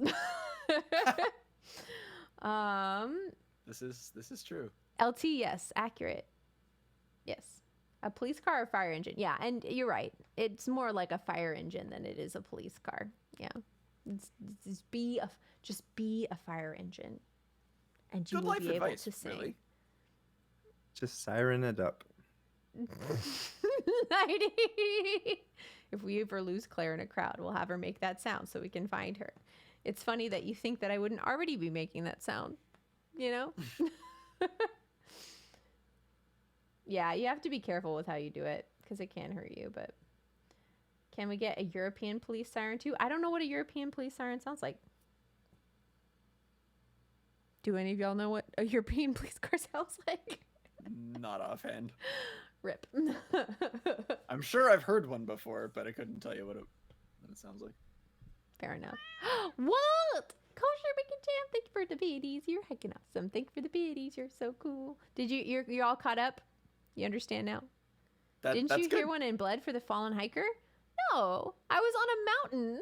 This is true. LT, yes, accurate. Yes. A police car or fire engine. Yeah, and you're right. It's more like a fire engine than it is a police car. Yeah. Just be a fire engine. And you Good will life be able advice, to sing. really. Just siren it up. It If we ever lose Claire in a crowd, we'll have her make that sound so we can find her. It's funny that you think that I wouldn't already be making that sound, you know? Yeah, you have to be careful with how you do it because it can hurt you, but can we get a European police siren too? I don't know what a European police siren sounds like. Do any of y'all know what a European police car sounds like? Not offhand. Rip. I'm sure I've heard one before, but I couldn't tell you what it sounds like. Fair enough. What? Kosher Bacon Jam, thank you for the biddies. You're heckin' awesome. Thank you for the biddies. You're so cool. Did you're all caught up? You understand now? Didn't That's you good. hear one in Blood for the Fallen Hiker? No, I was on a mountain.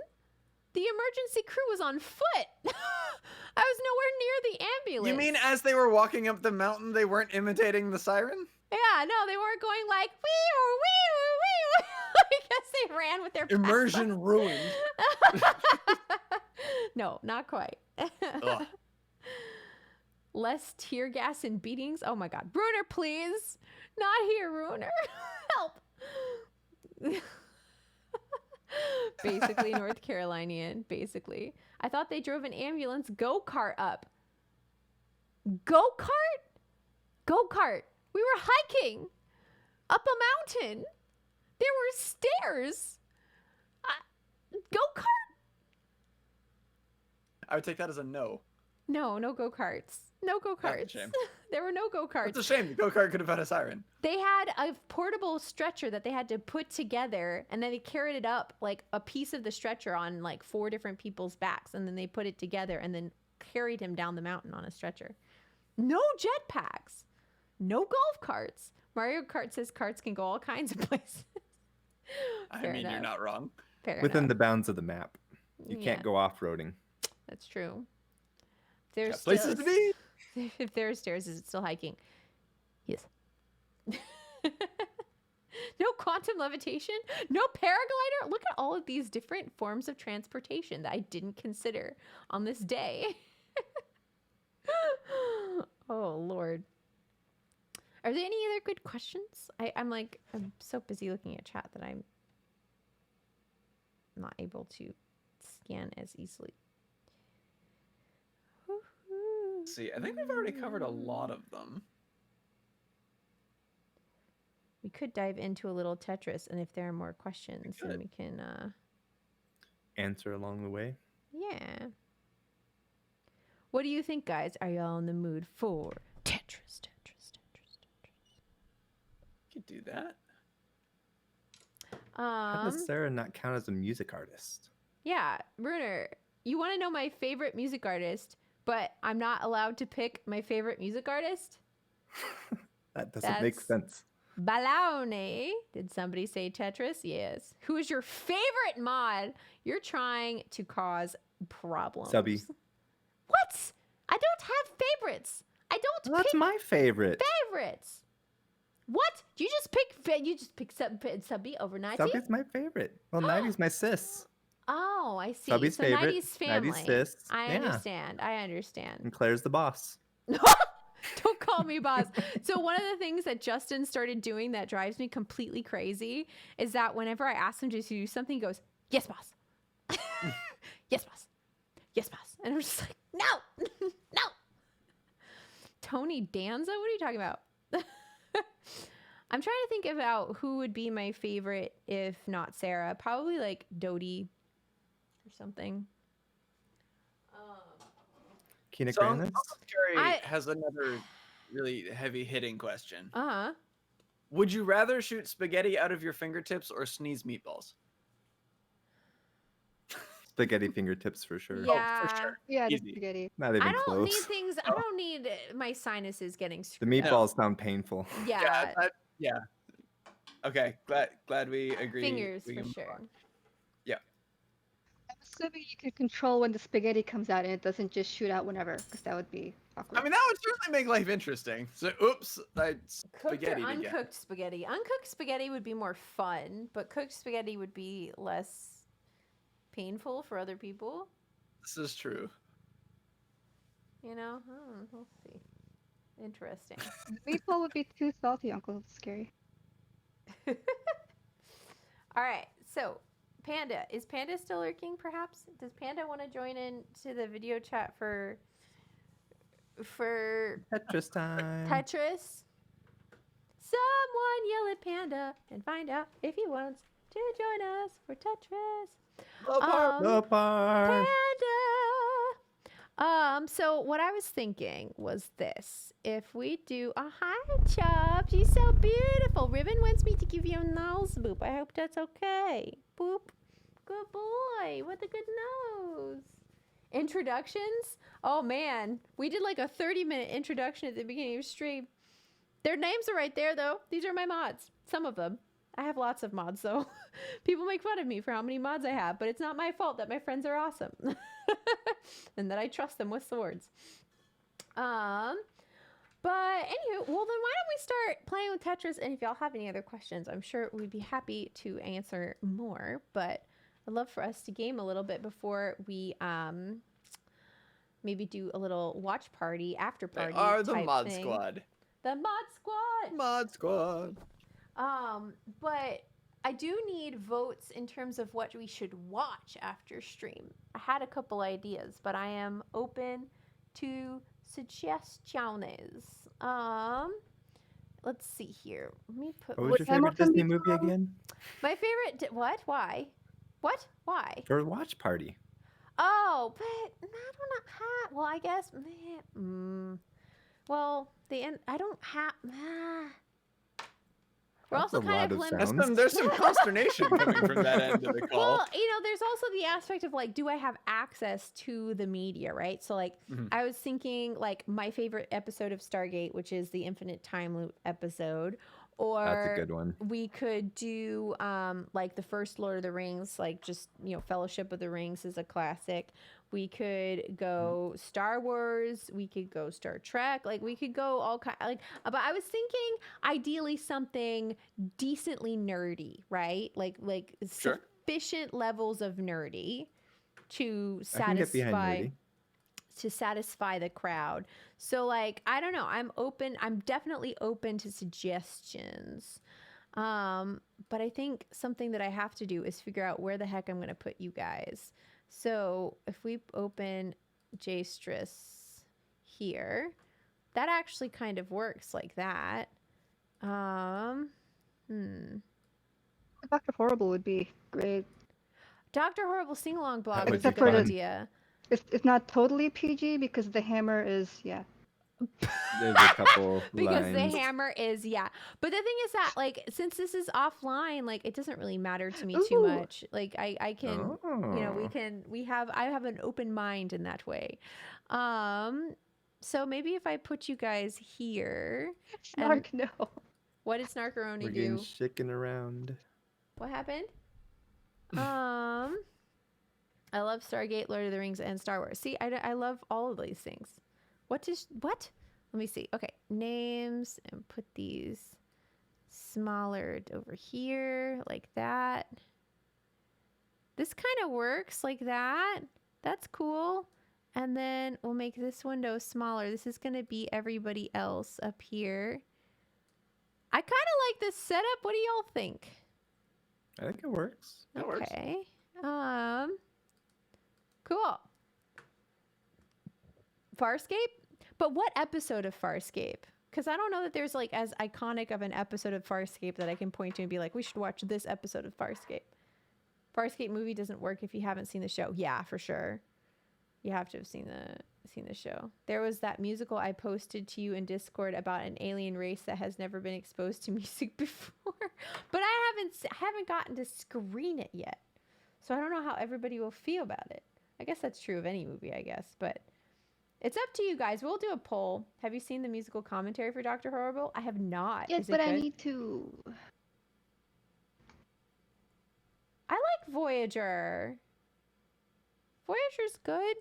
The emergency crew was on foot. I was nowhere near the ambulance. You mean as they were walking up the mountain, they weren't imitating the siren? Yeah, no, they weren't going like wee wee wee. I guess they ran with their Immersion ruined. No, not quite. Ugh. Less tear gas and beatings. Oh my God, Bruner, please, not here, Bruner. Help. Basically, North Carolinian. Basically, I thought they drove an ambulance go-kart up. Go-kart? Go-kart. We were hiking up a mountain. There were stairs. Go-kart? I would take that as a no. No, no go-karts. No go-karts. shame. There were no go-karts. It's a shame. The go-kart could have had a siren. They had a portable stretcher that they had to put together, and then they carried it up like a piece of the stretcher on like 4 different people's backs, and then they put it together and then carried him down the mountain on a stretcher. No jetpacks. No golf carts. Mario Kart says carts can go all kinds of places. I Fair mean, you're enough. not wrong. Fair Within enough. the bounds of the map. You Yeah. can't go off-roading. That's true. There's Got places to be. If there are stairs, is it still hiking? Yes. No quantum levitation? No paraglider? Look at all of these different forms of transportation that I didn't consider on this day. Oh, Lord. Are there any other good questions? I'm so busy looking at chat that I'm not able to scan as easily. Let's see, I think we've already covered a lot of them. We could dive into a little Tetris, and if there are more questions, then we can, Answer along the way. yeah. What do you think, guys? Are y'all in the mood for Tetris? Could do that. How does Sarah not count as a music artist? Yeah, Bruner, you want to know my favorite music artist, but I'm not allowed to pick my favorite music artist? That doesn't make That's- sense. Baloney. Did somebody say Tetris? Yes. Who is your favorite mod? You're trying to cause problems. Subby. What? I don't have favorites. I don't Well, that's pick my favorite. favorites. What? You just pick Subby over 90? Subby's my favorite. Well, 90's my sis. Oh, I see. Subby's so favorite. 90's family. 90's sis. I Yeah. understand. I understand. And Claire's the boss. Don't call me boss. So one of the things that Justin started doing that drives me completely crazy is that whenever I ask him to do something, he goes, "Yes, boss." Yes, boss. Yes, boss. And I'm just like, no, no. Tony Danza? What are you talking about? I'm trying to think about who would be my favorite if not Sarah. Probably like Dodie or something. Kina So Grannis? Uncle Scary I- has another really heavy hitting question. Uh-huh. Would you rather shoot spaghetti out of your fingertips or sneeze meatballs? Spaghetti fingertips for sure. Yeah. Oh, for sure. Yeah, the Easy. spaghetti. Not even I don't close. need things. I don't need my sinuses getting The screwed up. meatballs sound painful. Yeah, Yeah. Okay, glad we agree. fingers we for can move sure. on. I'm assuming you can control when the spaghetti comes out and it doesn't just shoot out whenever, because that would be awkward. I mean, that would certainly make life interesting. So, oops, I Cooked or spaghetti again. uncooked spaghetti. Uncooked spaghetti would be more fun, but cooked spaghetti would be less painful for other people. This is true. You know, we'll see. Interesting. Meatball would be too salty, Uncle Scary. All right, So, Panda, is Panda still lurking? Perhaps does Panda want to join in to the video chat for Tetris time. Tetris? Someone yell at Panda and find out if he wants to join us for Tetris. Lopar. Panda. So what I was thinking was this. If we do a hi, Chubbs, you're so beautiful. Ribbon wants me to give you a nose boop. I hope that's okay. Boop. Good boy with a good nose. Introductions? Oh man, we did like a 30-minute introduction at the beginning of stream. Their names are right there though. These are my mods. Some of them. I have lots of mods though. People make fun of me for how many mods I have, but it's not my fault that my friends are awesome. And that I trust them with swords. But anywho, well then why don't we start playing with Tetris, and if y'all have any other questions, I'm sure we'd be happy to answer more, but I'd love for us to game a little bit before we maybe do a little watch party, after party. They are the type mod thing. squad. The mod squad. Mod squad. But I do need votes in terms of what we should watch after stream. I had a couple ideas, but I am open to suggestions. Let's see here. Let me put What was your favorite Disney movie again? my favorite. What? Why? What? Why? For a watch party. Oh, but I don't know. Well, I guess. Well, the end. I don't have. We're That's also a kind lot of of limited. sounds. There's some consternation coming from that end of the call. Well, there's also the aspect of like, do I have access to the media, right? So like, I was thinking like my favorite episode of Stargate, which is the Infinite Time Loop episode, or That's a good one. we could do like the first Lord of the Rings, like just Fellowship of the Rings is a classic. We could go Star Wars. We could go Star Trek. Like we could go all kind. But I was thinking ideally something decently nerdy, right? Like Sure. sufficient levels of nerdy to I can get behind satisfy the crowd. So like I don't know. I'm open. I'm definitely open to suggestions. But I think something that I have to do is figure out where the heck I'm going to put you guys. So if we open JStris here, that actually kind of works like that. Dr. Horrible would be great. Dr. Horrible sing-along blog That was would a be good fun. idea. It's not totally PG because the hammer is There's a couple Because lines. the hammer is, yeah. But the thing is that, like, since this is offline, like, it doesn't really matter to me too Ooh. much. Like, I can, I have an open mind in that way. So maybe if I put you guys here. Snark. No. What did Snarkaroni We're do? getting shaken around. What happened? I love Stargate, Lord of the Rings, and Star Wars. See, I love all of these things. What? Let me see. Okay, names, and put these smaller over here, like that. This kind of works like that. That's cool. And then we'll make this window smaller. This is going to be everybody else up here. I kind of like this setup. What do y'all think? I think it works. That works. Okay. Cool. Farscape? But what episode of Farscape? Because I don't know that there's like as iconic of an episode of Farscape that I can point to and be like, we should watch this episode of Farscape. Farscape movie doesn't work if you haven't seen the show. Yeah, for sure. You have to have seen the show. There was that musical I posted to you in Discord about an alien race that has never been exposed to music before. But I haven't gotten to screen it yet. So I don't know how everybody will feel about it. I guess that's true of any movie, I guess, but it's up to you guys. We'll do a poll. Have you seen the musical commentary for Dr. Horrible? I have not. Yes, Is it but I good? need to. I like Voyager. Voyager's good.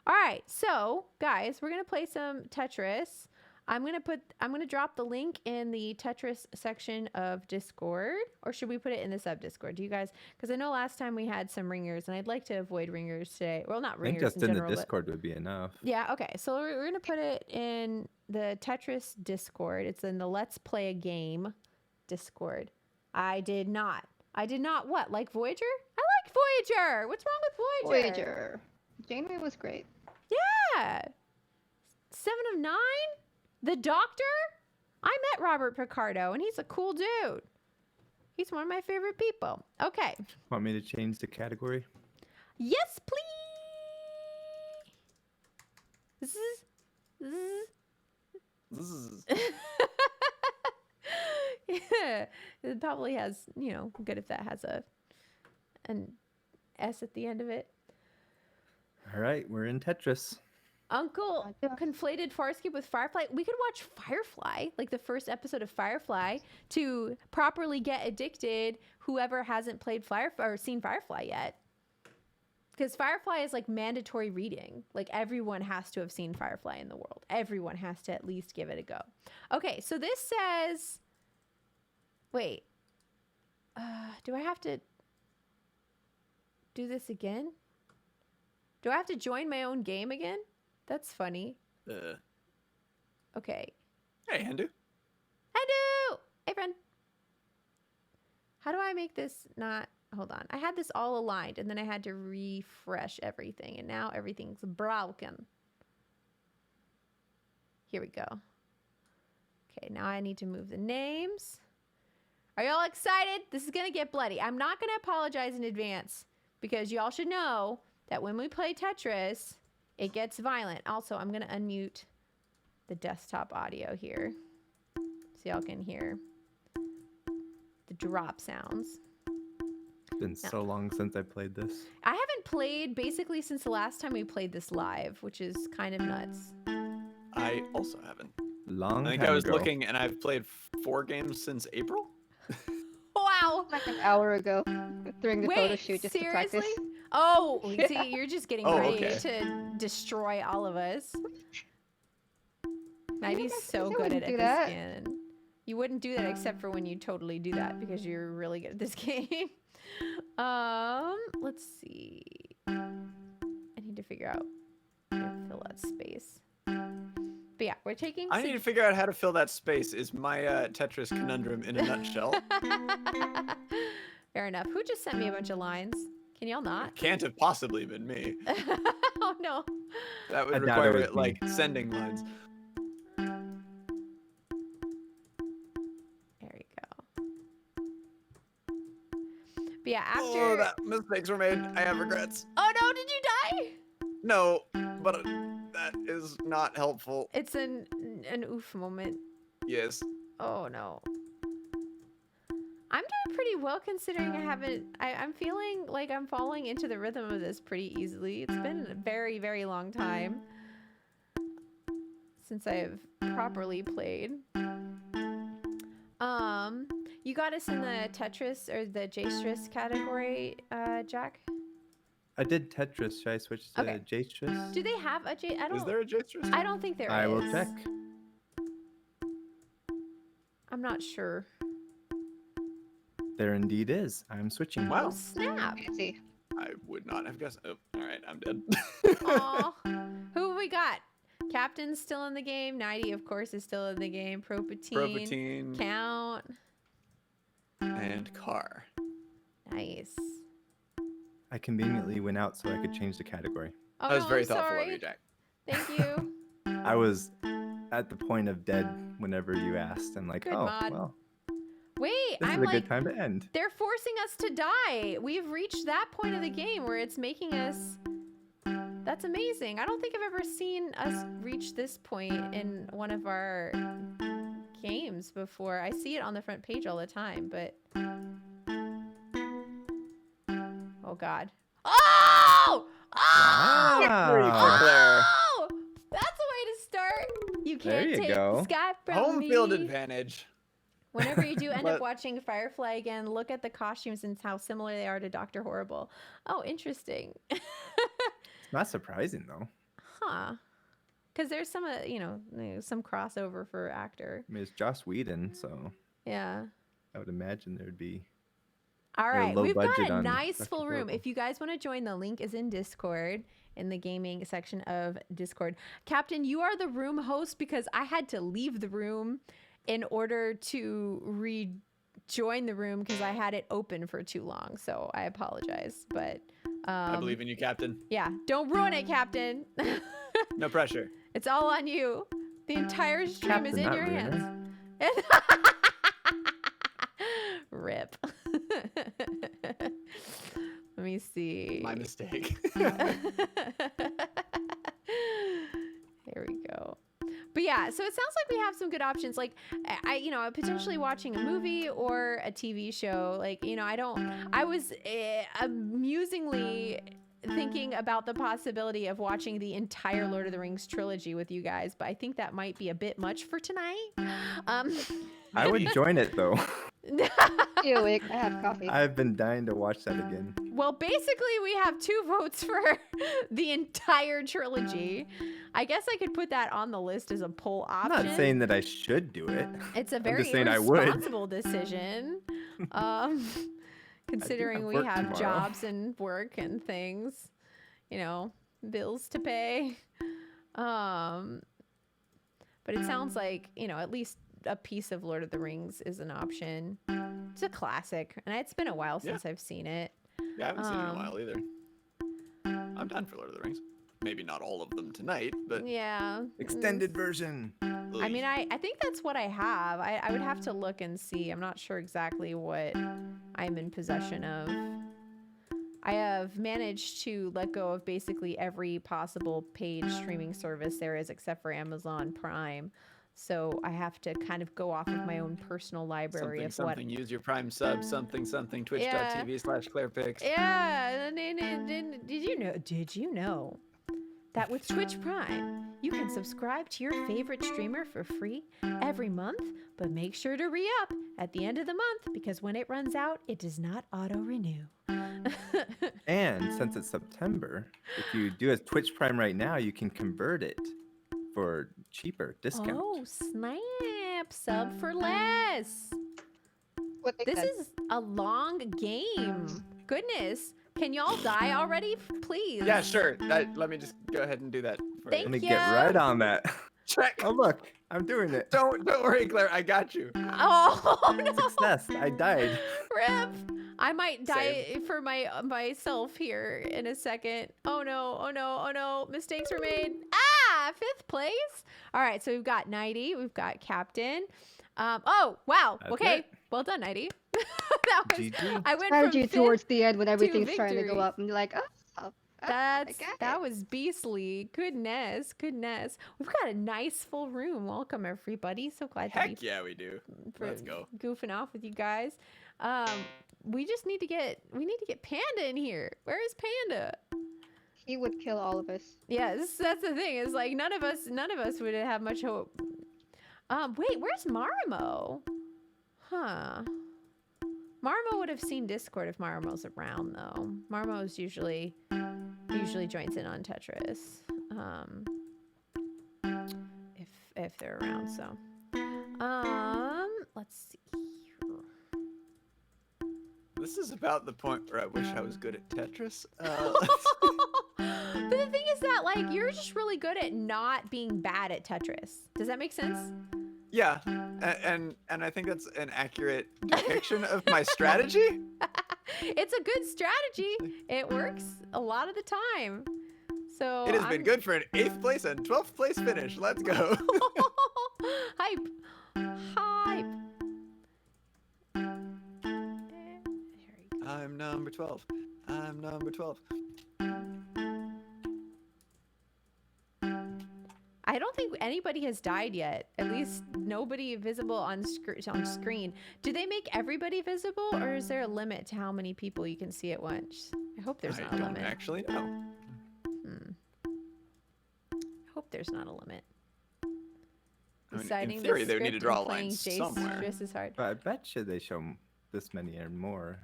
All right, so guys, we're gonna play some Tetris. I'm gonna drop the link in the Tetris section of Discord, or should we put it in the sub Discord? Do you guys? Because I know last time we had some ringers, and I'd like to avoid ringers today. Well, not I think ringers just in in general. the but- Discord would be enough. Yeah. Okay. So we're gonna put it in the Tetris Discord. It's in the Let's Play a Game Discord. I did not I did not what? Like Voyager? I like Voyager. What's wrong with Voyager? Voyager. Janeway was great. Yeah. 7 of 9? The Doctor? I met Robert Picardo, and he's a cool dude. He's one of my favorite people. Okay. Want me to change the category? Yes, please. This is Yeah. It probably has, good if that has an S at the end of it. All right, we're in Tetris. Uncle Gotcha. conflated Farscape with Firefly. We could watch Firefly, like the first episode of Firefly, to properly get addicted. Whoever hasn't played Firefly or seen Firefly yet, because Firefly is like mandatory reading. Like everyone has to have seen Firefly in the world. Everyone has to at least give it a go. Okay, so this says, wait, do I have to do this again? Do I have to join my own game again? That's funny. Okay. Hey, Hindu. Hello! Hey, friend. How do I make this not... Hold on. I had this all aligned, and then I had to refresh everything, and now everything's broken. Here we go. Okay, now I need to move the names. Are y'all excited? This is going to get bloody. I'm not going to apologize in advance, because y'all should know that when we play Tetris, it gets violent. Also, I'm going to unmute the desktop audio here so y'all can hear the drop sounds. It's been so long since I played this. I haven't played basically since the last time we played this live, which is kind of nuts. I also haven't. Long I think time I was ago. looking, and I've played 4 games since April. Wow. Like an hour ago during the photo Wait, shoot just seriously? to practice. Oh, Yeah. see, you're just getting Oh, ready okay. to destroy all of us. Nighty's I so wouldn't good at do this that. skin. You wouldn't do that except for when you totally do that because you're really good at this game. Let's see. I need to figure out how to fill that space. But yeah, we're taking. I need to figure out how to fill that space. Is my Tetris conundrum in a nutshell? Fair enough. Who just sent me a bunch of lines? Can y'all not? Can't have possibly been me. Oh no. That would I doubt it require was it, me. like sending lines. There we go. But yeah, after. Oh, that mistakes were made. I have regrets. Oh no! Did you die? No, but that is not helpful. It's an oof moment. Yes. Oh no. I'm doing pretty well considering I haven't. I'm feeling like I'm falling into the rhythm of this pretty easily. It's been a very, very long time since I've properly played. You got us in the Tetris or the J-Stress category, Jack? I did Tetris. Should I switch to Okay. J-Stress? Do they have a J? I don't. Is there a J-Stress? I don't think there is. I will check. I'm not sure. There indeed is. I'm switching. Wow. Oh snap! Fancy. I would not have guessed. Oh, all right, I'm dead. Aw. Who have we got? Captain's still in the game. Nighty, of course, is still in the game. Propatine. Propatine Count. and Car. Nice. I conveniently went out so I could change the category. Oh, That was no, very I'm thoughtful sorry. of you, Jack. Thank you. I was at the point of dead whenever you asked. I'm like, Good oh, mod. well, Wait, this I'm is a like, good time to end. they're forcing us to die. We've reached that point of the game where it's making us. That's amazing. I don't think I've ever seen us reach this point in one of our games before. I see it on the front page all the time, but. Oh, God. Oh! Oh! Victory Wow. for Claire. Oh! That's a way to start. You There can't you take go. the sky from Home me. field advantage. Whenever you do end up But- watching Firefly again, look at the costumes and how similar they are to Dr. Horrible. Oh, interesting. It's not surprising though. Huh. Because there's some, some crossover for actor. I mean, it's Joss Whedon, so Yeah. I would imagine there'd be. All Or right, low we've got budget a on nice Dr. full room. Horrible. If you guys want to join, the link is in Discord, in the gaming section of Discord. Captain, you are the room host because I had to leave the room in order to join the room because I had it open for too long. So I apologize. But I believe in you, Captain. yeah, don't ruin it, Captain. No pressure. It's all on you. The entire stream is Captain, in not your ruin hands. Rip. Let me see. My mistake. There we go. But yeah, so it sounds like we have some good options. Like potentially watching a movie or a TV show. Like, I was amusingly thinking about the possibility of watching the entire Lord of the Rings trilogy with you guys, but I think that might be a bit much for tonight. I would join it though. Stay awake. I have coffee. I've been dying to watch that again. Well, basically, we have 2 votes for the entire trilogy. I guess I could put that on the list as a poll I'm option. not saying that I should do it. It's a I'm very just saying I would. irresponsible decision, considering we work have tomorrow. jobs and work and things, bills to pay. But it sounds like, at least a piece of Lord of the Rings is an option. It's a classic, and it's been a while since I've seen it. Yeah, I haven't seen it in a while either. I'm done for Lord of the Rings. Maybe not all of them tonight, but Yeah. Extended version. I mean, I think that's what I have. I would have to look and see. I'm not sure exactly what I'm in possession of. I have managed to let go of basically every possible paid streaming service there is except for Amazon Prime. So I have to kind of go off of my own personal library something, use your Prime sub, something, twitch.tv/ClairePix. Yeah. Did you know that with Twitch Prime, you can subscribe to your favorite streamer for free every month, but make sure to re-up at the end of the month because when it runs out, it does not auto-renew. And since it's September, if you do a Twitch Prime right now, you can convert it for cheaper discount. Oh, snap. Sub for less. What they This said. is a long game. Goodness. Can y'all die already, please? Yeah, sure. Let me just go ahead and do that. For Thank you. Let me you. get right on that. Check. Oh look, I'm doing it. Don't worry, Claire. I got you. Oh, no. Success. I died. Rip. I might die for myself here in a second. Oh no, oh no, oh no. Mistakes were made. Ah, 5th place. All right, so we've got Nighty, we've got Captain. Oh, wow. That's okay. it. Well done, Nighty. That was GG. I went Strategy from 5th. towards the end when everything's starting to victory. go up and you're like, That it. was beastly. Goodness. We've got a nice full room. Welcome everybody. So glad to be Heck yeah, we do. for Let's go. goofing off with you guys. We just need to get Panda in here. Where is Panda? He would kill all of us. Yes, that's the thing. Is like none of us would have much hope. Wait, where's Marimo? Huh. Marmo would have seen Discord if Marmo's around though. Marmo's usually joins in on Tetris. If they're around, so. Let's see here. This is about the point where I wish I was good at Tetris. But the thing is that like you're just really good at not being bad at Tetris. Does that make sense? Yeah, and I think that's an accurate depiction of my strategy. It's a good strategy. It works a lot of the time. So It has been good for an 8th place and 12th place finish. Let's go. Hype. There you go. I'm number 12. I'm number 12. I don't think anybody has died yet. At least nobody visible on screen. Do they make everybody visible, or is there a limit to how many people you can see at once? I hope there's I not a don't limit. actually know. I hope there's not a limit. I mean, Deciding in theory, the they would need to script draw and playing lines Jace somewhere. just as hard. But I bet you they show this many or more.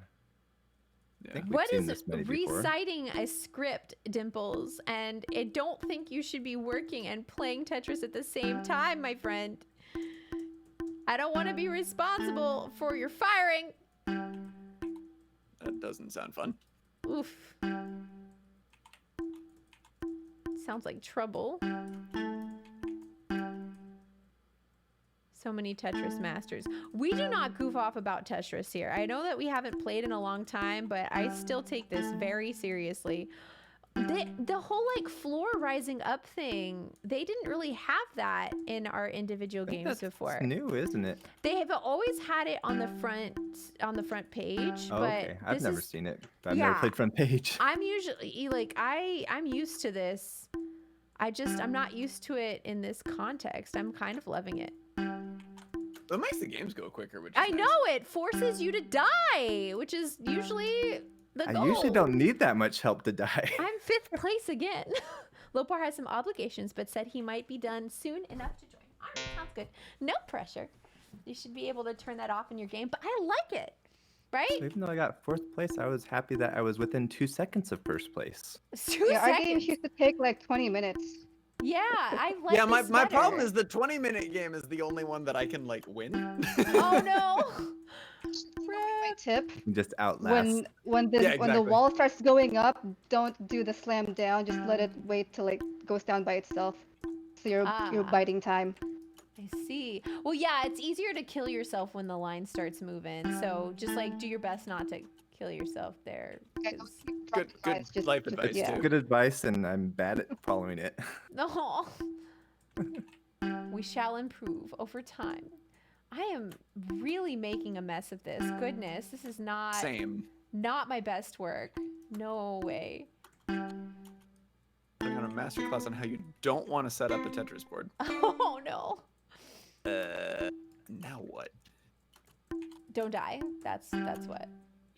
I Yeah. think we've What seen is this many before. reciting a script, Dimples? And I don't think you should be working and playing Tetris at the same time, my friend. I don't want to be responsible for your firing. That doesn't sound fun. Oof. Sounds like trouble. So many Tetris masters. We do not goof off about Tetris here. I know that we haven't played in a long time, but I still take this very seriously. The whole like floor rising up thing, they didn't really have that in our individual I think games that's before. new, isn't it? They have always had it on the front page, Oh, but okay. I've this never is, seen it. I've never yeah. played front page. I'm usually like I'm used to this. I'm not used to it in this context. I'm kind of loving it. It makes the games go quicker, which is I nice. know it forces you to die, which is usually the goal. I usually don't need that much help to die. I'm 5th place again. Lopar has some obligations, but said he might be done soon enough to join. All right, sounds good. No pressure. You should be able to turn that off in your game, but I like it. Right? So even though I got 4th place, I was happy that I was within 2 seconds of 1st place. It's 2 Yeah, our games seconds. used to take like 20 minutes. Yeah, I like Yeah, my this problem better. is the 20-minute game is the only one that I can like win. Oh no. My tip: You just outlast. when the exactly. wall starts going up, don't do the slam down. Just let it wait till it goes down by itself. So you're Ah. biding time. I see. Well, yeah, it's easier to kill yourself when the line starts moving. So just like do your best not to kill yourself there. Yeah, 'cause- Good Just- life advice yeah. too. Good advice, and I'm bad at following it. No. We shall improve over time. I am really making a mess of this. Goodness, this is not my best work. No way. Going on a masterclass on how you don't want to set up a Tetris board. Oh no. Now what? Don't die. That's what.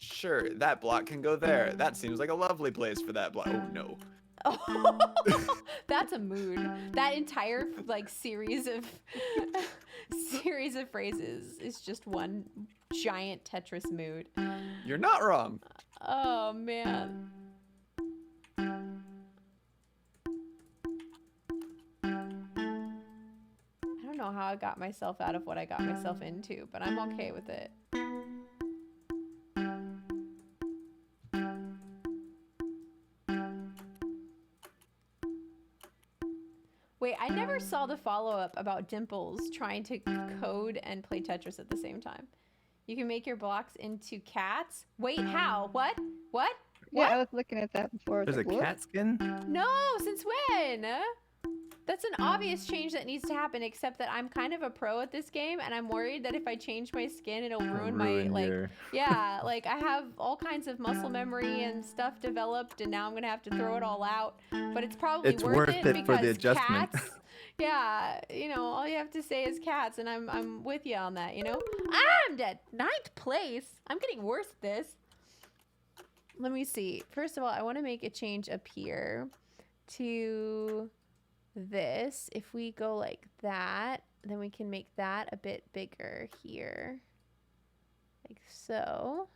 Sure, that block can go there. That seems like a lovely place for that block. Oh no. Oh, that's a mood. That entire like series of phrases is just one giant Tetris mood. You're not wrong. Oh man. I don't know how I got myself out of what I got myself into, but I'm okay with it. Wait, I never saw the follow-up about Dimples trying to code and play Tetris at the same time. You can make your blocks into cats? Wait, how? What? What? Yeah, What? I was looking at that before. I was There's a like, "What?" cat skin? No, since when? That's an obvious change that needs to happen, except that I'm kind of a pro at this game, and I'm worried that if I change my skin, it'll ruin my, like, your... yeah, like, I have all kinds of muscle memory and stuff developed, and now I'm gonna have to throw it all out, but it's probably It's worth it for because the adjustment. cats, yeah, you know, all you have to say is cats, and I'm with you on that, you know? I'm dead. 9th place. I'm getting worse at this. Let me see. First of all, I want to make a change up here to this. If we go like that, then we can make that a bit bigger here. Like so.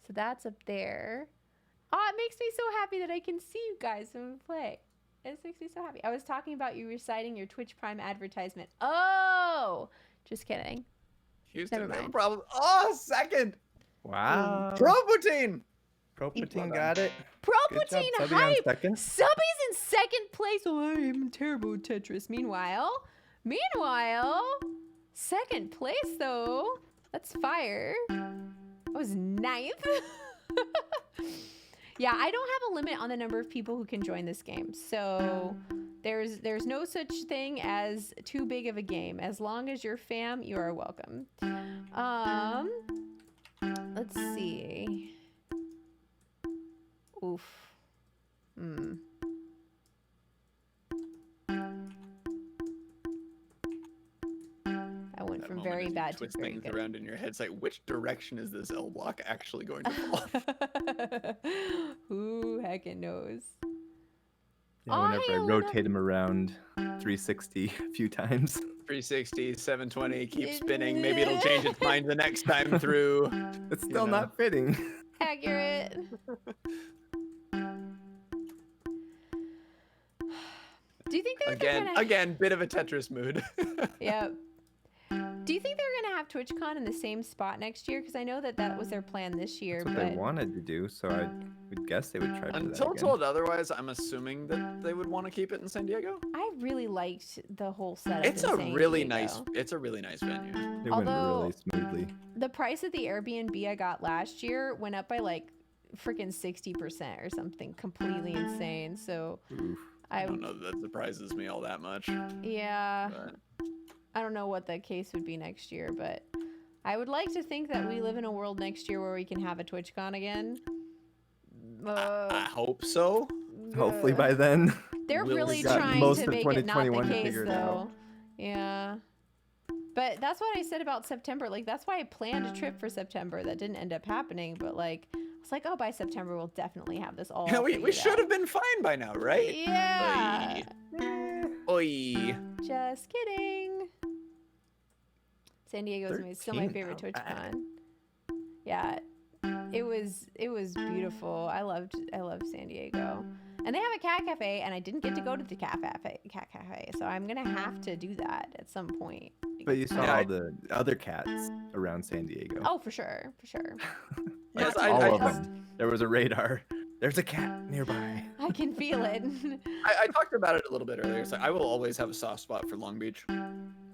So that's up there. Oh, it makes me so happy that I can see you guys when we play. It makes me so happy. I was talking about you reciting your Twitch Prime advertisement. Oh! Just kidding. Houston, Never no mind. problem. Oh, second. Wow. Protein. Protein Well got it. Good job, Protein Subby on hype! second. Subby's in 2nd place. Oh, I am terrible at Tetris. Meanwhile, 2nd place though. That's fire. I was 9th. Yeah, I don't have a limit on the number of people who can join this game. So there's no such thing as too big of a game. As long as you're fam, you are welcome. Let's see. Oof. I went That from moment very as you bad to twist very things good. around in your head. It's like, which direction is this L block actually going to fall? Who heckin' knows? Yeah, whenever I Iona. rotate him around 360 a few times. 360, 720, keep spinning. Maybe it'll change its mind the next time through. It's You still know. not fitting. Accurate. Do you think they're gonna... Again, bit of a Tetris mood. Yep. Do you think they're gonna have TwitchCon in the same spot next year? Because I know that was their plan this year. That's what but they wanted to do, so I We'd guess they would try for that Until again. told otherwise, I'm assuming that they would want to keep it in San Diego. I really liked the whole setup. It's in a San really Diego. nice. It's a really nice venue. It went Although- really smoothly. The price of the Airbnb I got last year went up by like freaking 60% or something completely insane. So Oof. I don't know that surprises me all that much. yeah, But I don't know what the case would be next year, but I would like to think that we live in a world next year where we can have a TwitchCon again. I hope so. Hopefully uh, by then. They're We'll really got trying most to of make it not the 2021 to case, figure it though. out. Yeah. But that's what I said about September. Like, that's why I planned a trip for September that didn't end up happening. But, like, I was like, oh, by September, we'll definitely have this all we figured should out. have been fine by now, right? Yeah. Oi. Just kidding. San Diego is still my 13, favorite not bad. TwitchCon. Yeah. It was beautiful. I loved San Diego. And they have a cat cafe, and I didn't get to go to the cat cafe, so I'm gonna have to do that at some point. But you saw Yeah, all the other cats around San Diego. Oh, for sure. Yes, all I of just- them. There was a radar. There's a cat nearby. I can feel it. I talked about it a little bit earlier. So I will always have a soft spot for Long Beach,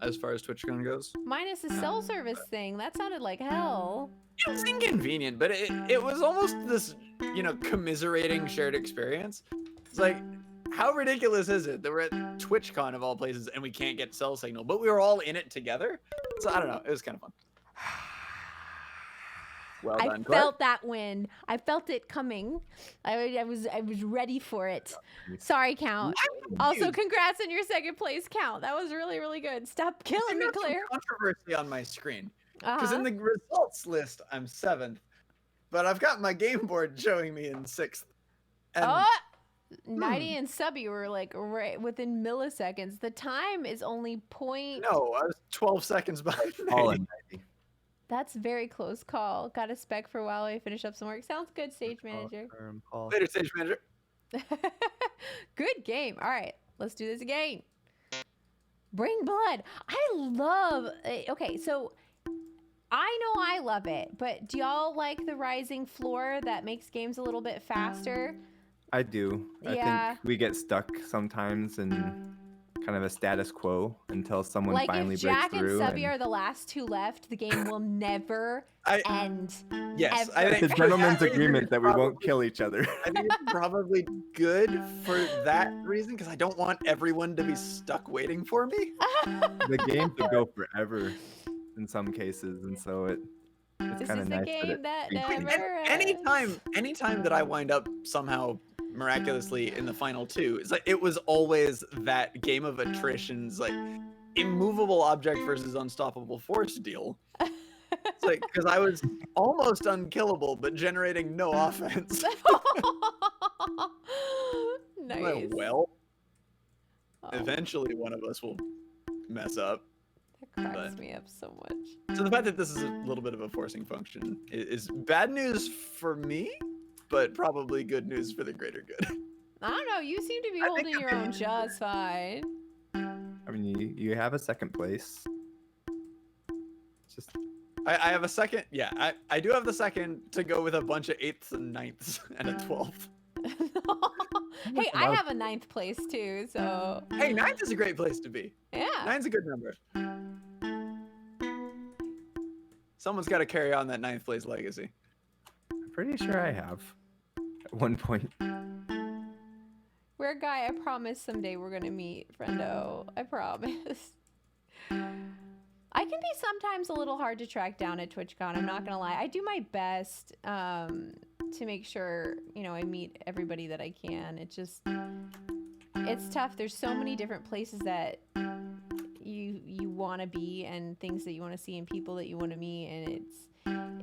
as far as TwitchCon goes. Minus the cell service thing. That sounded like hell. It was inconvenient, but it was almost this, commiserating shared experience. It's like, how ridiculous is it that we're at TwitchCon of all places and we can't get cell signal, but we were all in it together? So I don't know. It was kind of fun. Well I done, Claire. felt that wind. I felt it coming. I was ready for it. Sorry, Count. Also, Dude, congrats on your second place, Count. That was really, really good. Stop killing me, got some Claire. controversy on my screen. Because Uh-huh. in the results list, I'm 7th, but I've got my game board showing me in 6th. And Oh, Nighty and Subby were like right within milliseconds. The time is only point. no, I was 12 seconds behind. All me. in 90. That's very close call. Got a spec for a while. I finish up some work. Sounds good, stage manager. Paul. Later, stage manager. Good game. All right, let's do this again. Bring blood. I love. Okay, so I know I love it, but do y'all like the rising floor that makes games a little bit faster? I do. I Yeah. think we get stuck sometimes in kind of a status quo until someone Like finally if Jack breaks and through. Subby are the last two left, the game will never I end. yes, ever. I It's a think gentleman's for that reason, agreement it's that we won't probably- kill each other. I think it's probably good for that reason because I don't want everyone to be stuck waiting for me. The game could go forever in some cases, and so it's This kind is of the nice game that speaks to never And anytime that I wind up somehow miraculously in the final two, it's like it was always that game of attrition's like immovable object versus unstoppable force deal. It's like because I was almost unkillable but generating no offense. Nice. Well, Oh, eventually one of us will mess up. that cracks but- me up so much. So the fact that this is a little bit of a forcing function is bad news for me, but probably good news for the greater good. I don't know. You seem to be I think holding your own just fine. I mean, you have a second place. It's just I have a second. Yeah, I do have the second to go with a bunch of 8ths and 9ths and a 12th. Hey, I have a 9th place too, so Hey, 9th is a great place to be. yeah. 9's a good number. Someone's got to carry on that 9th place legacy. I'm pretty sure I have at one point. We're a guy. I promise someday we're gonna meet, friendo. I promise. I can be sometimes a little hard to track down at TwitchCon. I'm not gonna lie. I do my best to make sure I meet everybody that I can. It's tough. There's so many different places that you want to be and things that you want to see and people that you want to meet, and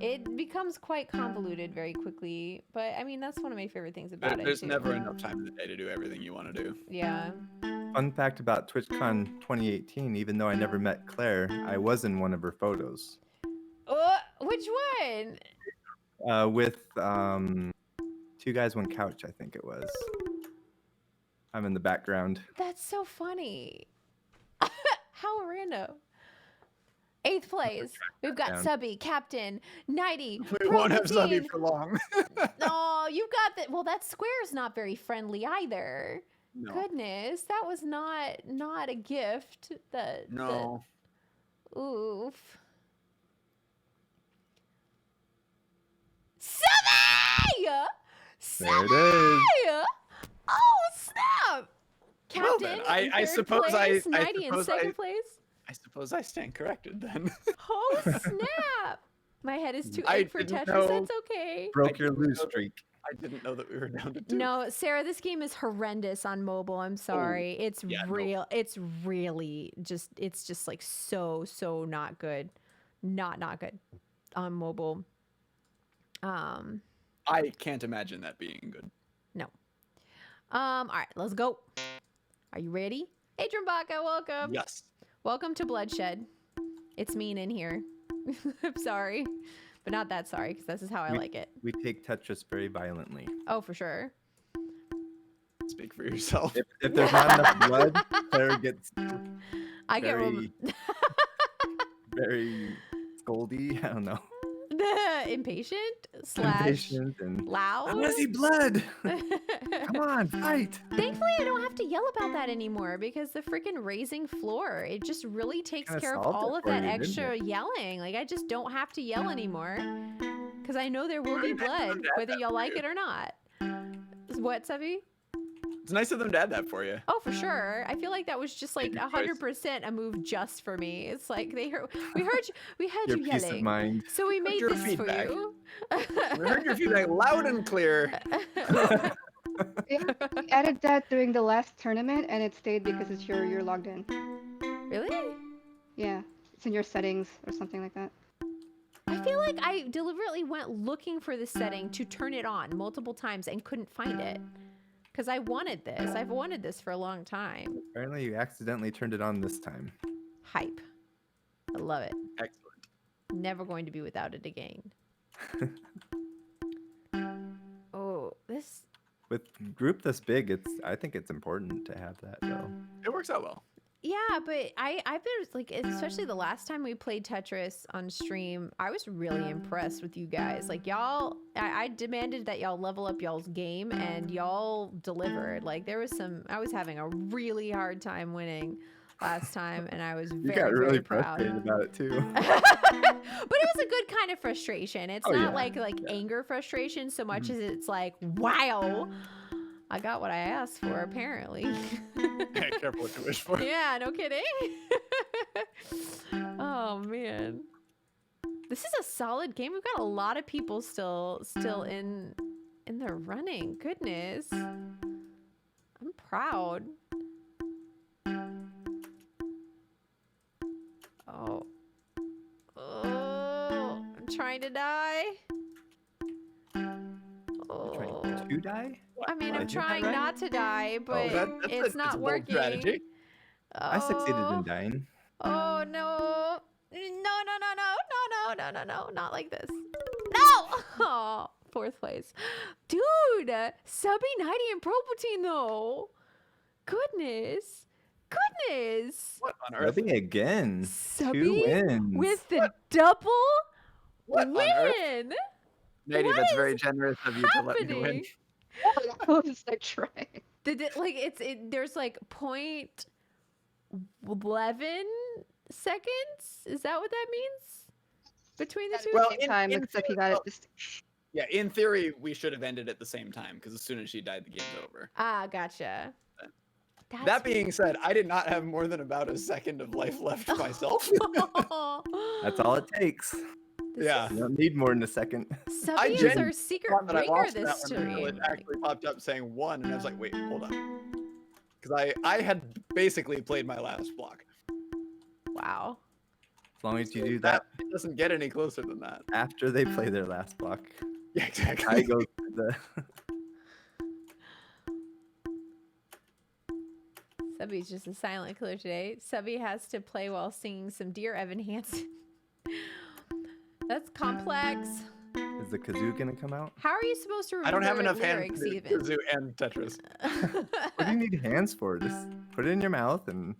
it becomes quite convoluted very quickly. But I mean, that's one of my favorite things about it. There's too. never enough time in the day to do everything you want to do. Yeah. Fun fact about TwitchCon 2018, even though I never met Claire, I was in one of her photos Which one? with Two Guys, One Couch, I think it was. I'm in the background. That's so funny. How random. 8th place. We've got down. Subby, Captain, Nighty, We won't have Subby Protein. for long. Oh, you've got that. Well, that square's not very friendly either. No. Goodness, that was not a gift. No. Oof. Subby! There it is. Subby! Oh snap! Well, Captain, then, I in third suppose place, I 90 in suppose second place. I suppose I stand corrected then. Oh snap! My head is too I ache for didn't Tetris. know. That's okay. Broke your didn't lose know that. streak. I didn't know that we were down to 2. No, Sarah, this game is horrendous on mobile. I'm sorry. It's yeah, no. real. It's really just. It's just like so not good. Not good on mobile. I can't imagine that being good. No. All right, let's go. Are you ready? Hey, Drumbaka, welcome. Yes. Welcome to Bloodshed. It's mean in here. I'm sorry, but not that sorry because this is how I like it. We take Tetris very violently. Oh, for sure. Speak for yourself. If there's not enough blood, Claire gets I get very, very scoldy. I don't know. impatient slash Impatient and I loud. want to see blood. Come on, fight. Thankfully, I don't have to yell about that anymore because the freaking raising floor, it just really takes Kinda care of solved all it of for that you, didn't extra it? yelling. Like, I just don't have to yell anymore because I know there will be Nice of blood, them to add whether that y'all for like you. it or not. What, Subby? It's nice of them to add that for you. Oh, for sure. I feel like that was just like Good choice. 100% a move just for me. It's like we heard you, we had Your you peace of yelling, mind. so we made your this feedback. for you. We heard your feedback loud and clear. Yeah, we added that during the last tournament, and it stayed because it's you're logged in. Really? Yeah, it's in your settings or something like that. I feel like I deliberately went looking for the setting to turn it on multiple times and couldn't find it. Because I wanted this. I've wanted this for a long time. Apparently, you accidentally turned it on this time. Hype. I love it. Excellent. Never going to be without it again. Oh, this. With a group this big, I think it's important to have that though. It works out well. Yeah, but I've been like, especially the last time we played Tetris on stream, I was really impressed with you guys. Like y'all, I demanded that y'all level up y'all's game, and y'all delivered. Like there was I was having a really hard time winning last time, and I was You very, got really very proud. frustrated about it too. But it was a good kind of frustration. It's Oh, not yeah. like anger frustration so much as it's like, wow, I got what I asked for apparently. Hey, careful what you wish for. Yeah, no kidding. Oh man, this is a solid game. We've got a lot of people still in the running. Goodness, I'm proud. Oh, I'm trying to die. Oh, Trying to die? I mean, I'm Did you die trying right? not to die, but that's it's a not bold working. strategy. I succeeded Oh. in dying. Oh no. No, not like this. No! Oh, 4th place. Dude, Subby, 90, and Protein though. Goodness. What on earth? Rubbing again. 2 Subby wins. with the double What on earth? win. Lady, What that's is very generous of you to let me win. happening? That was a try. Like there's like 0.11 seconds. Is that what that means? Between the two? Well, Same time, in except he theory- got it just. Yeah, in theory, we should have ended at the same time because as soon as she died, the game's over. Ah, gotcha. That being said, I did not have more than about a second of life left myself. That's all it takes. Yeah. You don't need more than a second. Subby is genuinely our secret Thought that I ringer lost this that one until stream. it actually popped up saying 1, and I was like, wait, hold on. Because I had basically played my last block. Wow. As long as you do that It doesn't get any closer than that. after they play their last block. Yeah, I exactly. go to the Subby's just a silent killer today. Subby has to play while singing some Dear Evan Hansen. That's complex. Is the kazoo gonna come out? How are you supposed to remember I don't have enough hands lyrics to do even? Kazoo and Tetris. What do you need hands for? Just put it in your mouth and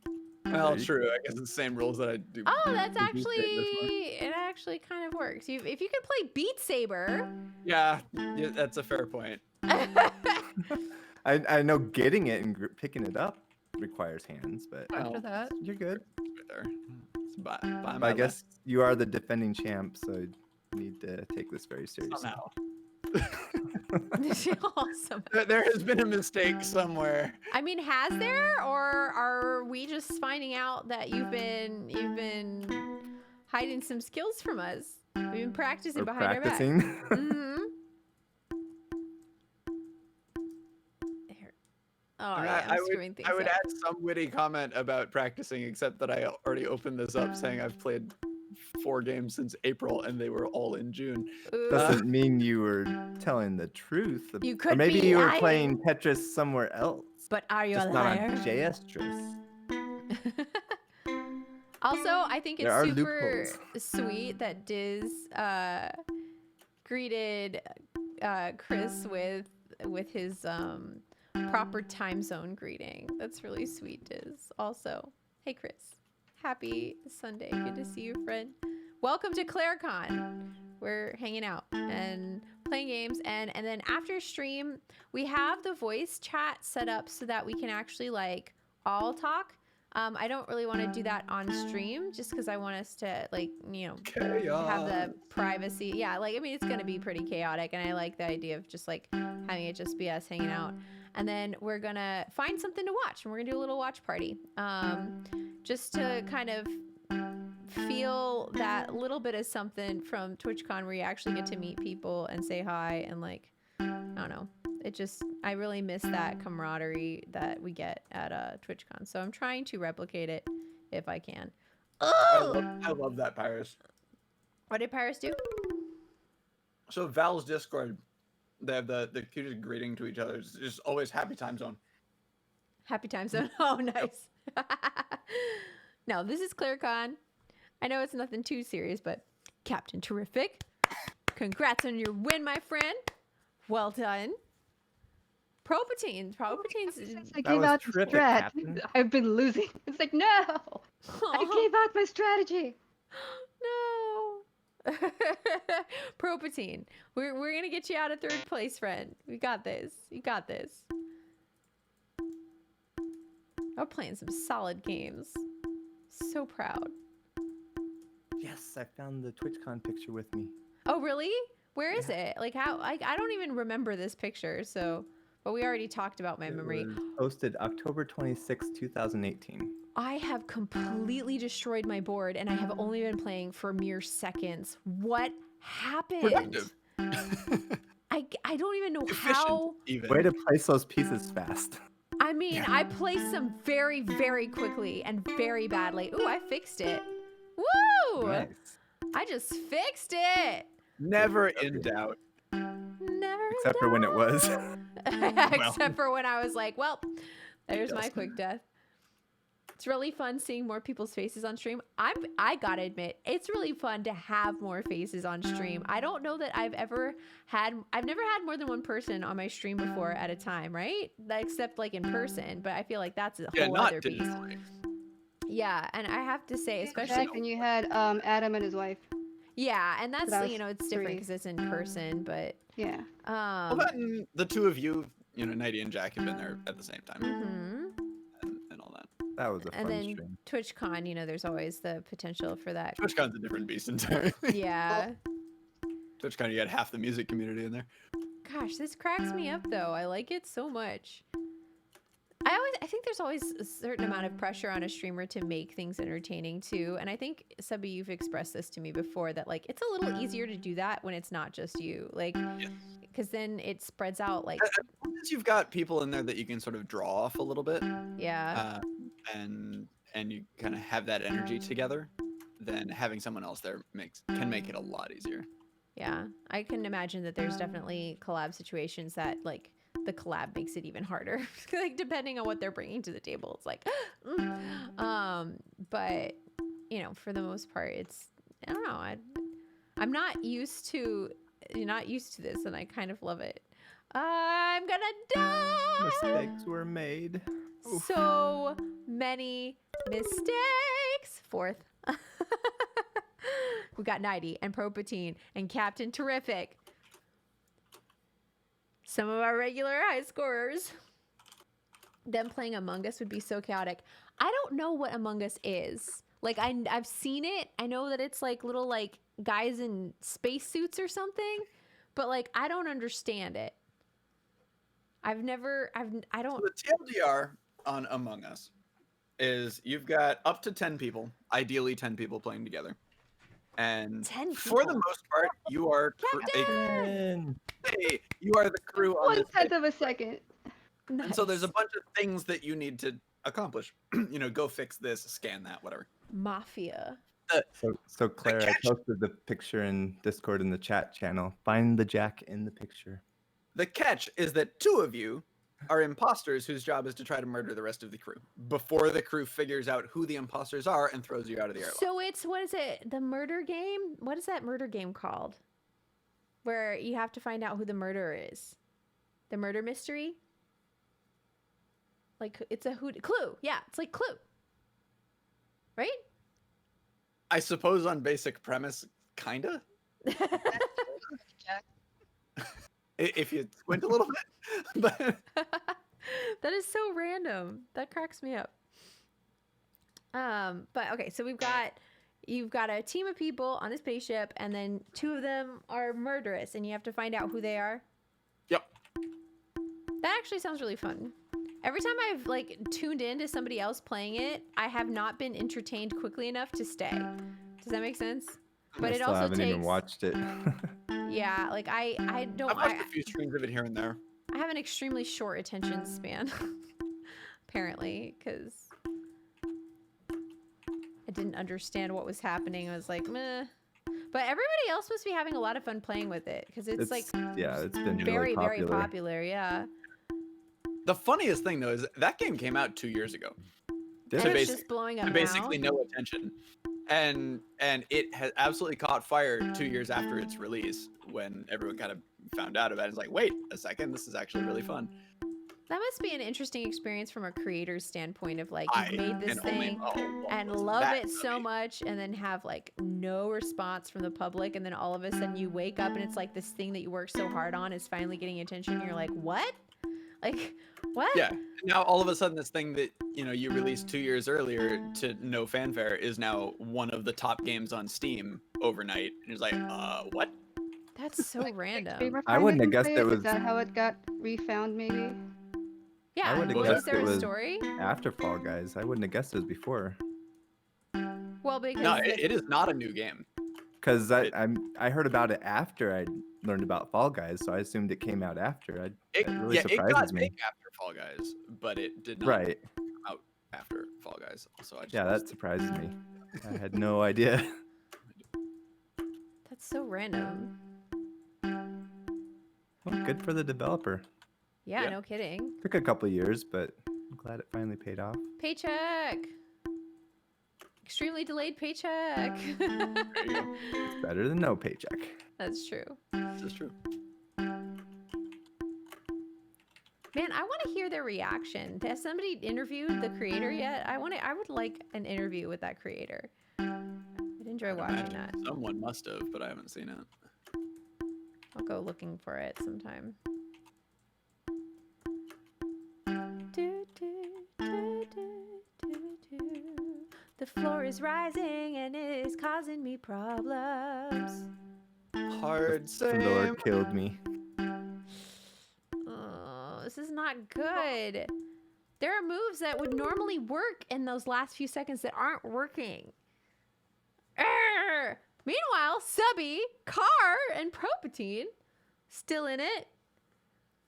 Well, you true. I guess it's the same rules that I do. Oh, that's do Beat Saber for. it actually kind of works. If you could play Beat Saber. Yeah, that's a fair point. I know getting it and picking it up requires hands, but After Well, that. you're good. right there. It's buy But my I guess you are the defending champ, so you need to take this very seriously. somehow. Awesome. There has been a mistake somewhere. I mean, has there, or are we just finding out that you've been hiding some skills from us? We've been practicing Or behind our back. practicing. Mm-hmm. There. Oh, I mean, yeah, I'm I screwing things I would up. add some witty comment about practicing, except that I already opened this up saying I've played 4 games since April and they were all in June. Ooh. Doesn't mean you were telling the truth. You Or could maybe be you were lying. playing Tetris somewhere else. But are you Just a not on liar? JS-Tris. Also, I think There it's are super loopholes. sweet that Diz greeted Chris with his proper time zone greeting. That's really sweet, Diz. Also, hey Chris, happy Sunday. Good to see you, friend. Welcome to ClareCon. We're hanging out and playing games, and then after stream we have the voice chat set up so that we can actually like all talk. I don't really want to do that on stream just because I want us to like, you know, have the privacy. Yeah, like I mean it's gonna be pretty chaotic, and I like the idea of just like having it just be us hanging out. And then we're gonna find something to watch, and we're gonna do a little watch party, just to kind of feel that little bit of something from TwitchCon where you actually get to meet people and say hi, and like, I don't know, it just, I really miss that camaraderie that we get at TwitchCon, so I'm trying to replicate it if I can. I love that, Pyrus. What did Paris do? So Val's Discord, they have the cutest greeting to each other. It's just always happy time zone. Happy time zone. Oh, nice. No, this is ClareCon. I know it's nothing too serious, but Captain Terrific, congrats on your win, my friend. Well done. Propatine. Since I That gave was out the terrific, strat, Captain. I've been losing. It's like, no! I gave out my strategy. No. Propatine. We're gonna get you out of 3rd place, friend. We got this. You got this. I'm playing some solid games. So proud. Yes, I found the TwitchCon picture with me. Oh, really? Where is it? Like how? I don't even remember this picture. So, but we already talked about my It memory. was posted October 26, 2018. I have completely destroyed my board, and I have only been playing for mere seconds. What happened? Productive. I don't even know Efficient, how. even. Way to place those pieces fast. I mean, I placed them very, very quickly and very badly. Ooh, I fixed it. Woo! Nice. I just fixed it. Never in doubt. Never. Except for when it was. Except for when I was like, well, there's my Dustin. quick death. It's really fun seeing more people's faces on stream. I gotta admit, it's really fun to have more faces on stream. I don't know that I've never had more than one person on my stream before at a time, right? Except like in person, but I feel like that's a whole not other beast. digitally. Yeah, and I have to say, especially Jack, and you had Adam and his wife. yeah, and that's that was you know it's different 3. because it's in person, but Yeah. Well, that and the two of you, Nighty and Jack have been there at the same time, mhm. and all that. That was a And fun then stream. TwitchCon, there's always the potential for that. TwitchCon's a different beast entirely. Yeah. TwitchCon, you had half the music community in there. Gosh, this cracks me up though. I like it so much. I think there's always a certain amount of pressure on a streamer to make things entertaining too. And I think Subby, you've expressed this to me before that like it's a little easier to do that when it's not just you. Like Yes. because then it spreads out like As long as you've got people in there that you can sort of draw off a little bit, yeah. and you kind of have that energy together, then having someone else there can make it a lot easier. Yeah. I can imagine that there's definitely collab situations that like the collab makes it even harder. Like depending on what they're bringing to the table, it's like but for the most part it's I don't know. I'm not used to this and I kind of love it. I'm gonna die. Mistakes were made. So many mistakes. Fourth. We got 90 and Propatine and Captain Terrific. Some of our regular high scorers. Them playing Among Us would be so chaotic. I don't know what Among Us is. Like I've seen it. I know that it's like little like guys in spacesuits or something, but like I don't understand it. I don't. So the TLDR on Among Us is you've got up to 10 people, ideally 10 people playing together. And 10 for the people. most part, you are you are the crew on this 1/10 of a second. And so there's a bunch of things that you need to accomplish. You know, go fix this, scan that, whatever. Mafia. So Claire, I posted the picture in Discord in the chat channel. Find the Jack in the picture. The catch is that 2 of you are imposters whose job is to try to murder the rest of the crew before the crew figures out who the imposters are and throws you out of the airlock. So it's, what is it? The murder game? What is that murder game called? Where you have to find out who the murderer is. The murder mystery? Like, it's a Clue. Yeah, it's like Clue. Right? I suppose on basic premise, kinda. Jack. If you squint a little bit. But That is so random. That cracks me up. But okay, so you've got a team of people on a spaceship, and then 2 of them are murderous, and you have to find out who they are. Yep. That actually sounds really fun. Every time I've like tuned in to somebody else playing it, I have not been entertained quickly enough to stay. Does that make sense? But I it still also haven't takes. even watched it. Yeah, like I don't. I've watched a few streams of it here and there. I have an extremely short attention span, apparently, because I didn't understand what was happening. I was like, meh. But everybody else must be having a lot of fun playing with it because it's like yeah, it's been very, really very popular. Yeah. The funniest thing though is that game came out 2 years ago. Did And it? it's just blowing up To now. basically no attention. And it has absolutely caught fire 2 years after its release when everyone kind of found out about it. It's like, wait a second, this is actually really fun. That must be an interesting experience from a creator's standpoint of like, I you've made this can only thing imagine and that love it for so me. much and then have like no response from the public. And then all of a sudden you wake up and it's like this thing that you worked so hard on is finally getting attention. And you're like, what? Like, what? Yeah. Now all of a sudden this thing that, you know, you released 2 years earlier to no fanfare is now one of the top games on Steam overnight. And it's like, what? That's so random. Streamer I wouldn't find have it and guessed play it was- Is that how it got refound, maybe? Yeah. wouldn't have Is guessed there it a was- story? After Fall Guys. I wouldn't have guessed it was before. Well, because No, it is not a new game. Because I heard about it after I learned about Fall Guys, so I assumed it came out after. It, That really yeah, it surprises got me. big after Fall Guys, but it did not Right. come out after Fall Guys. So I just Yeah, that surprises me. I had no idea. that's so random. Well, good for the developer. Yeah, Yeah. no kidding. Took a couple years, but I'm glad it finally paid off. Paycheck. Extremely delayed paycheck. There you go. It's better than no paycheck. That's true. This is true. Man, I want to hear their reaction. Has somebody interviewed the creator yet? I would like an interview with that creator. I'd enjoy I'd watching imagine that. Someone must have, but I haven't seen it. I'll go looking for it sometime. The floor is rising and it is causing me problems. Hard Floor same. killed me. Oh, this is not good. There are moves that would normally work in those last few seconds that aren't working. Arrgh! Meanwhile, Subby, Car, and Propatine still in it.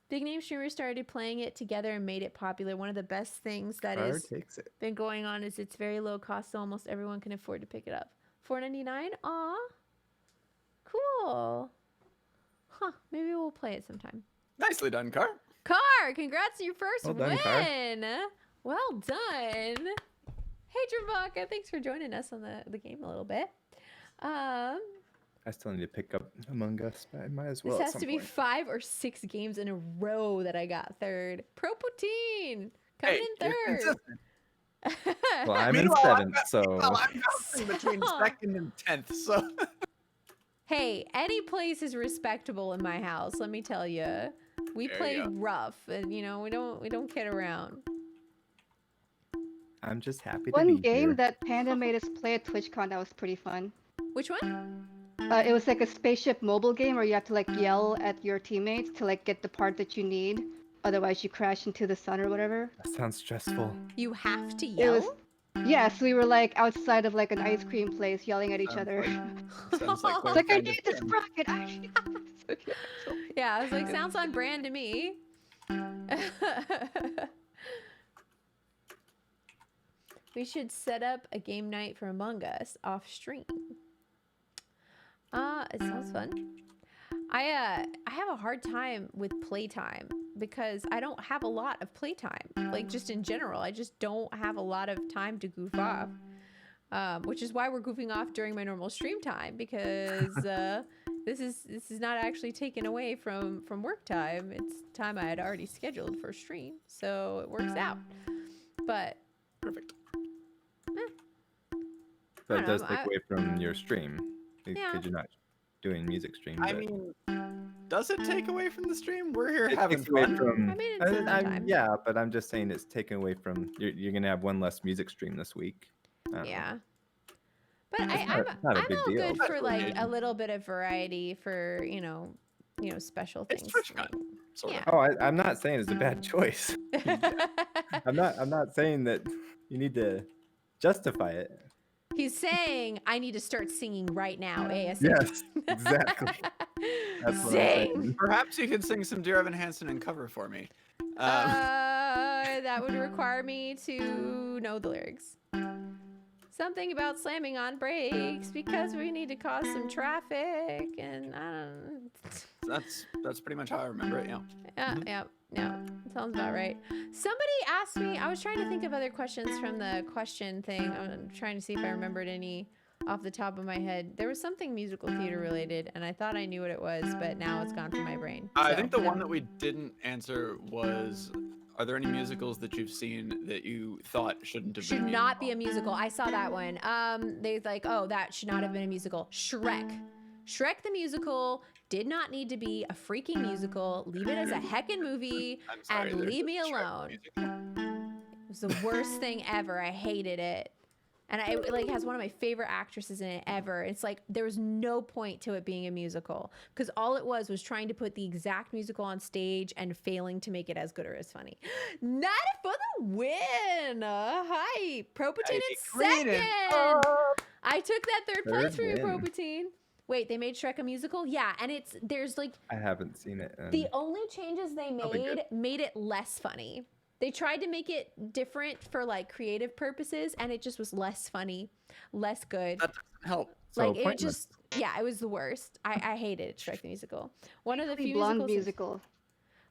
Big name streamers started playing it together and made it popular. One of the best things that Car has takes it. been going on is it's very low cost, so almost everyone can afford to pick it up. $4.99? Aw. Cool. Huh. Maybe we'll play it sometime. Nicely done, Car. Car, congrats on your first Well done, Car. win. Well done. Hey, Dravaka, thanks for joining us on the game a little bit. I still need to pick up Among Us, but I might as well. This at has some to be point. 5 or 6 games in a row that I got third. Propatine, Coming Hey, in you're third. consistent. Well, I'm in Meanwhile, 7th, so I'm bouncing between So- 2nd and 10th. So Hey, any place is respectable in my house. Let me tell you, we There play you go. rough, and we don't kid around. I'm just happy to One be game here. that Panda made us play at TwitchCon that was pretty fun. Which one? It was like a spaceship mobile game where you have to like yell at your teammates to like get the part that you need. Otherwise, you crash into the sun or whatever. That sounds stressful. You have to It was. yell. Yes, we were like outside of like an ice cream place yelling at each Sounds other. sounds like It's we're like, I kind need of this friends. rocket. I need this. Yeah, I was like, sounds on brand to me. We should set up a game night for Among Us off stream. It sounds fun. I have a hard time with playtime because I don't have a lot of playtime. Like just in general, I just don't have a lot of time to goof off. Which is why we're goofing off during my normal stream time because this is not actually taken away from work time. It's time I had already scheduled for stream, so it works out. But Perfect. But I it don't does know, take away from your stream Yeah. because you're not doing music stream. I but mean, does it take away from the stream? We're here it having takes away fun. from. I mean, it's time. Yeah, but I'm just saying it's taken away from. You're gonna have one less music stream this week. I don't know. Yeah. But It's I'm not a I'm big all deal. good for Special like a occasion. little bit of variety for special It's things. TwitchCon, sort Yeah. of. Oh, I'm not saying it's a bad choice. I'm not saying that you need to justify it. He's saying I need to start singing right now, ASAP. Yes, exactly. That's what I'm Sing. saying. Perhaps you could sing some Dear Evan Hansen and cover for me. That would require me to know the lyrics. Something about slamming on brakes because we need to cause some traffic, and I don't. That's pretty much how I remember it. Yeah. Yeah, sounds about right. Somebody asked me. I was trying to think of other questions from the question thing. I'm trying to see if I remembered any off the top of my head. There was something musical theater related, and I thought I knew what it was, but now it's gone from my brain. I So, think the one that we didn't answer was: are there any musicals that you've seen that you thought shouldn't have should been? not be a musical. I saw that one. They like, oh, that should not have been a musical. Shrek the musical did not need to be a freaking musical. Leave it as a heckin' movie I'm sorry, and there's leave a me Shrek alone. musical. It was the worst thing ever. I hated it. And it like has one of my favorite actresses in it ever. It's like there was no point to it being a musical because all it was trying to put the exact musical on stage and failing to make it as good or as funny. Not for the win. Hi, Propatine in second. I took that third place for you, win. Propatine. Wait, they made Shrek a musical? Yeah, and there's like I haven't seen it. the only changes they That'll be good. made it less funny. They tried to make it different for like creative purposes, and it just was less funny, less good. That doesn't help. So Like it pointless. just, yeah, it was the worst. I hated Shrek the musical. One of the Legally few Blonde musicals. musical.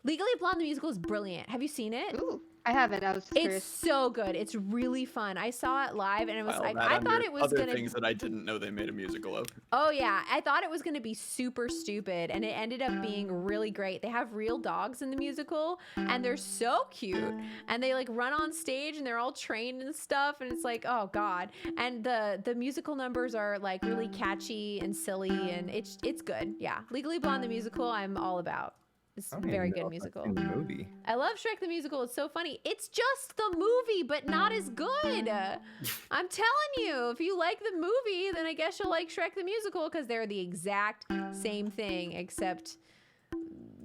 Legally Blonde the musical is brilliant. Have you seen it? Ooh, I haven't. I was just It's curious. so good. It's really fun. I saw it live, and it was File like that I under thought it was other gonna. things that I didn't know they made a musical of. Oh yeah, I thought it was gonna be super stupid, and it ended up being really great. They have real dogs in the musical, and they're so cute, and they like run on stage, and they're all trained and stuff, and it's like, oh god. And the musical numbers are like really catchy and silly, and it's good. Yeah, Legally Blonde the musical, I'm all about. It's I a don't very even know good if I've musical. seen the movie. I love Shrek the musical. It's so funny. It's just the movie, but not as good. I'm telling you, if you like the movie, then I guess you'll like Shrek the musical because they're the exact same thing, except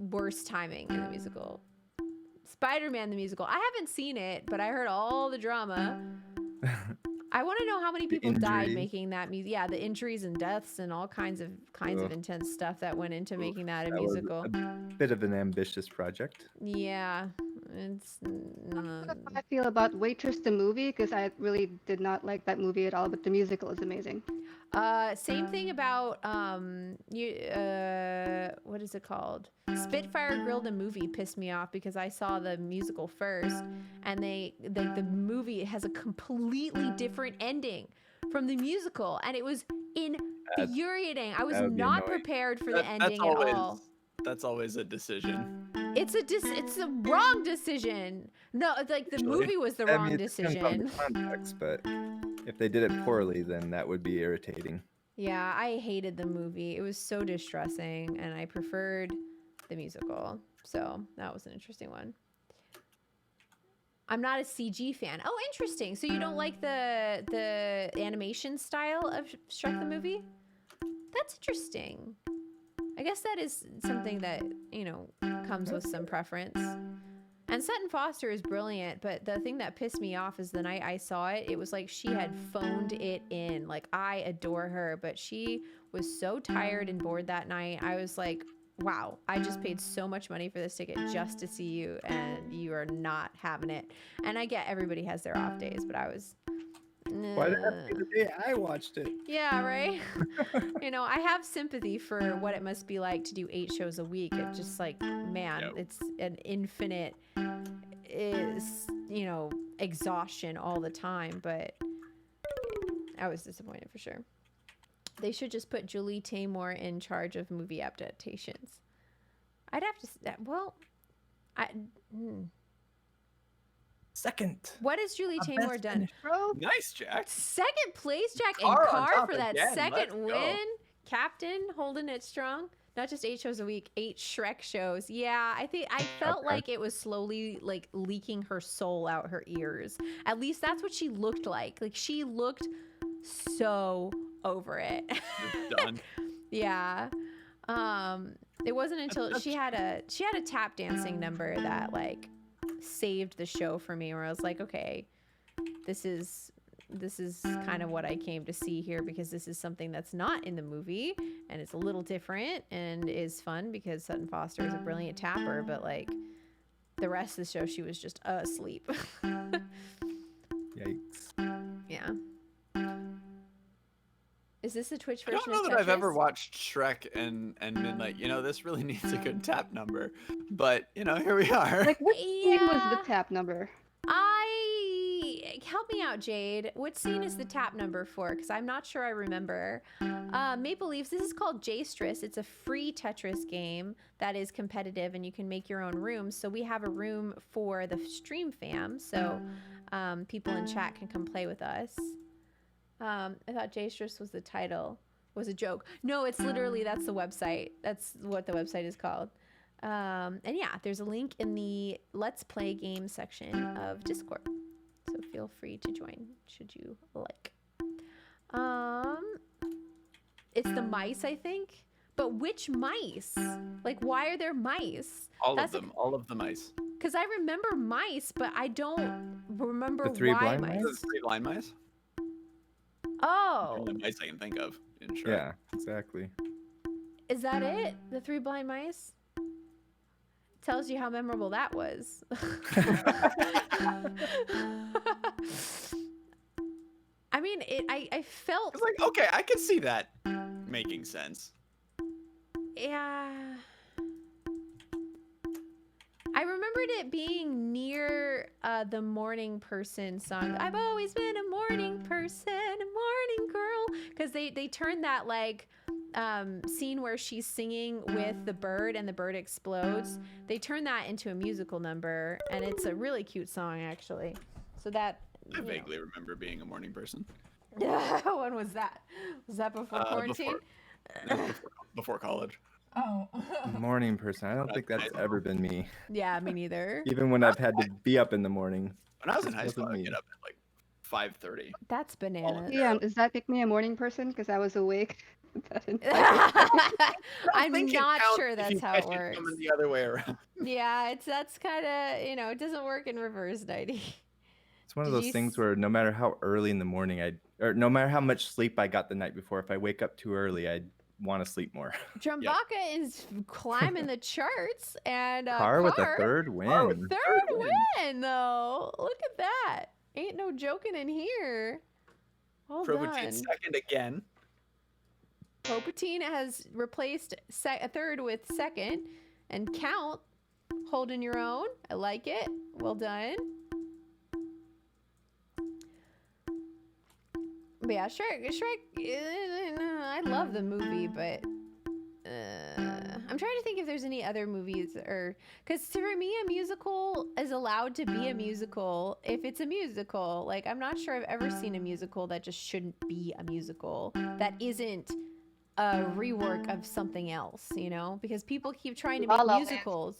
worse timing in the musical. Spider-Man the musical. I haven't seen it, but I heard all the drama. I want to know how many people died injuries. making that music. Yeah, the injuries and deaths and all kinds of Ugh. intense stuff that went into making that a That was musical. a bit of an ambitious project. Yeah, it's. I don't know how I feel about Waitress the movie because I really did not like that movie at all, but the musical is amazing. Same thing about what is it called? Spitfire Grill the movie pissed me off because I saw the musical first, and the movie has a completely different ending from the musical, and it was infuriating. I was that would be not annoying. prepared for the ending at all. That's always a decision. it's a wrong decision. No, like the Actually, movie was the I wrong mean, it depends on the decision. context, but if they did it poorly, then that would be irritating. Yeah, I hated the movie. It was so distressing, and I preferred the musical. So that was an interesting one. I'm not a CG fan. Oh, interesting. So you don't like the animation style of Shrek the movie? That's interesting. I guess that is something that, comes with some preference. And Sutton Foster is brilliant, but the thing that pissed me off is the night I saw it, it was like she had phoned it in. Like, I adore her, but she was so tired and bored that night. I was like, wow, I just paid so much money for this ticket just to see you, and you are not having it. And I get everybody has their off days, but I was... Why did that be the day I watched it? Yeah, right? I have sympathy for what it must be like to do 8 shows a week. It's just like, man, it's an infinite, exhaustion all the time. But I was disappointed for sure. They should just put Julie Taymor in charge of movie adaptations. I'd have to, Second. What has Julie A Taymor best done? finish. Bro, nice, Jack. Second place, Jack, and Car on Car top for that again. second Let's go. win. Captain holding it strong. Not just 8 shows a week, 8 Shrek shows. Yeah, I think I felt like it was slowly like leaking her soul out her ears. At least that's what she looked like. Like, she looked so over it. Just done. Yeah. It wasn't until she had a tap dancing number that like saved the show for me, where I was like, okay, this is kind of what I came to see here, because this is something that's not in the movie, and it's a little different and is fun because Sutton Foster is a brilliant tapper, but like the rest of the show she was just asleep. Yikes. Yeah. Is this a Twitch I version don't know of that I've ever Tetris? watched Shrek and been like, this really needs a good tap number. But, here we are. Like, what scene was Yeah. the tap number? Help me out, Jade. What scene is the tap number for? Because I'm not sure I remember. Maple Leaves, this is called Jstress. It's a free Tetris game that is competitive, and you can make your own rooms. So we have a room for the stream fam, so people in chat can come play with us. I thought Jstress was the title. Was a joke. No, it's literally, that's the website. That's what the website is called. And yeah, there's a link in the Let's Play game section of Discord. So feel free to join should you like. It's the mice, I think. But which mice? Like, why are there mice? All of the mice. Because I remember mice, but I don't remember The 3 why blind mice. mice? Those 3 blind mice? Oh, The only mice I can think of in Shrek. Yeah, exactly. is that it? The 3 blind mice? Tells you how memorable that was. I mean, I felt... It's like, okay, I can see that making sense. Yeah. I remembered it being near the Morning Person song. I've always been a morning person, a morning girl. Because they turned that, like, scene where she's singing with the bird and the bird explodes. They turned that into a musical number, and it's a really cute song, actually. So that... I vaguely remember being a morning person. When was that? Was that before quarantine? Before college. Oh. Morning person. I don't think that's ever been me. Yeah, me neither. Even when I've had to be up in the morning. When I was in This high school, wasn't I'd me. get up at like 5:30. That's bananas. Yeah, does that make me a morning person? Because I was awake. that entire time. I'm think it not counts sure if that's you how catch it works. coming the other way around. Yeah, that's kind of, it doesn't work in reverse 90. It's one of Did those you things s- where no matter how early in the morning or no matter how much sleep I got the night before, if I wake up too early, I want to sleep more. Drumbaka is climbing the charts, and Car with a Car, third win. third win, though. Look at that. Ain't no joking in here. Well done. Probotine second again. Palpatine has replaced a third with second, and Count holding your own. I like it. Well done. But yeah, Shrek. I love the movie, but I I'm trying to think if there's any other movies or because for me a musical is allowed to be a musical if it's a musical. Like I'm not sure I've ever seen a musical that just shouldn't be a musical that isn't a rework of something else, you know? Because people keep trying to La make La Land. musicals.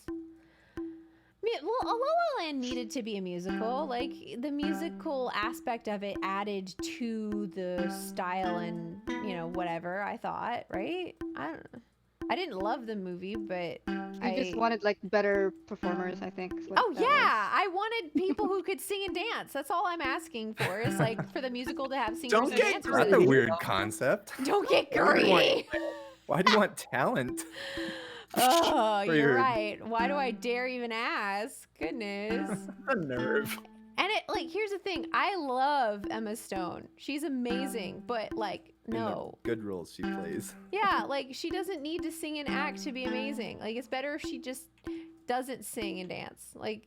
Well, La La Land needed to be a musical. Like the musical aspect of it added to the style and whatever. I thought, right? I didn't love the movie, but You just wanted like better performers, I think. Is what Oh that yeah, was. I wanted people who could sing and dance. That's all I'm asking for. Is like for the musical to have singers Don't and get dancers. That's in a it. weird concept. Don't get Why do you want- greedy. Why do you want talent? Oh, you're Weird. right. Why do I dare even ask? Goodness. The nerve. And here's the thing. I love Emma Stone. She's amazing, but like, In the no. good roles she plays. Yeah, like she doesn't need to sing and act to be amazing. Like it's better if she just doesn't sing and dance. Like,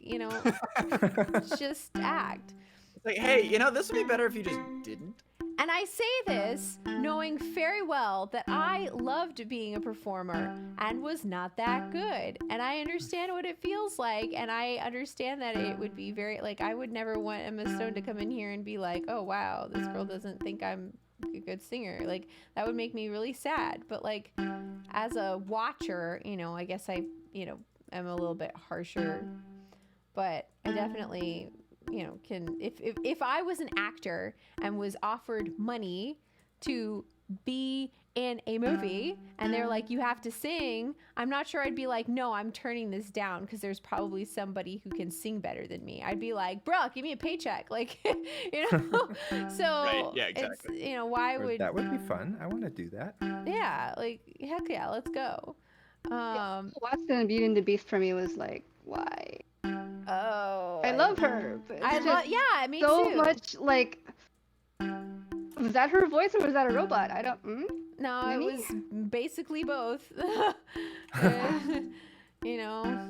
just act. It's like, hey, this would be better if you just didn't. And I say this knowing very well that I loved being a performer and was not that good. And I understand what it feels like. And I understand that it would be very, like, I would never want Emma Stone to come in here and be like, oh, wow, this girl doesn't think I'm a good singer. Like, that would make me really sad. But, like, as a watcher, I guess I, am a little bit harsher. But I definitely... can if I was an actor and was offered money to be in a movie and they're like, you have to sing, I'm not sure I'd be like, no, I'm turning this down because there's probably somebody who can sing better than me. I'd be like, bro, give me a paycheck. Like, so Right, yeah, exactly. it's, why Or would that would be fun. I want to do that. yeah, like, heck yeah, let's go. Watson and Beauty and the Beast for me was like, why? Oh, I love her, but I it's love, just yeah, me so too. much like. Was that her voice or was that a robot? I don't. No, Maybe? it was basically both.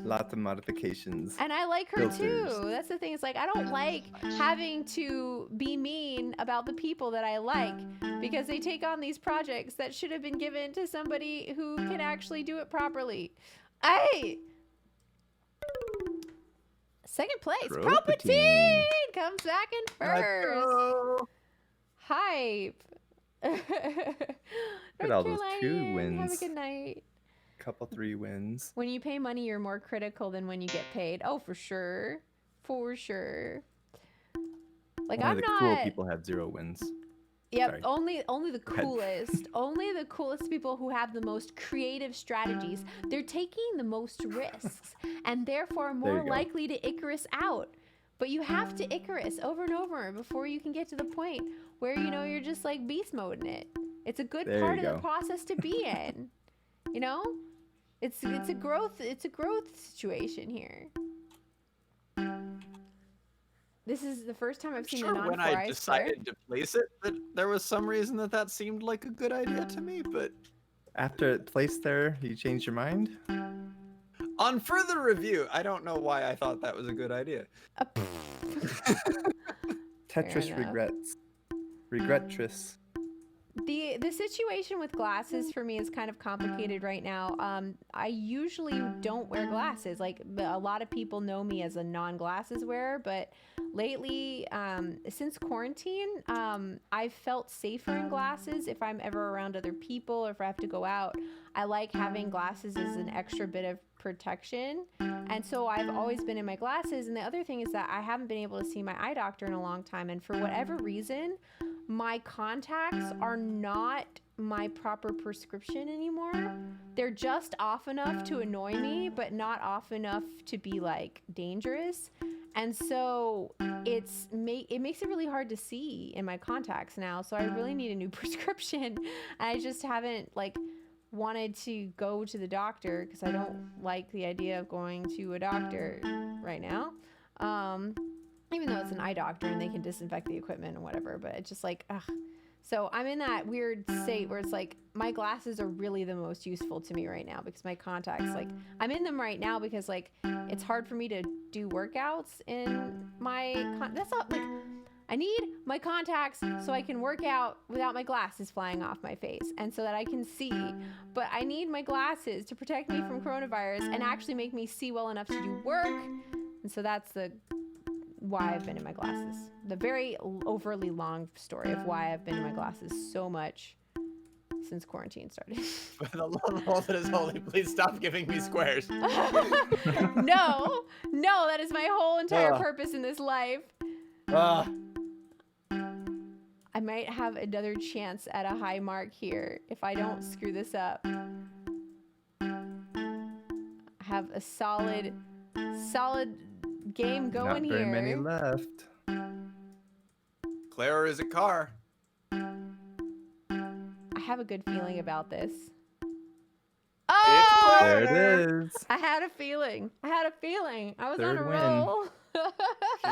Lots of modifications. And I like her Filters. too. That's the thing. It's like I don't like having to be mean about the people that I like because they take on these projects that should have been given to somebody who can actually do it properly. Second place, Propatine. Propatine comes back in Let's first. go. Hype. at North all those 2 Carolinian, have a wins. good night. Couple 3 wins. When you pay money, you're more critical than when you get paid. Oh, for sure. For sure. Like, Only I'm the not... cool people have 0 wins. Yep, Sorry. only the Go ahead. coolest. Only the coolest people who have the most creative strategies. They're taking the most risks and therefore There more you go. likely to Icarus out. But you have to Icarus over and over before you can get to the point where you're just like beast moding it. It's a good There part you of the go. process to be in. It's a growth situation here. This is the first time I've seen a Sure, when non-4 I decided to place it, that there was some reason that seemed like a good idea to me, but After it placed there, you changed your mind? on further review, I don't know why I thought that was a good idea. Tetris enough. regrets. Regretress. The situation with glasses for me is kind of complicated right now. I usually don't wear glasses. Like a lot of people know me as a non-glasses wearer, but lately, since quarantine, I've felt safer in glasses if I'm ever around other people or if I have to go out. I like having glasses as an extra bit of protection. And so I've always been in my glasses. And the other thing is that I haven't been able to see my eye doctor in a long time. And for whatever reason, my contacts are not my proper prescription anymore. They're just off enough to annoy me, but not off enough to be like dangerous. And so it makes it really hard to see in my contacts now. So I really need a new prescription. I just haven't wanted to go to the doctor because I don't like the idea of going to a doctor right now. Even though it's an eye doctor and they can disinfect the equipment and whatever, but it's just like, ugh. So I'm in that weird state where it's like my glasses are really the most useful to me right now because my contacts, I'm in them right now because it's hard for me to do workouts in my that's not I need my contacts so I can work out without my glasses flying off my face and so that I can see. But I need my glasses to protect me from coronavirus and actually make me see well enough to do work. And so that's why I've been in my glasses. The very overly long story of why I've been in my glasses so much since quarantine started. For the love of all that is holy, please stop giving me squares. No, that is my whole entire Ugh. purpose in this life. Ah, I might have another chance at a high mark here if I don't screw this up. I have a solid game going Not very here. many left. Claire, or is it Car? I have a good feeling about this. It's Oh! There Claire. it is. I had a feeling. I was on Third a win. roll.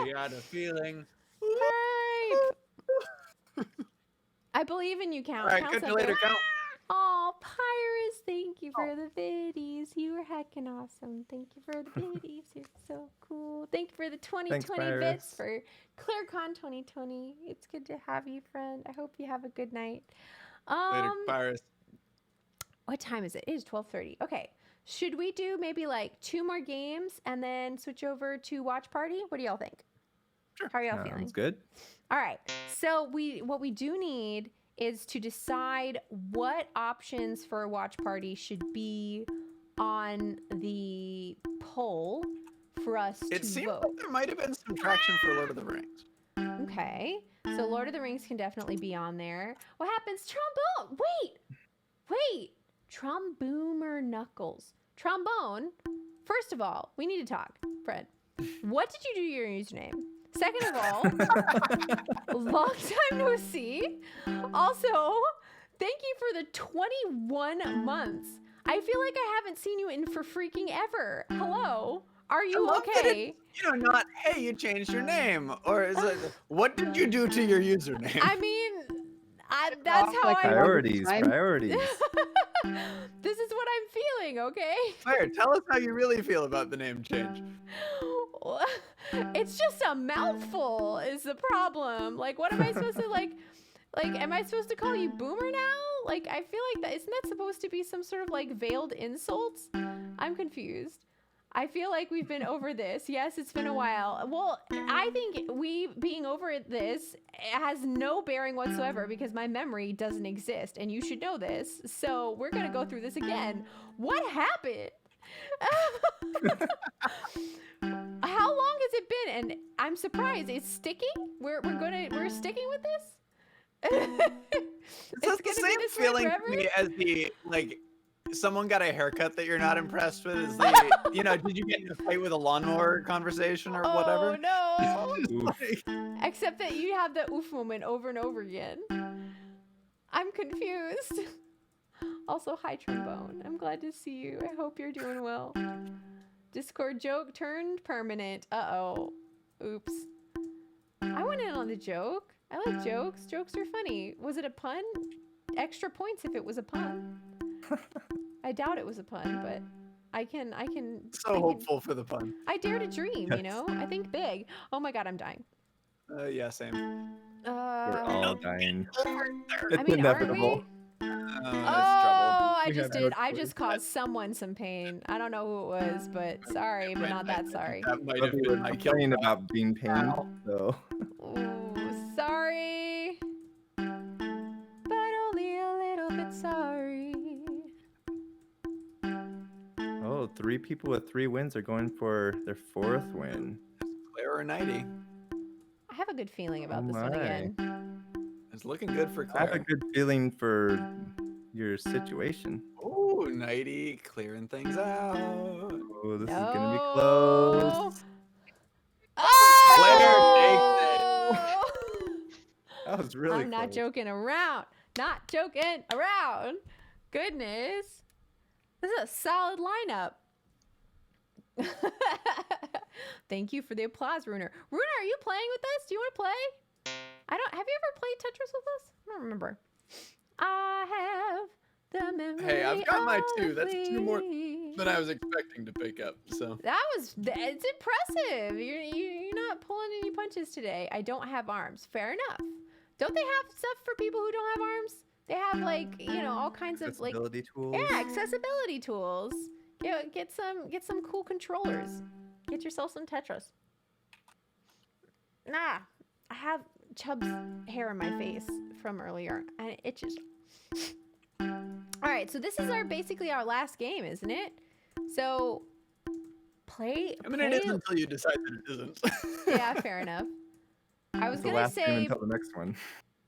She had a feeling. Hype. I believe in you, Count. All right, Count catch you something. later, Count. Oh, Pyrus, thank you for the biddies. You were heckin' awesome. Thank you for the biddies. You're so cool. Thank you for the 2020 bits Pyrus. for ClearCon 2020. It's good to have you, friend. I hope you have a good night. Later, Pyrus. What time is it? It is 12:30. Okay. Should we do maybe like 2 more games and then switch over to watch party? What do y'all think? Sure. How are y'all feeling? Sounds good. All right. So what we do need is to decide what options for a watch party should be on the poll for us It to seems vote. like there might have been some traction for Lord of the Rings. Okay. So Lord of the Rings can definitely be on there. What happens? Trombone. Wait. Tromboomer Knuckles. Trombone. First of all, we need to talk, Fred. What did you do to your username? Second of all, long time no see. Also, thank you for the 21 months. I feel like I haven't seen you in for freaking ever. Hello? Are you love that okay? Not, hey, you changed your name. Or is it, what did you do to your username? I mean, that's how Like I... Priorities, Time. priorities. This is what I'm feeling, okay? Claire, tell us how you really feel about the name change. It's just a mouthful is the problem. Like, what am I supposed to like, am I supposed to call you Boomer now? Like, I feel like isn't that supposed to be some sort of like veiled insults? I'm confused. I feel like we've been over this. Yes, it's been a while. Well, I think we being over this has no bearing whatsoever because my memory doesn't exist, and you should know this. So we're gonna go through this again. What happened? How long has it been? And I'm surprised it's sticking. We're sticking with this. It's the same feeling to me as the, like, someone got a haircut that you're not impressed with. Is the, did you get in a fight with a lawnmower conversation or whatever? Oh no! Like, Except that you have the oof moment over and over again. I'm confused. Also, hi Trombone. I'm glad to see you. I hope you're doing well. Discord joke turned permanent. Uh-oh. Oops. I went in on the joke. I like jokes. Jokes are funny. Was it a pun? Extra points if it was a pun. I doubt it was a pun, but I can so hopeful for the pun. I dare to dream, you know? I think big. Oh my god, I'm dying. Yeah, same. We're all dying. I mean, inevitable. aren't we? That's Oh, I We just have did. no I choice. just caused someone some pain. I don't know who it was, but sorry, but not that sorry. That might But have we been were my complaining kill. about being pained, so Ooh, sorry. But only a little bit sorry. oh, 3 people with 3 wins are going for their 4th win. Claire or Nighty. I have a good feeling about Oh this one my. again. It's looking good for I have a Claire. good feeling for your situation. Ooh, Nighty clearing things out. Oh, this is gonna be No. close. Oh! That was really I'm not close. joking around. Not joking around. Goodness. This is a solid lineup. Thank you for the applause, Runer. Runer, are you playing with us? Do you want to play? Have you ever played Tetris with us? I don't remember. I have the memory. Hey, I've got my of 2. That's 2 more. fleeting than I was expecting to pick up. So It's impressive. You're not pulling any punches today. I don't have arms. Fair enough. Don't they have stuff for people who don't have arms? They have like, all kinds of like Accessibility tools. yeah, accessibility tools. Get some cool controllers. Get yourself some Tetris. Nah, I have Chubb's hair in my face from earlier, and it itches. All right, so this is basically our last game, isn't it? So play. I mean, it is until you decide that it isn't. Yeah, fair enough. I was The gonna last game say until the next one.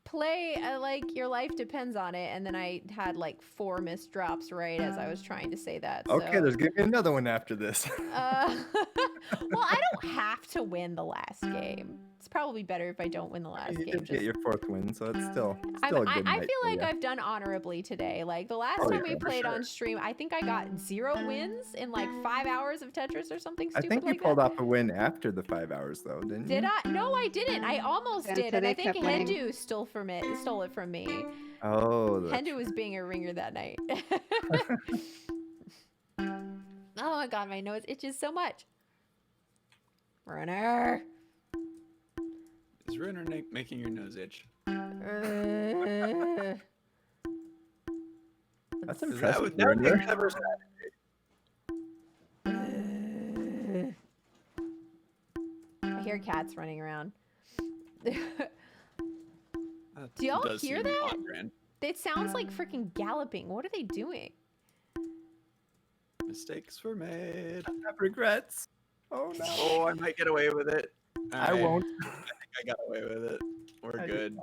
play like your life depends on it, and then I had like 4 missed drops right as I was trying to say that. Okay, so. there's gonna be another one after this. Well, I don't have to win the last game. It's probably better if I don't win the last You game. did get your 4th win, so it's still a good I night feel for like ya. I've done honorably today. Like the last Oh, time yeah, we for played sure. on stream, I think I got 0 wins in like 5 hours of Tetris or something I stupid think you like pulled that. off a win after the 5 hours, though, didn't you? Did I? No, I didn't. I almost Yeah, did, so and I they think kept winning. Hendu stole it from me. Oh, that's Hendu was being a ringer that night. Oh my god, my nose itches so much. Runner. Is Ruiner making your nose itch? That's That impressive. would make Werner. never sad. I hear cats running around. That Do y'all does hear seem that? on-brand. It sounds like freaking galloping. What are they doing? Mistakes were made. I have regrets. Oh no. Oh, I might get away with it. I Alright, won't. I think I got away with it. We're I good.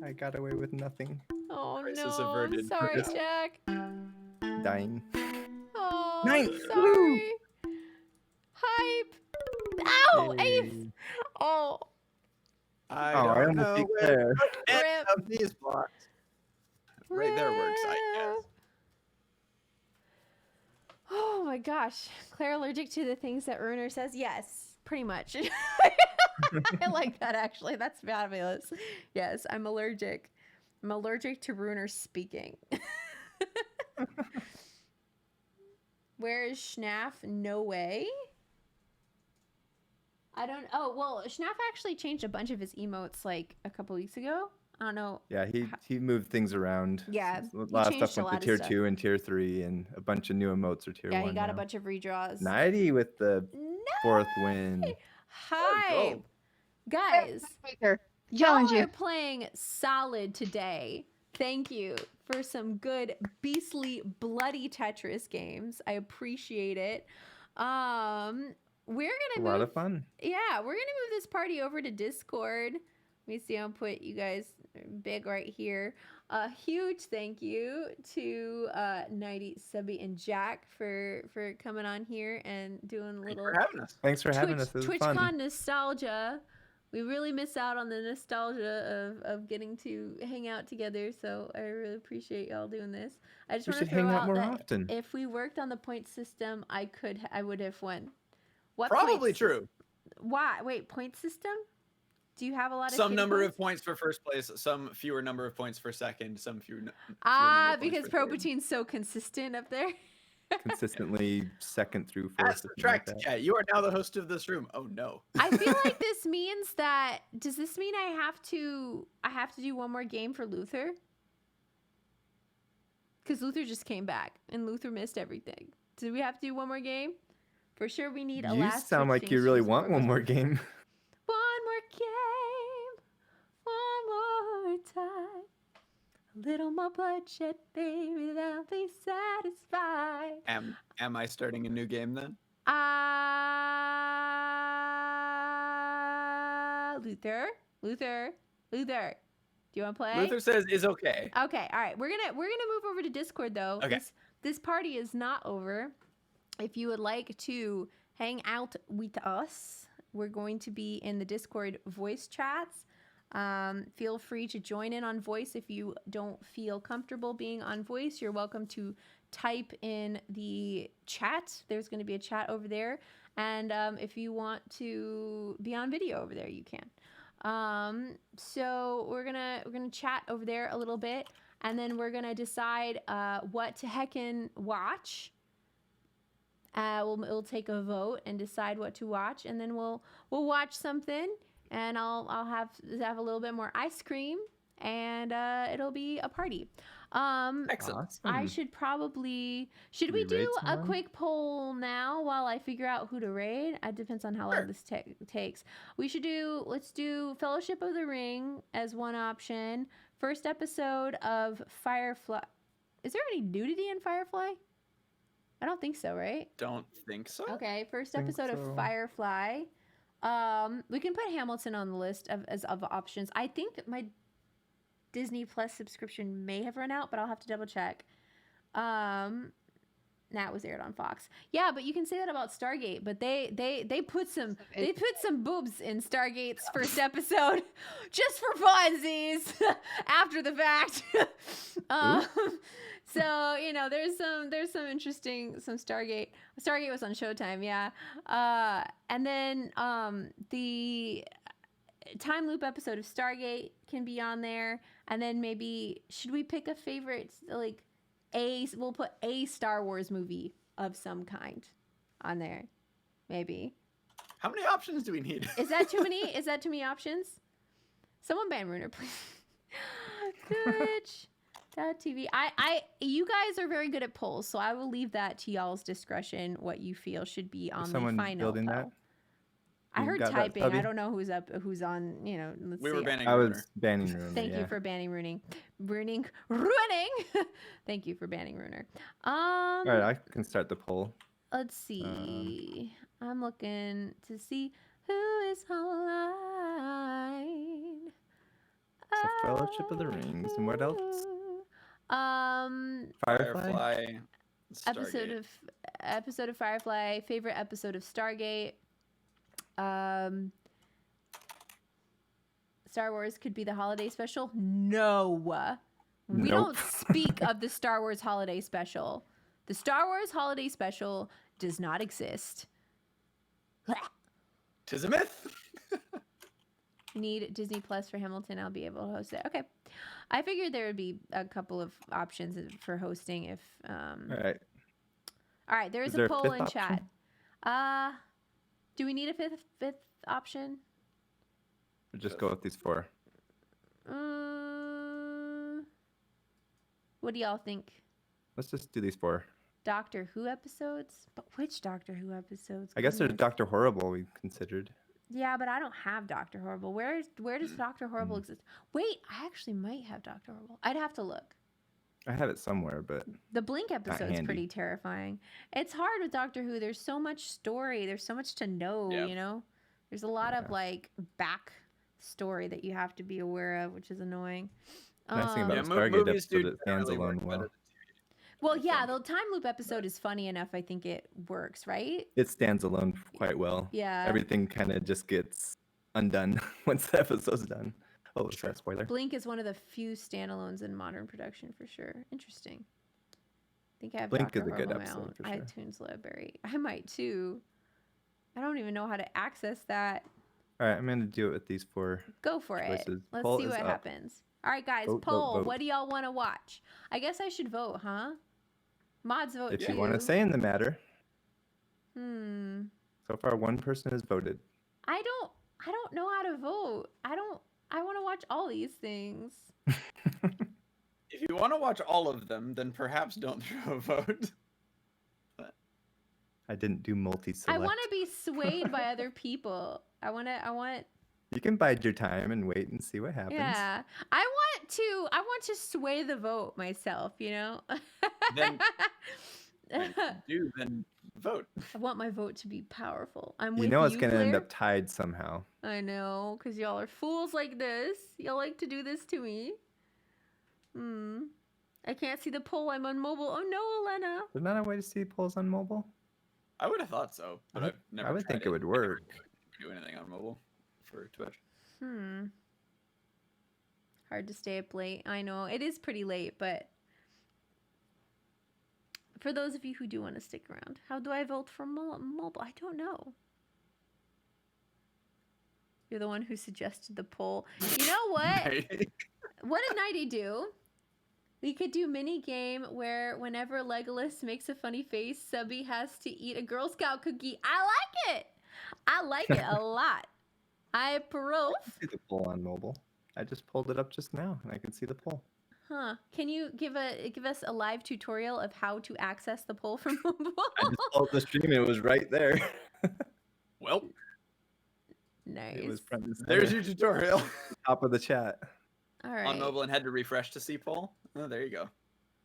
I got away with nothing. Oh Crisis no, I'm averted. sorry, Crisis. Jack. Dying. Oh, Nice. sorry. Hype. Ow, Yay. Ace. Oh, I Oh, I don't almost know peeked where there. any Rip. of these blocks. Right there works, I guess. Rip. Oh my gosh. Claire allergic to the things that Ruiner says? Yes, pretty much. I like that actually. That's fabulous. Yes, I'm allergic. I'm allergic to Ruiner speaking. Where is Schnaff? No way. I don't. Oh well, Schnaff actually changed a bunch of his emotes like a couple weeks ago. I don't know. Yeah, he moved things around. Yeah, A he lot of changed stuff a went lot to of tier stuff. 2 and tier 3, and a bunch of new emotes are tier 1 Yeah, he got a now. bunch of redraws. 90 with the No 4th win. Hi, go. guys. Baker, challenge Y'all you. are playing solid today. Thank you for some good beastly bloody Tetris games. I appreciate it. We're A gonna lot move. of fun. Yeah, we're gonna move this party over to Discord. Let me see. I'll put you guys big right here. A huge thank you to Nighty, Subby, and Jack for coming on here and doing a Thanks little for having us. Thanks for having us. It was TwitchCon fun. nostalgia. We really miss out on the nostalgia of getting to hang out together. So I really appreciate y'all doing this. I just We want to should throw hang out out more that often. if we worked on the point system, I would have won. What Probably point true. Why? Wait, point system? Do you have a lot of Some kitty number points? of points for first place, some fewer number of points for second, some fewer. Number Ah, of points because for third. Probutine's so consistent up there. Consistently 2nd through 4th. That's something like subtract that. chat. You are now the host of this room. Oh no. I feel like this means that. Does this mean I have to do one more game for Luther? Because Luther just came back and Luther missed everything. Do we have to do one more game? For sure, we need a You last. sound like you really want one more game. One more game, one more time. A little more bloodshed, baby, then I'll be satisfied. Am I starting a new game then? Luther. Do you want to play? Luther says is okay. Okay, all right. We're gonna move over to Discord though. Okay. This party is not over. If you would like to hang out with us, we're going to be in the Discord voice chats. Feel free to join in on voice if you don't feel comfortable being on voice. You're welcome to type in the chat. There's going to be a chat over there, and if you want to be on video over there, you can. So we're gonna chat over there a little bit, and then we're gonna decide what to heckin' watch. We'll take a vote and decide what to watch, and then we'll watch something, and I'll have a little bit more ice cream, and it'll be a party. Excellent. I Awesome. should we we do raid a someone? quick poll now while I figure out who to raid? It depends on how long Sure. this takes. Let's do Fellowship of the Ring as one option. First episode of Firefly. Is there any nudity in Firefly? I don't think so, right? Don't think so. Okay, first Think episode so. of Firefly. We can put Hamilton on the list of options. I think my Disney Plus subscription may have run out, but I'll have to double check. It was aired on Fox. Yeah, but you can say that about Stargate. But they put some boobs in Stargate's first episode, just for funsies after the fact. So there's some interesting Stargate. Stargate was on Showtime, yeah. And then the time loop episode of Stargate can be on there, and then maybe should we pick a favorite, like we'll put a Star Wars movie of some kind on there, maybe. How many options do we need? Is that too many? Is that too many options? Someone ban Runer, please. Twitch.tv. You guys are very good at polls, so I will leave that to y'all's discretion. What you feel should be on someone the final building that? poll. I You heard got that, typing. Stubby? I don't know who's on. Let's We see. were banning I Runer. was banning Runer. Thank you yeah. for banning ruining. Thank you for banning Runer. All right, I can start the poll. Let's see. I'm looking to see who is online. So Fellowship of the Rings, and what else? Firefly. Stargate. Episode of Firefly. Favorite episode of Stargate. Star Wars could be the holiday special. No, we Nope. don't speak of the Star Wars holiday special. The Star Wars holiday special does not exist. Tis a myth. Need Disney Plus for Hamilton. I'll be able to host it. Okay, I figured there would be a couple of options for hosting if. All right. All right, there is Is there a a poll fifth in chat. option? Do we need a fifth option? We'll just go with these four. What do y'all think? Let's just do these four. Doctor Who episodes? But which Doctor Who episodes? I guess there's Goodness. Dr. Horrible we considered. Yeah, but I don't have Doctor Horrible. Where does Doctor Horrible exist? Wait, I actually might have Doctor Horrible. I'd have to look. I have it somewhere, but The Blink episode's handy. pretty terrifying. It's hard with Doctor Who. There's so much story. There's so much to know, Yeah. There's a lot of Yeah. like back story that you have to be aware of, which is annoying. nice thing about Yeah, the mo- Stargate movies episode, do it stands generally work alone better well. Well, I yeah, think. the time loop episode is funny enough. I think it works, right? It stands alone quite well. Yeah. Everything kind of just gets undone once the episode's done. Oh, is that a spoiler? Blink is one of the few standalones in modern production for sure. Interesting. I think I have Blink Dr. is a good Horrible episode out. for sure. iTunes library. I might too. I don't even know how to access that. All right, I'm going to do it with these four. Go for it. Choices. Let's Poll see is what up. happens. All right, guys, Vote, vote, poll. vote. What do y'all want to watch? I guess I should vote, huh? Mods vote If too. you want to say in the matter, So so far one person has voted. I don't know how to vote. I want to watch all these things. If you want to watch all of them, then perhaps don't throw a vote. I didn't do multi-select. I want to be swayed by other people. I want You can bide your time and wait and see what happens. yeah. I want to sway the vote myself, Then- then vote. I want my vote to be powerful. I'm You with know it's you, going to end Claire. up tied somehow. I know, because y'all are fools like this. Y'all like to do this to me. I can't see the poll. I'm on mobile. Oh no, Elena. There's not a way to see polls on mobile? I would have thought so, but I've never I would tried think it would work. Do anything on mobile for Twitch. Hard to stay up late. I know. It is pretty late, but for those of you who do want to stick around, how do I vote for mobile? I don't know. You're the one who suggested the poll. You know what? What did Nighty do? We could do mini game where whenever Legolas makes a funny face, Subby has to eat a Girl Scout cookie. I like it. I like it a lot. I approve. I can see the poll on mobile. I just pulled it up just now, and I can see the poll. Huh? Can you give us a live tutorial of how to access the poll from mobile? I just pulled the stream, and it was right there. Well, Nice. It was front and there's center, your tutorial. top of the chat. All right. On mobile and had to refresh to see poll. Oh, there you go.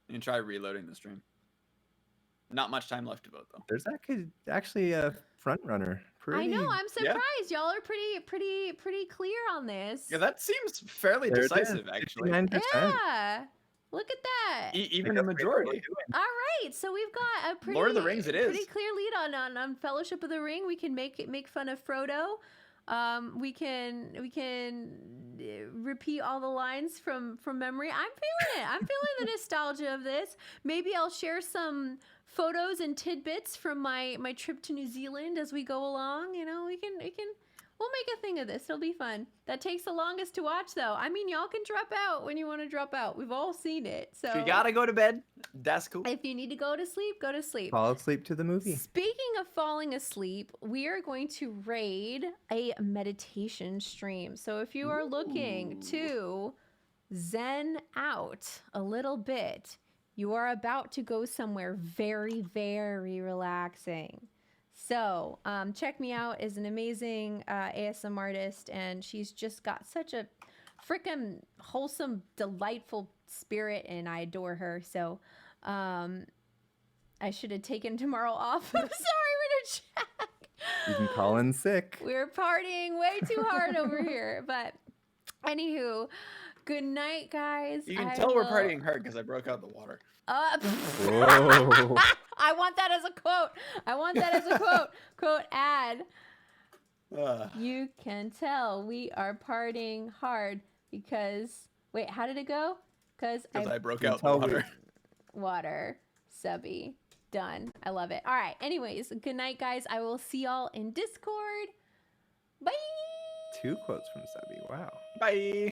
You can try reloading the stream. Not much time left to vote though. There's actually a front runner. I know. I'm yeah. surprised. Y'all are pretty clear on this. Yeah, that seems fairly There it is, decisive, actually. 59%. Yeah. Look at that. Even a majority. All right, so we've got a pretty Lord of the Rings it is. pretty clear lead on Fellowship of the Ring. We can make fun of Frodo. We can repeat all the lines from memory. I'm feeling it. I'm feeling the nostalgia of this. Maybe I'll share some photos and tidbits from my trip to New Zealand as we go along. You know, we'll make a thing of this. It'll be fun. That takes the longest to watch, though. I mean, y'all can drop out when you want to drop out. We've all seen it. So If you gotta go to bed, that's cool. if you need to go to sleep, go to sleep. Fall asleep to the movie. Speaking of falling asleep, we are going to raid a meditation stream. So if you are looking to zen out a little bit, you are about to go somewhere very, very relaxing. So check me out as an amazing ASM artist, and she's just got such a freaking wholesome, delightful spirit, and I adore her. So I should have taken tomorrow off. I'm sorry, Richard Jack. You can call in sick. We're partying way too hard over here. But anywho, good night, guys. You can I tell we're will- partying hard because I broke out the water. Whoa. I want that as a quote. I want that as a quote. Quote ad. You can tell we are partying hard because wait, how did it go? Because I broke can out the tell we- water. water, Subby. Done. I love it. All right. Anyways, good night, guys. I will see y'all in Discord. Bye. 2 quotes from Subby. Wow. Bye.